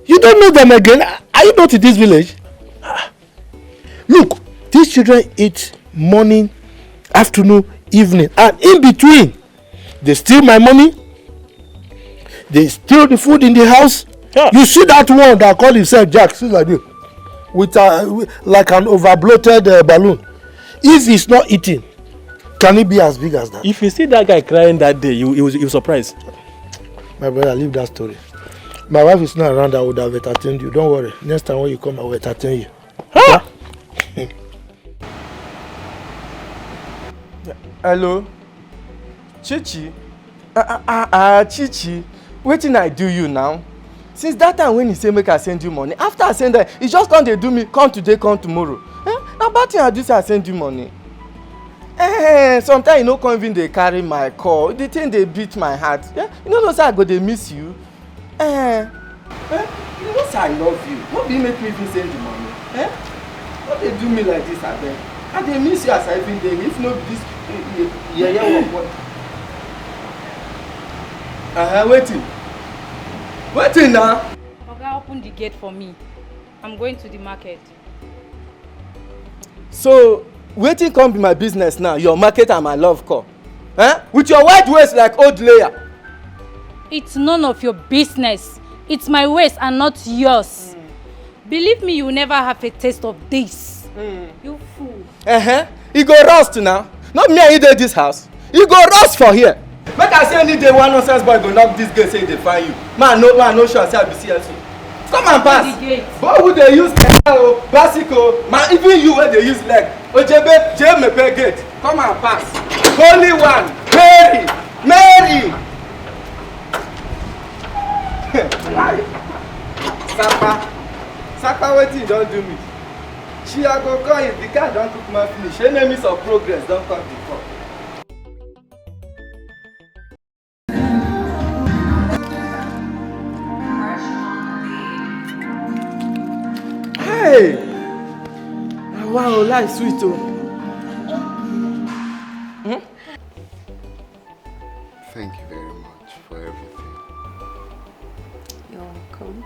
You don't know them again. Are you not in this village? Look, these children eat morning, afternoon, evening, and in between, they steal my money. They steal the food in the house. Yeah. You see that one that called himself Jack, see like this, with like an overbloated balloon. If he's not eating, can it be as big as that? If you see that guy crying that day, you was surprised. My brother, leave that story. My wife is not around. I would have entertained you. Don't worry. Next time when you come, I will entertain you. Huh? Hello? Chichi? Chichi, wetin I do you now? Since that time when he say make I send you money, after I send that, he just come dey do me, come today, come tomorrow. Na bad thing I do say I send you money. Sometimes you no come even dey carry my call. The thing dey beat my heart. You no know say I go dey miss you. You know say I love you. No be make me even send you money. No dey do me like this abeg. I dey miss you as I even dey. If no be this yeye work. Waiting now. Oga, open the gate for me. I'm going to the market. So, waiting come be my business now. Your market and my love call. With your wide waist like old layer. It's none of your business. It's my waist and not yours. Believe me, you will never have a taste of this. You fool. You go rust now. Not me and you dey this house. You go rust for here. Make I say any day one nonsense boy go knock this gate say they find you. Man no sure say I be CSO. Come and pass. Boy who dey use bicycle, man even you wey dey use leg. Ojebe Jemepe gate. Come and pass. Holy one, Mary. Sapa wetin you don do me? She I go call you, the car don cook my finish. Enemies of progress don come before. Hey! Wow, life sweet oh. Thank you very much for everything. You're welcome.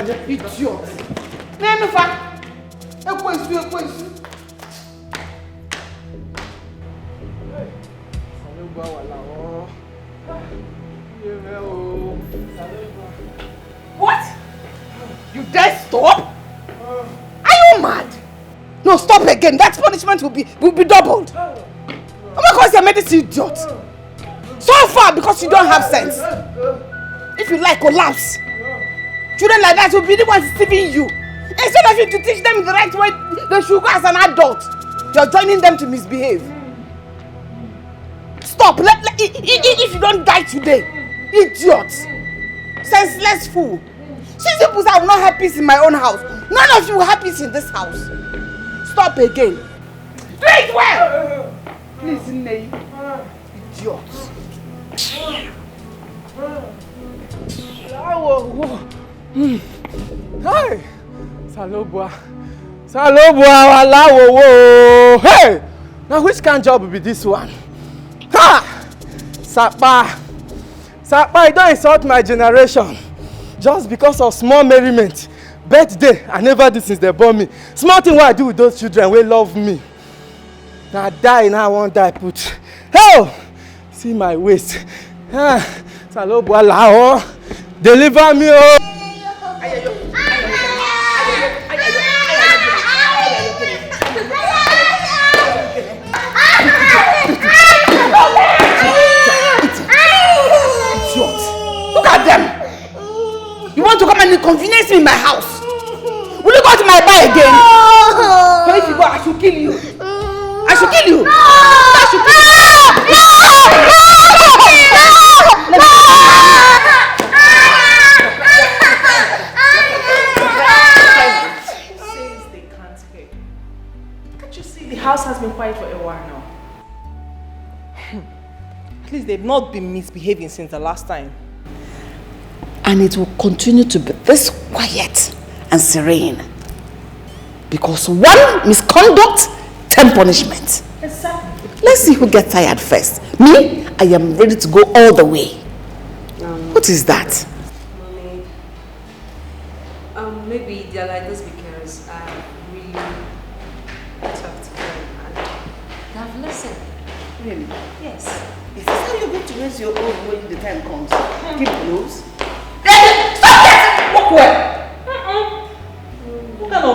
Idiot. Nenufa. Ekwensu. What? You dare stop? Are you mad? No, stop again. That punishment will be doubled. Oh my God, you made this idiot. So far because you don't have sense. If you like, collapse. Children like that will be the ones deceiving you. Instead of you to teach them the right way they should go as an adult, you're joining them to misbehave. Stop. If you don't die today, idiot. Senseless fool. Since you people will not have peace in my own house, none of you will have peace in this house. Stop again. Do it well. Please, Nne. Idiots. Hey! Salobua, walawo. Hey! Now which kind of job will be this one? Ha! Sapa, you don't insult my generation. Just because of small merriment. Birthday, I never did since they born me. Small thing what I do with those children will love me. Now I die, now I won't die put. Hell! See my waist. Salobua lao. Deliver me, oh! Look at them! You want to come and inconvenience me in my house? Will you go to my bar again? So if you go, I should kill you. I should kill you. I should kill Says they can't pay. Can't you see the house has been quiet for a while now? At least they've not been misbehaving since the last time. And it will continue to be this quiet and serene. Because one misconduct, 10 punishment. Exactly. Let's see who gets tired first. Me, I am ready to go all the way. What is that? Mommy, maybe they're like this because I really talked to them and they have listened. Really? Yes. Is this how you're going to raise your own when the time comes? Keep close. Stop that! Walk well! What kind of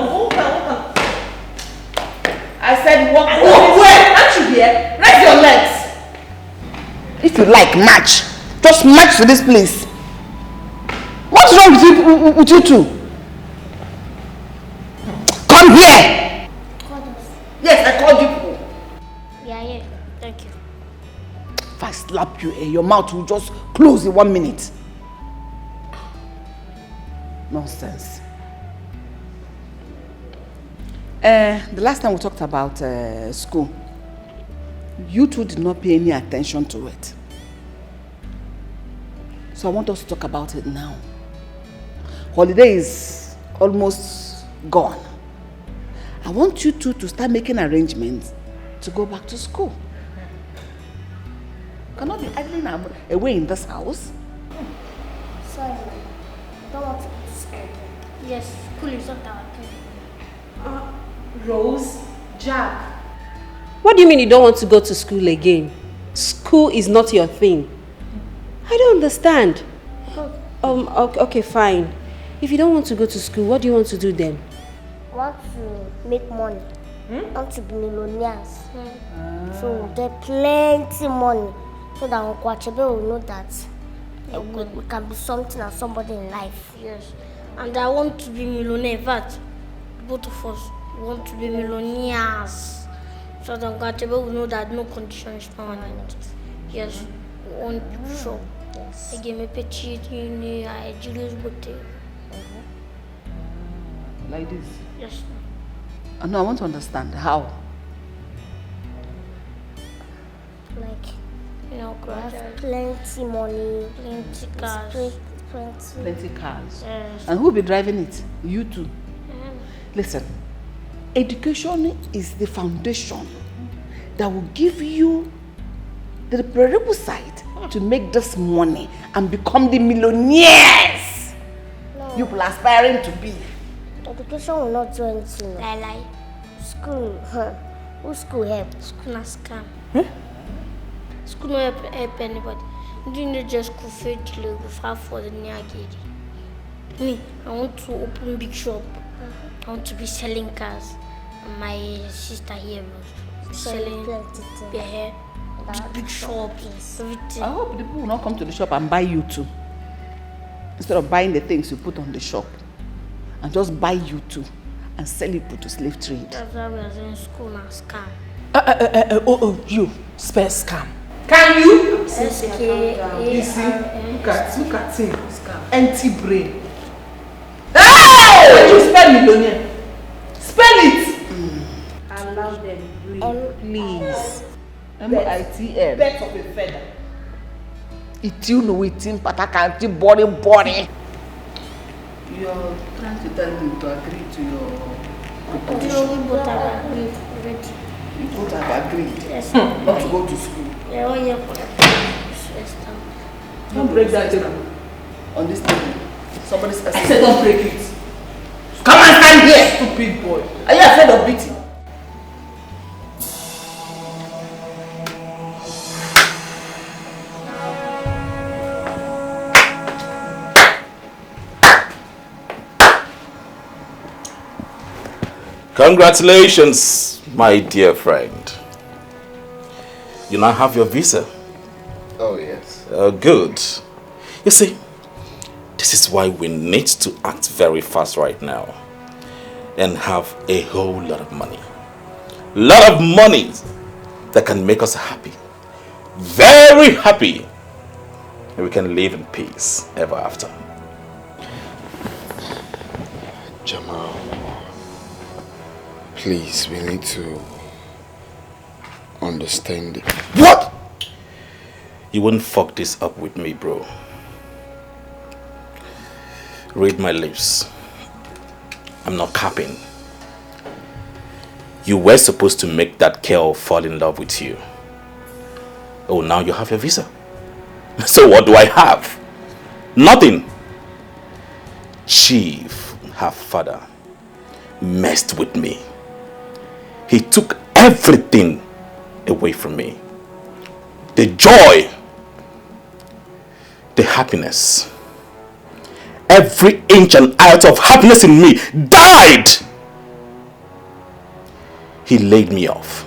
I said walk well. Walk well! Aren't you here? Raise your legs! If you like, march. Just march to this place. What's wrong with you two? Come here! Yes, I called you. Yeah, thank you. If I slap you, your mouth will just close in 1 minute. Nonsense. The last time we talked about school, you two did not pay any attention to it. So I want us to talk about it now. Holiday is almost gone. I want you two to start making arrangements to go back to school. You cannot be idling away in this house. Sorry, I don't want to go to school again. Yes, school is not our thing. Rose, Jack. What do you mean you don't want to go to school again? School is not your thing. I don't understand. Okay, fine. If you don't want to go to school, what do you want to do then? I want to make money. I want to be millionaires. So get plenty money so that Uncle Achebe will know that we can be something and somebody in life. Yes. And I want to be millionaire. In fact, both of us want to be millionaires. So that Uncle Achebe will know that no condition is permanent. Yes. We want to be sure. Yes. I gave me a cheat in the Julius Bote. Like this? Yes. No, I want to understand how. Like, you know, have plenty money, plenty cars. Plenty cars. Yes. And who will be driving it? You two. Listen, education is the foundation that will give you the prerequisite to make this money and become the millionaires. No, you people are aspiring to be? Education will not do anything. Lie. School, who school help? School na scam. School no help anybody. You need just go for the near gate. Me, I want to open big shop. I want to be selling cars. And my sister here was selling their hair, big shops, everything. I hope the people will not come to the shop and buy you too. Instead of buying the things you put on the shop, and just buy you too and sell it to slave trade. That's why we are in school and scam. You spell scam. Can you? SKA. You see, look at him. Empty brain. Hey! When you spell millionaire, spell it. Allow them breathe, please. MITM. Birds of a feather. It's you know it's in Patakanti body. You're trying to tell him to agree to your No, we both have agreed already. You both have agreed? Yes. Not to go to school? Yeah, 1 year for that. Don't break that table. On this table. Somebody's asking. I said don't break it. Come and stand here, stupid boy. Are you afraid of beating? Congratulations, my dear friend. You now have your visa. Oh, yes. Good. You see, this is why we need to act very fast right now and have a whole lot of money. Lot of money that can make us happy. Very happy. And we can live in peace ever after. Jamal, please, we need to understand it. What? You wouldn't fuck this up with me, bro. Read my lips. I'm not capping. You were supposed to make that girl fall in love with you. Oh, now you have your visa. So what do I have? Nothing. Chief, her father, messed with me. He took everything away from me. The joy, the happiness, every inch and iota of happiness in me died. He laid me off.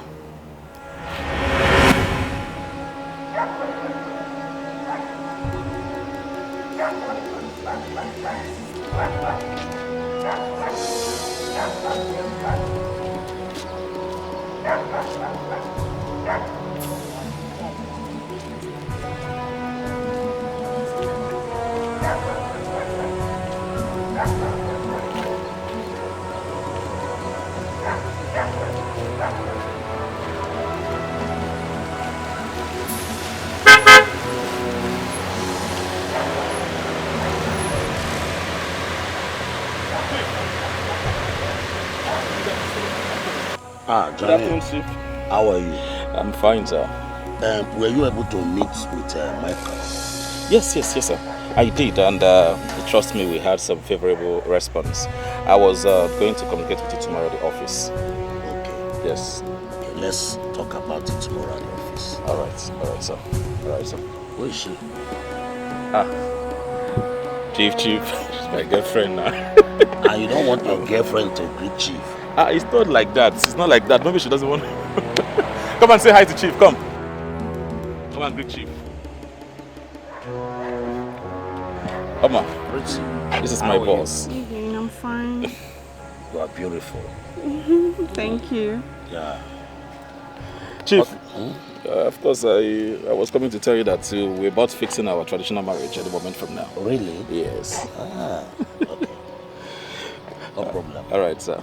Good afternoon, Chief. How are you? I'm fine, sir. Were you able to meet with Michael? Yes, sir. I did, and trust me, we had some favorable response. I was going to communicate with you tomorrow at the office. Okay. Yes. Okay, let's talk about it tomorrow at the office. All right, sir. Who is she? Chief. She's my girlfriend now. And you don't want your girlfriend to greet Chief? It's not like that. It's not like that. Maybe she doesn't want. Come and say hi to Chief. Come and greet Chief. Oma, this is my boss. I'm fine. You are beautiful. Thank you. Yeah. Chief, of course, I was coming to tell you that we're about fixing our traditional marriage at the moment from now. Really? Yes. Okay. No problem. All right, sir.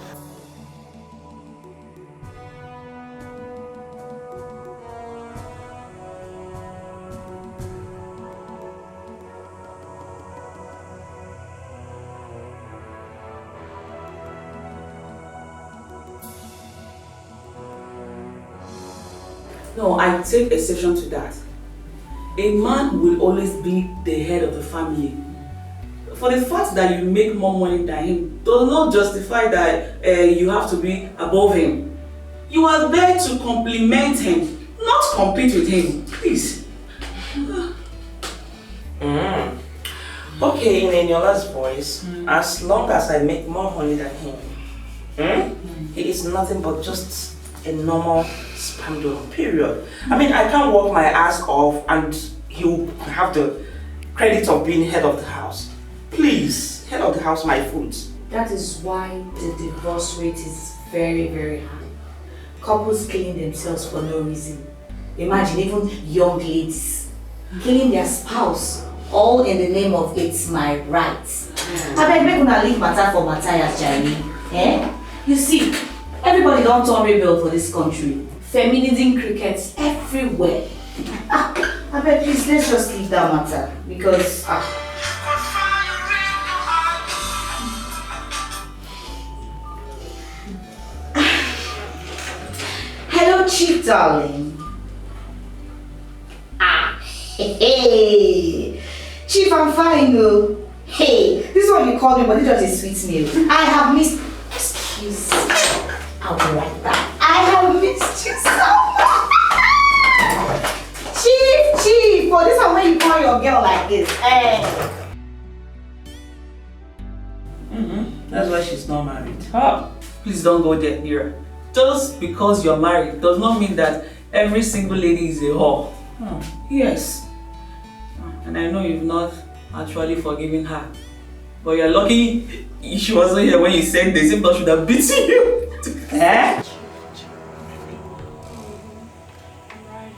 No, I take exception to that. A man will always be the head of the family. For the fact that you make more money than him does not justify that you have to be above him. You are there to compliment him, not compete with him. Please. Okay, in Enyola's voice, as long as I make more money than him, he is nothing but just a normal spam donor, period. I mean, I can't work my ass off and he will have the credit of being head of the house. Please, head of the house, my foot. That is why the divorce rate is very, very high. Couples killing themselves for no reason. Imagine even young ladies killing their spouse, all in the name of it's my rights. I beg me gonna leave matter for Matthias, Jerry. You see, everybody don't turn rebel for this country. Feminism crickets everywhere. I beg please, let's just leave that matter because hello, Chief darling. Hey, Chief, I'm fine though. Hey, this is what you call me, but it's just a sweet meal. I have missed. Excuse me. I'll be right back. I have missed you so much. Chief, for this one when you call your girl like this. That's why she's not married. Please don't go there near. Just because you're married does not mean that every single lady is a whore. Yes. And I know you've not actually forgiven her. But you're lucky she wasn't here when you said this. If not, should have beaten you. Right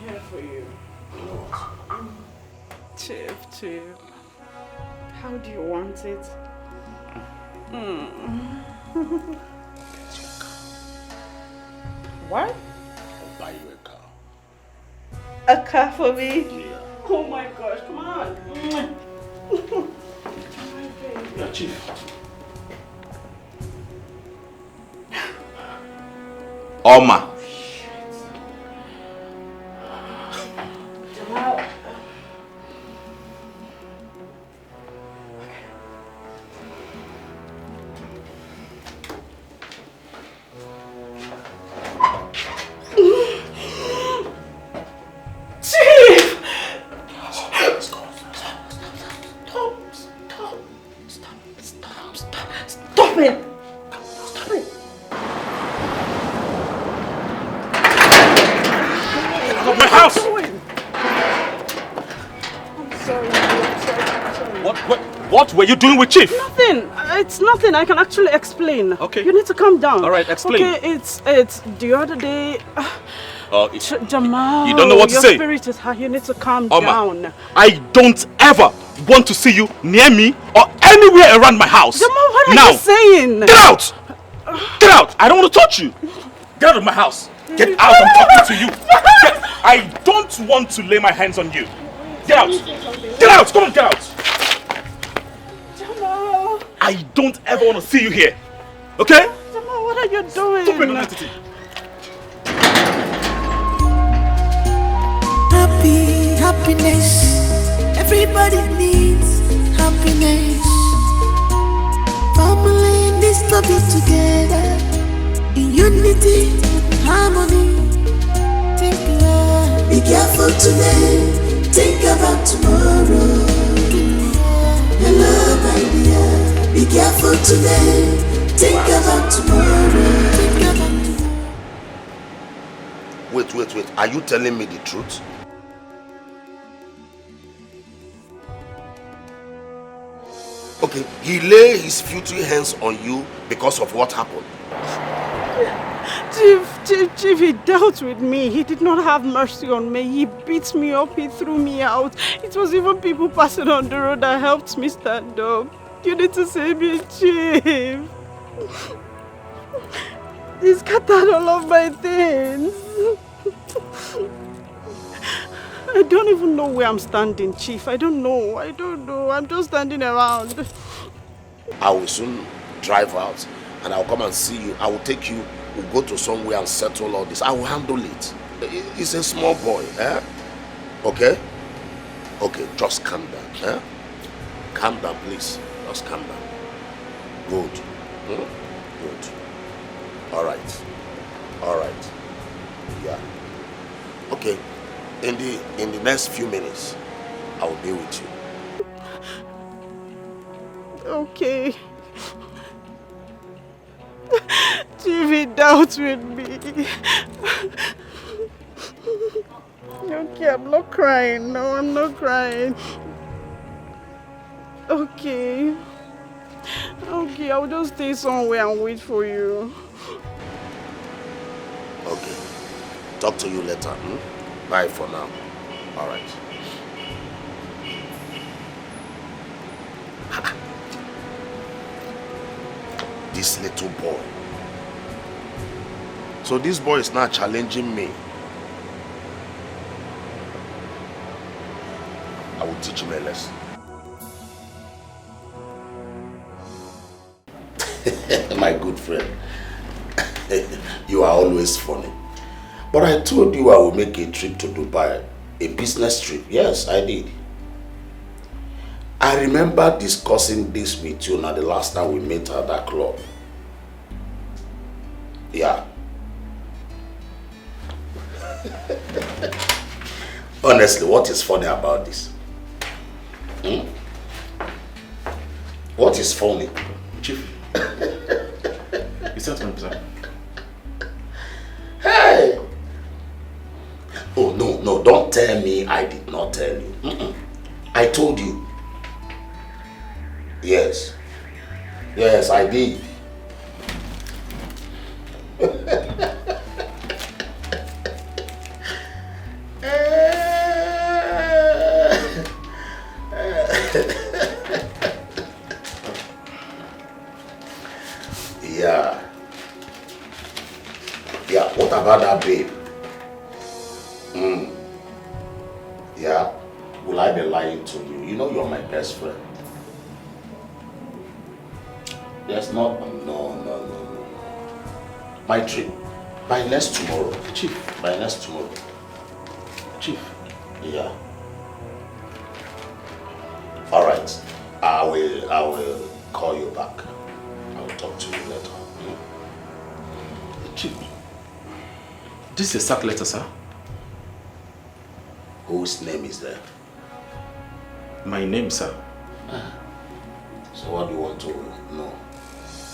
here for you. Chief. How do you want it? What? I'll buy you a car. A car for me? Yeah. Oh my gosh, come on. Yeah, Chief. Oma. What were you doing with Chief? Nothing. It's nothing. I can actually explain. Okay. You need to calm down. All right, explain. Okay, it's the other day. Jamal, you don't know what to say. Your spirit is high. You need to calm Oma, down. I don't ever want to see you near me or anywhere around my house. Jamal, what are you saying? Get out! Get out! I don't want to touch you. Get out of my house. Get out! I'm talking to you. I don't want to lay my hands on you. Get out! Get out! Come on, get out! Jamal! I don't ever want to see you here. Okay? Jamal, what are you doing? Stupid entity. Happiness. Everybody needs happiness. Family needs to be together in unity, harmony. Be careful today, think about tomorrow. Hello, my dear. Be careful today, think about tomorrow. Wait. Are you telling me the truth? Okay, he lay his filthy hands on you because of what happened. Chief, he dealt with me. He did not have mercy on me. He beat me up, he threw me out. It was even people passing on the road that helped me stand up. You need to save me, Chief. He scattered all of my things. I don't even know where I'm standing, Chief. I don't know. I'm just standing around. I will soon drive out and I'll come and see you. I will take you, we'll go to somewhere and settle all this. I will handle it. He's a small boy, eh? Okay? Okay, just calm down, eh? Calm down, please. Just calm down. Good. Good. All right. All right. Yeah. Okay. In the next few minutes, I will be with you. Okay. TV doubts with me. Okay, I'm not crying. No, I'm not crying. Okay. Okay, I'll just stay somewhere and wait for you. Okay. Talk to you later. Bye for now. All right. This little boy. So this boy is not challenging me. I will teach him a lesson. My good friend, you are always funny. But I told you I will make a trip to Dubai, a business trip. Yes, I did. I remember discussing this with you now the last time we met at that club. Yeah. Honestly, what is funny about this? What is funny? Chief. You said 20%. Hey! Oh, no, don't tell me I did not tell you. I told you. Yes. Yes, I did. Yeah. Yeah, what about that babe? Yeah, will I be lying to you? You know you're my best friend. There's not, no. My trip, by next tomorrow. Chief, by next tomorrow. Chief. Yeah. All right, I will call you back. I will talk to you later. Chief, this is a sack letter, sir. Whose name is there? My name, sir. So what do you want to know?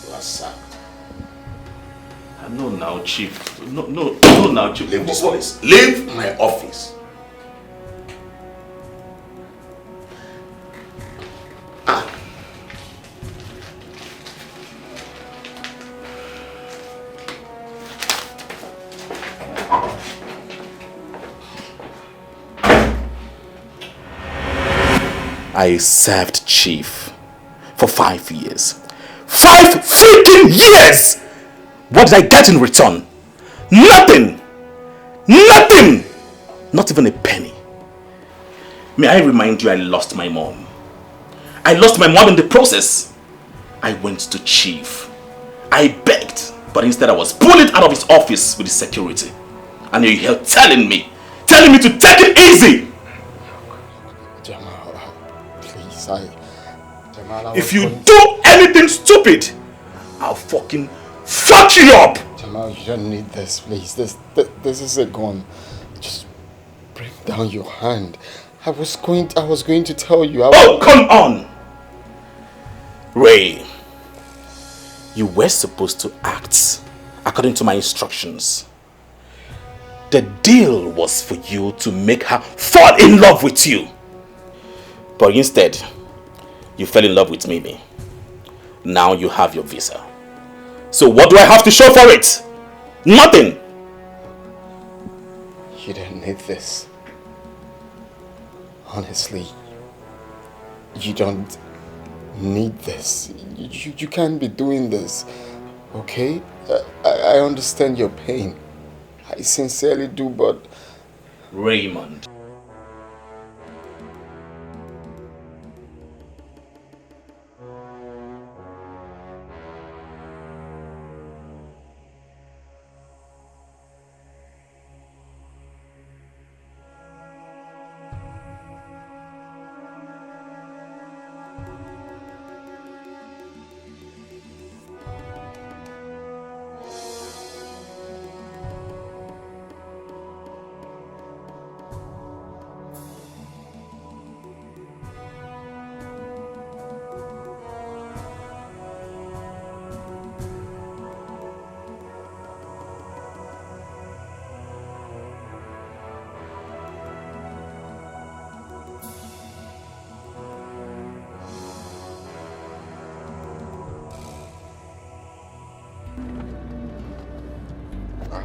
You are sacked. No, now, Chief. No, now, Chief. Leave this place. Leave my office. I served Chief for 5 years. 5 freaking years! What did I get in return? Nothing! Nothing! Not even a penny. May I remind you, I lost my mom. I lost my mom in the process. I went to Chief. I begged, but instead I was bullied out of his office with his security. And you're here telling me to take it easy! If you do anything stupid, I'll fucking fuck you up! Jamal, you don't need this, please. This is a gun. Just bring down your hand. I was going to tell you. Oh, come on! Ray, you were supposed to act according to my instructions. The deal was for you to make her fall in love with you. But instead, you fell in love with Mimi. Now you have your visa. So what do I have to show for it? Nothing! You don't need this. Honestly, you don't need this. You can't be doing this, okay? I understand your pain. I sincerely do, but... Raymond.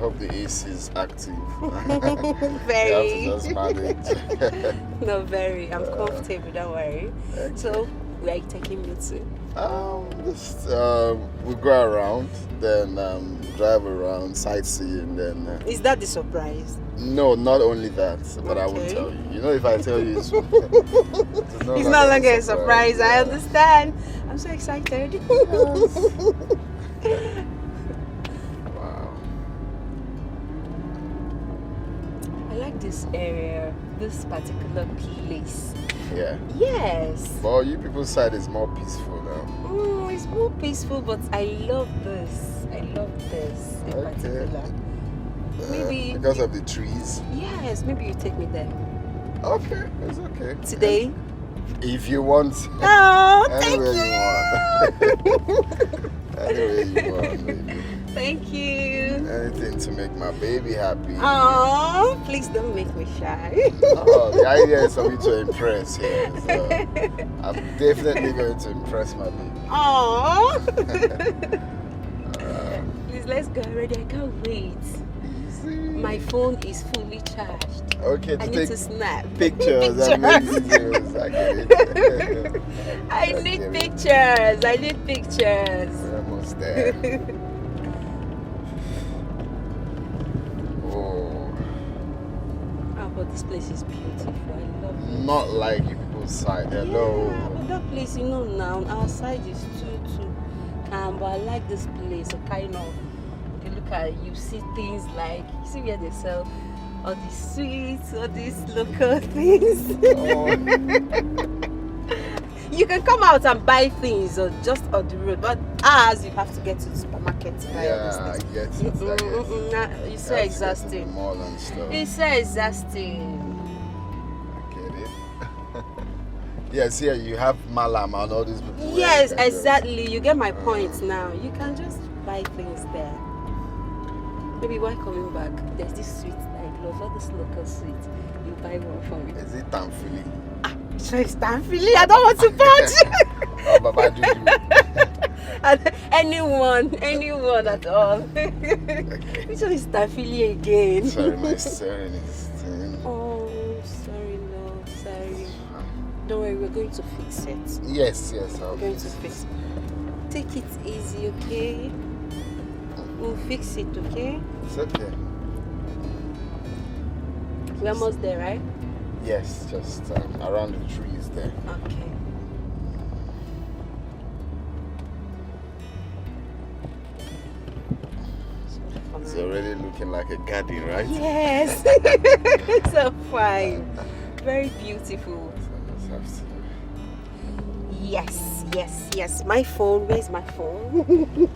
hope the AC is active. Very. You have to just manage. No, very. I'm comfortable, don't worry. Okay. So, where are you taking me to? Just we go around, then drive around, sightseeing, then. Is that the surprise? No, not only that, but I won't tell you. You know, if I tell you, it's no longer a surprise. I understand. I'm so excited. Wow. I like this area, this particular place. Yeah. Yes. Well, you people's side is more peaceful now. It's more peaceful, but I love this. I love this in particular. Maybe because of the trees. Yes, maybe you take me there. Okay, it's okay. Today? If you want. Oh, thank you. Anyway you want, baby. Thank you. Anything to make my baby happy. Oh, please don't make me shy. Oh, the idea is for me to impress here. So I'm definitely going to impress my baby. Oh. Please, let's go already. I can't wait. My phone is fully charged. Okay, I need to snap pictures and make videos. I get it. I need pictures. I need pictures. We're almost there. Oh. Oh, but this place is beautiful. I love it. Not like you people's side. Hello. Yeah, but that place, you know, now our side is too calm. But I like this place. So kind of, if you look at it, you see things like, you see where they sell all these sweets, all these local things. Oh. You can come out and buy things or just on the road, but ours you have to get to the supermarket to buy all I these get things. it. It's so exhausting. Mall and stuff. It's so exhausting. I get it. Yes, here you have Malam and all these people. Yes, exactly. You get my point now. You can just buy things there. Maybe while coming back, there's this sweet I love, all this local sweet. You buy one for me. Is it Tamfili? So it's Tamfili. I don't want to punch. Oh, Baba Juju. anyone at all. Which one is Tamfili again? Sorry, my serenity. Oh, sorry, no, sorry. Don't worry, we're going to fix it. Yes, We're going to fix it. Take it easy, okay? We'll fix it, okay? It's okay. We're almost there, right? Yes, just around the trees there. Okay. It's already looking like a garden, right? Yes. So fine. Very beautiful. Yes. My phone. Where's my phone?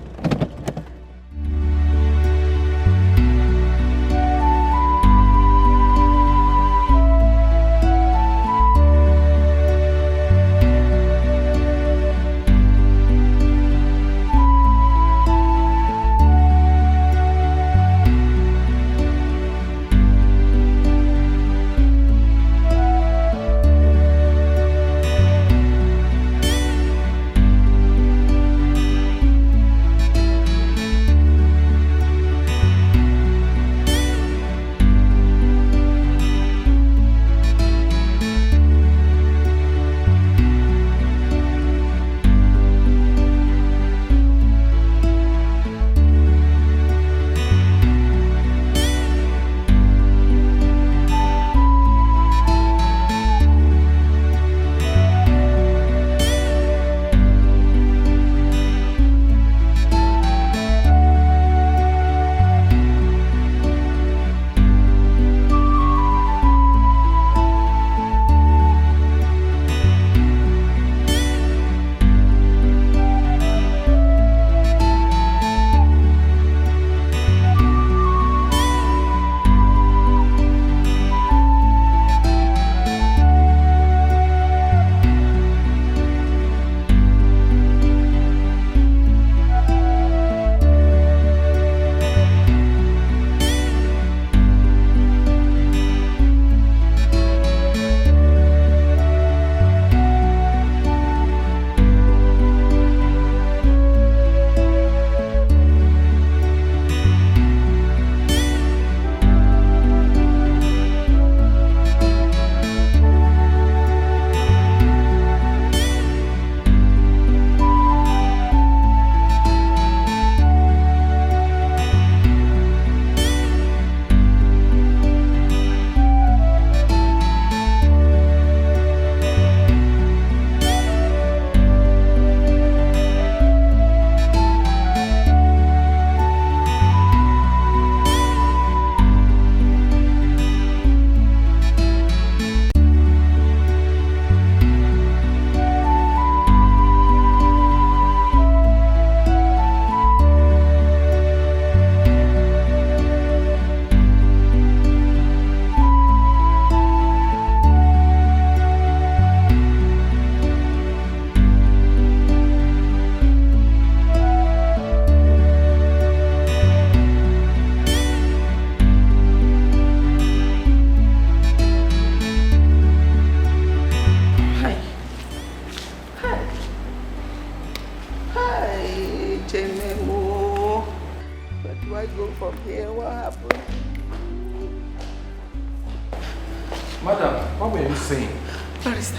you saying? Barrister,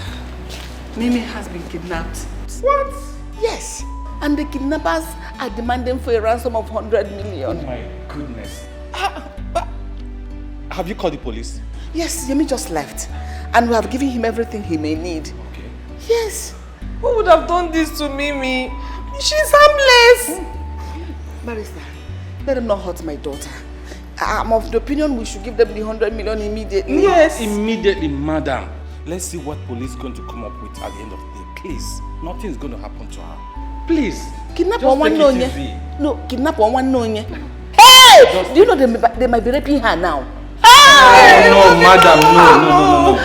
Mimi has been kidnapped. What? Yes. And the kidnappers are demanding for a ransom of 100 million. Oh my goodness. Have you called the police? Yes, Yemi just left. And we have given him everything he may need. Okay. Yes. Who would have done this to Mimi? She's harmless. Barrister, let him not hurt my daughter. I'm of the opinion we should give them the 100 million immediately. Yes. Immediately, madam. Let's see what police is going to come up with at the end of the day. Please, nothing is going to happen to her. Please. Kidnap just one take no it easy. No, kidnap one no. Hey! Do you know they might be raping her now? Hey! No, madam, no.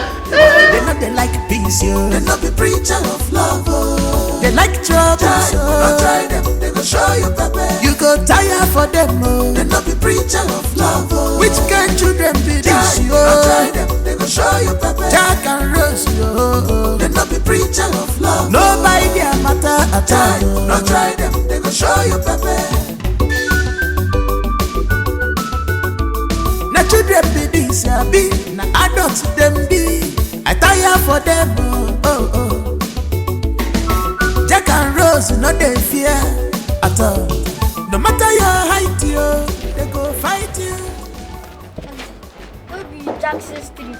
They like peace, yo. They not be preacher of love, oh. They like trouble, so don't try them, they go show you pepper. You go tire for them, oh. They not be preacher of love, oh. Which kind children be this, yo? Don't try them, they go show you pepper. Jack and Rose, yo. They not be preacher of love, nobody their matter at all. Don't try them, they go show you pepper. Na children be this, ya be. Na adults them be. I tire for them, oh. Jack and Rose, no they fear at all. No matter your height, yo, they go fight you. Where be Jackson Street?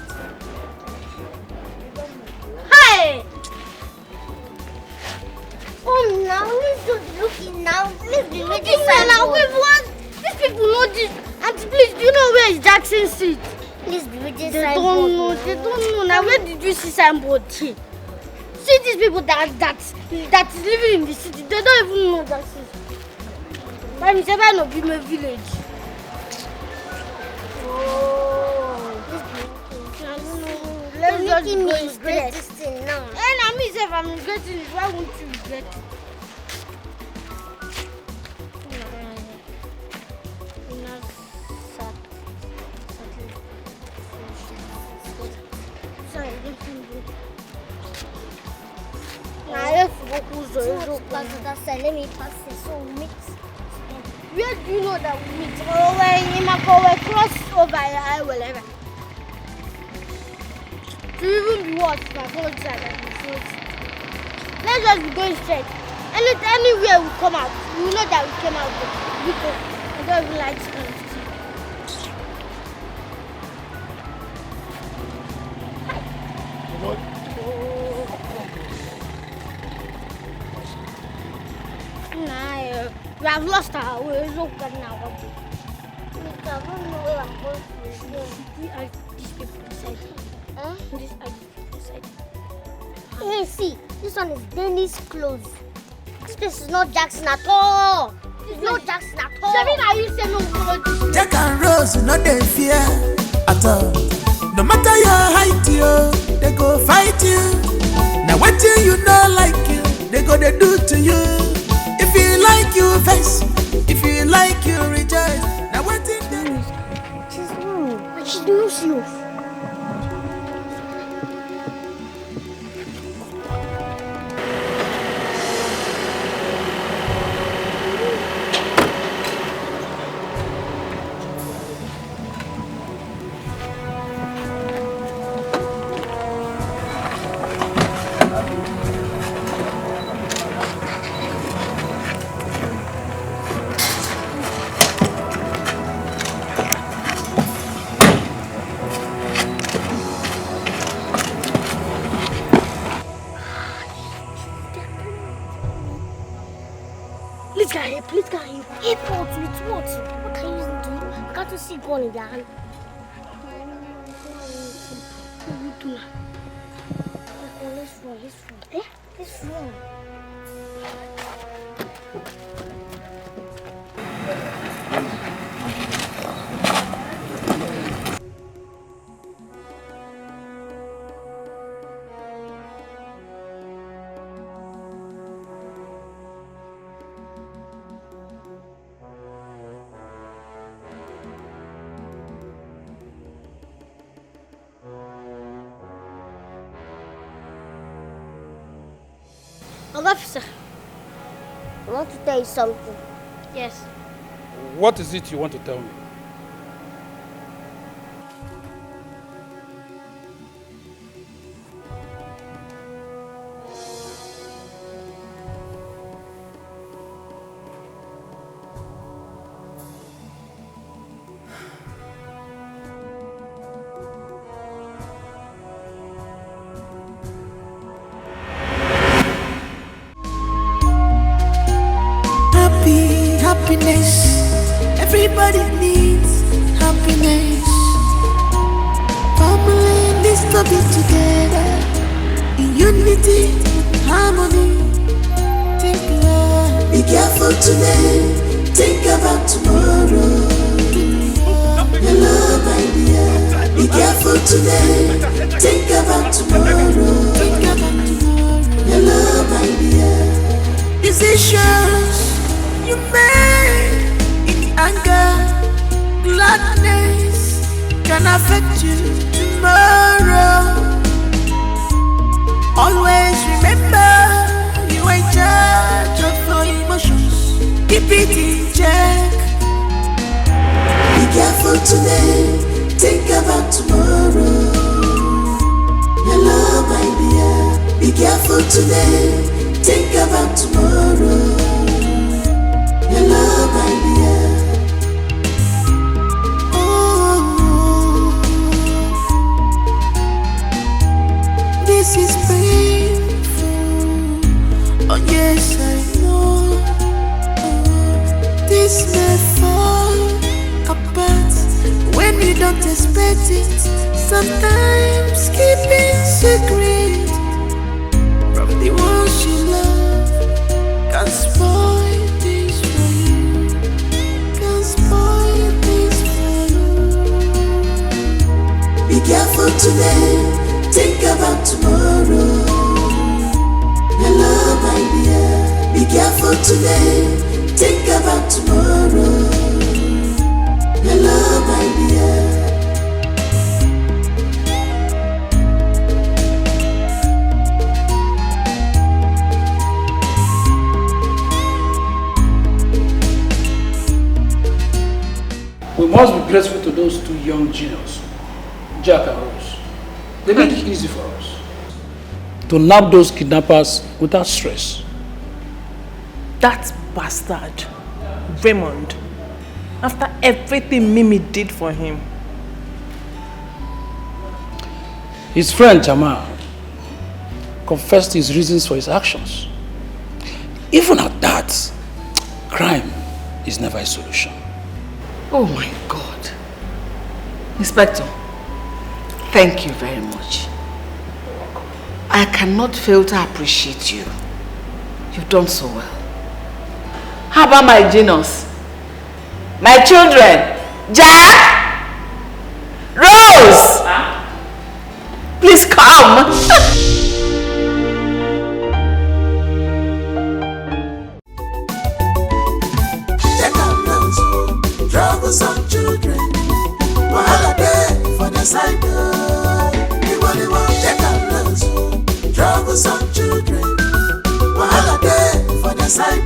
Hi! Oh, now we're just looking now. Let's be ready. Now, these people know this. Auntie, please, do you know where is Jackson Street? Please be ready. They don't know. Now, where did you see signboard here? See these people that is living in the city. They don't even know that city. But it's ever not be my village. Oh, let's just making go me and regret regret this thing now. And I mean, if I'm regretting it, why won't you regret it? Let me pass it so we meet. Where do you know that we meet? We're in Mako, cross over here, whatever. To even be what? Let's just be going straight. Anywhere we come out, we know that we came out good. Because I don't even like to we have lost our way. It's okay now. I don't know where I'm going to. These are these people inside. Huh? These are these people inside. Hey, see, this one is Dennis clothes. This place is not Jackson at all. It's not Jackson at all. Shavina, you say no follow this. Jack and Rose, no they fear at all. No matter your height, yo, they go fight you. Now what you know like you, they go they do to you. If you like you vex, if you like you rejoice. Now what in them? She's wrong. She knows you. Please get him. Airport with what? What can you do? I can't see gun in their hand. Let's run. Eh? Let's run. Officer, I want to tell you something. Yes. What is it you want to tell me? Everybody needs happiness. Family needs to be together in unity, harmony. Be careful today, think about tomorrow. Hello, my dear. Be careful today, think about tomorrow. Hello, my dear. Decisions you make in anger, gladness can affect you tomorrow. Always remember you are in charge of your emotions. Keep it in check. Be careful today, think about tomorrow. Hello, my dear. Be careful today, think about tomorrow. Hello, my dear. Oh, this is painful. Oh yes, I know. This may fall apart when you don't expect it. Sometimes keeping secret from the ones you love can spoil things for you. Can spoil things for you. Be careful today, think about tomorrow. Hello, my dear. Be careful today, think about tomorrow. Hello, my dear. We must be grateful to those two young geniuses, Jack and Rose. They made it easy for us to nab those kidnappers without stress. That bastard, Raymond, after everything Mimi did for him. His friend Jamal confessed his reasons for his actions. Even at that, crime is never a solution. Oh my God. Inspector, thank you very much. I cannot fail to appreciate you. You've done so well. How about my genius? My children? Jack? Rose? Huh? Please come. Troubles on children, wahala dey for the side. Anybody want take a look? Troubles on children, wahala dey for the side.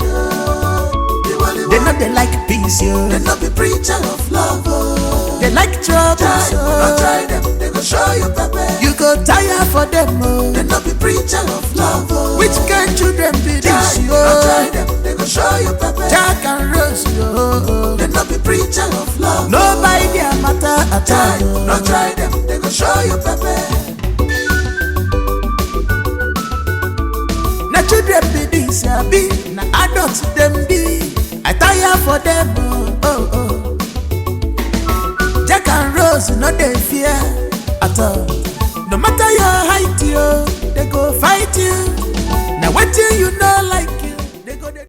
They know they like peace, yo. They not be preacher of love, oh. They like trouble, so don't try them, they go show you pepper. You go tire for them, oh. They not be preacher of love, oh. Which kind children be this, yo? Don't try them, they go show you pepper. Jack and Rose, yo. They not be preacher of love. Nobody their matter at all. Don't try them, they go show you pepper. Na children be this, ya be. Na adults them be. I tire for them, oh, oh, oh. Jack and Rose, no they fear at all. No matter your height, yo, they go fight you.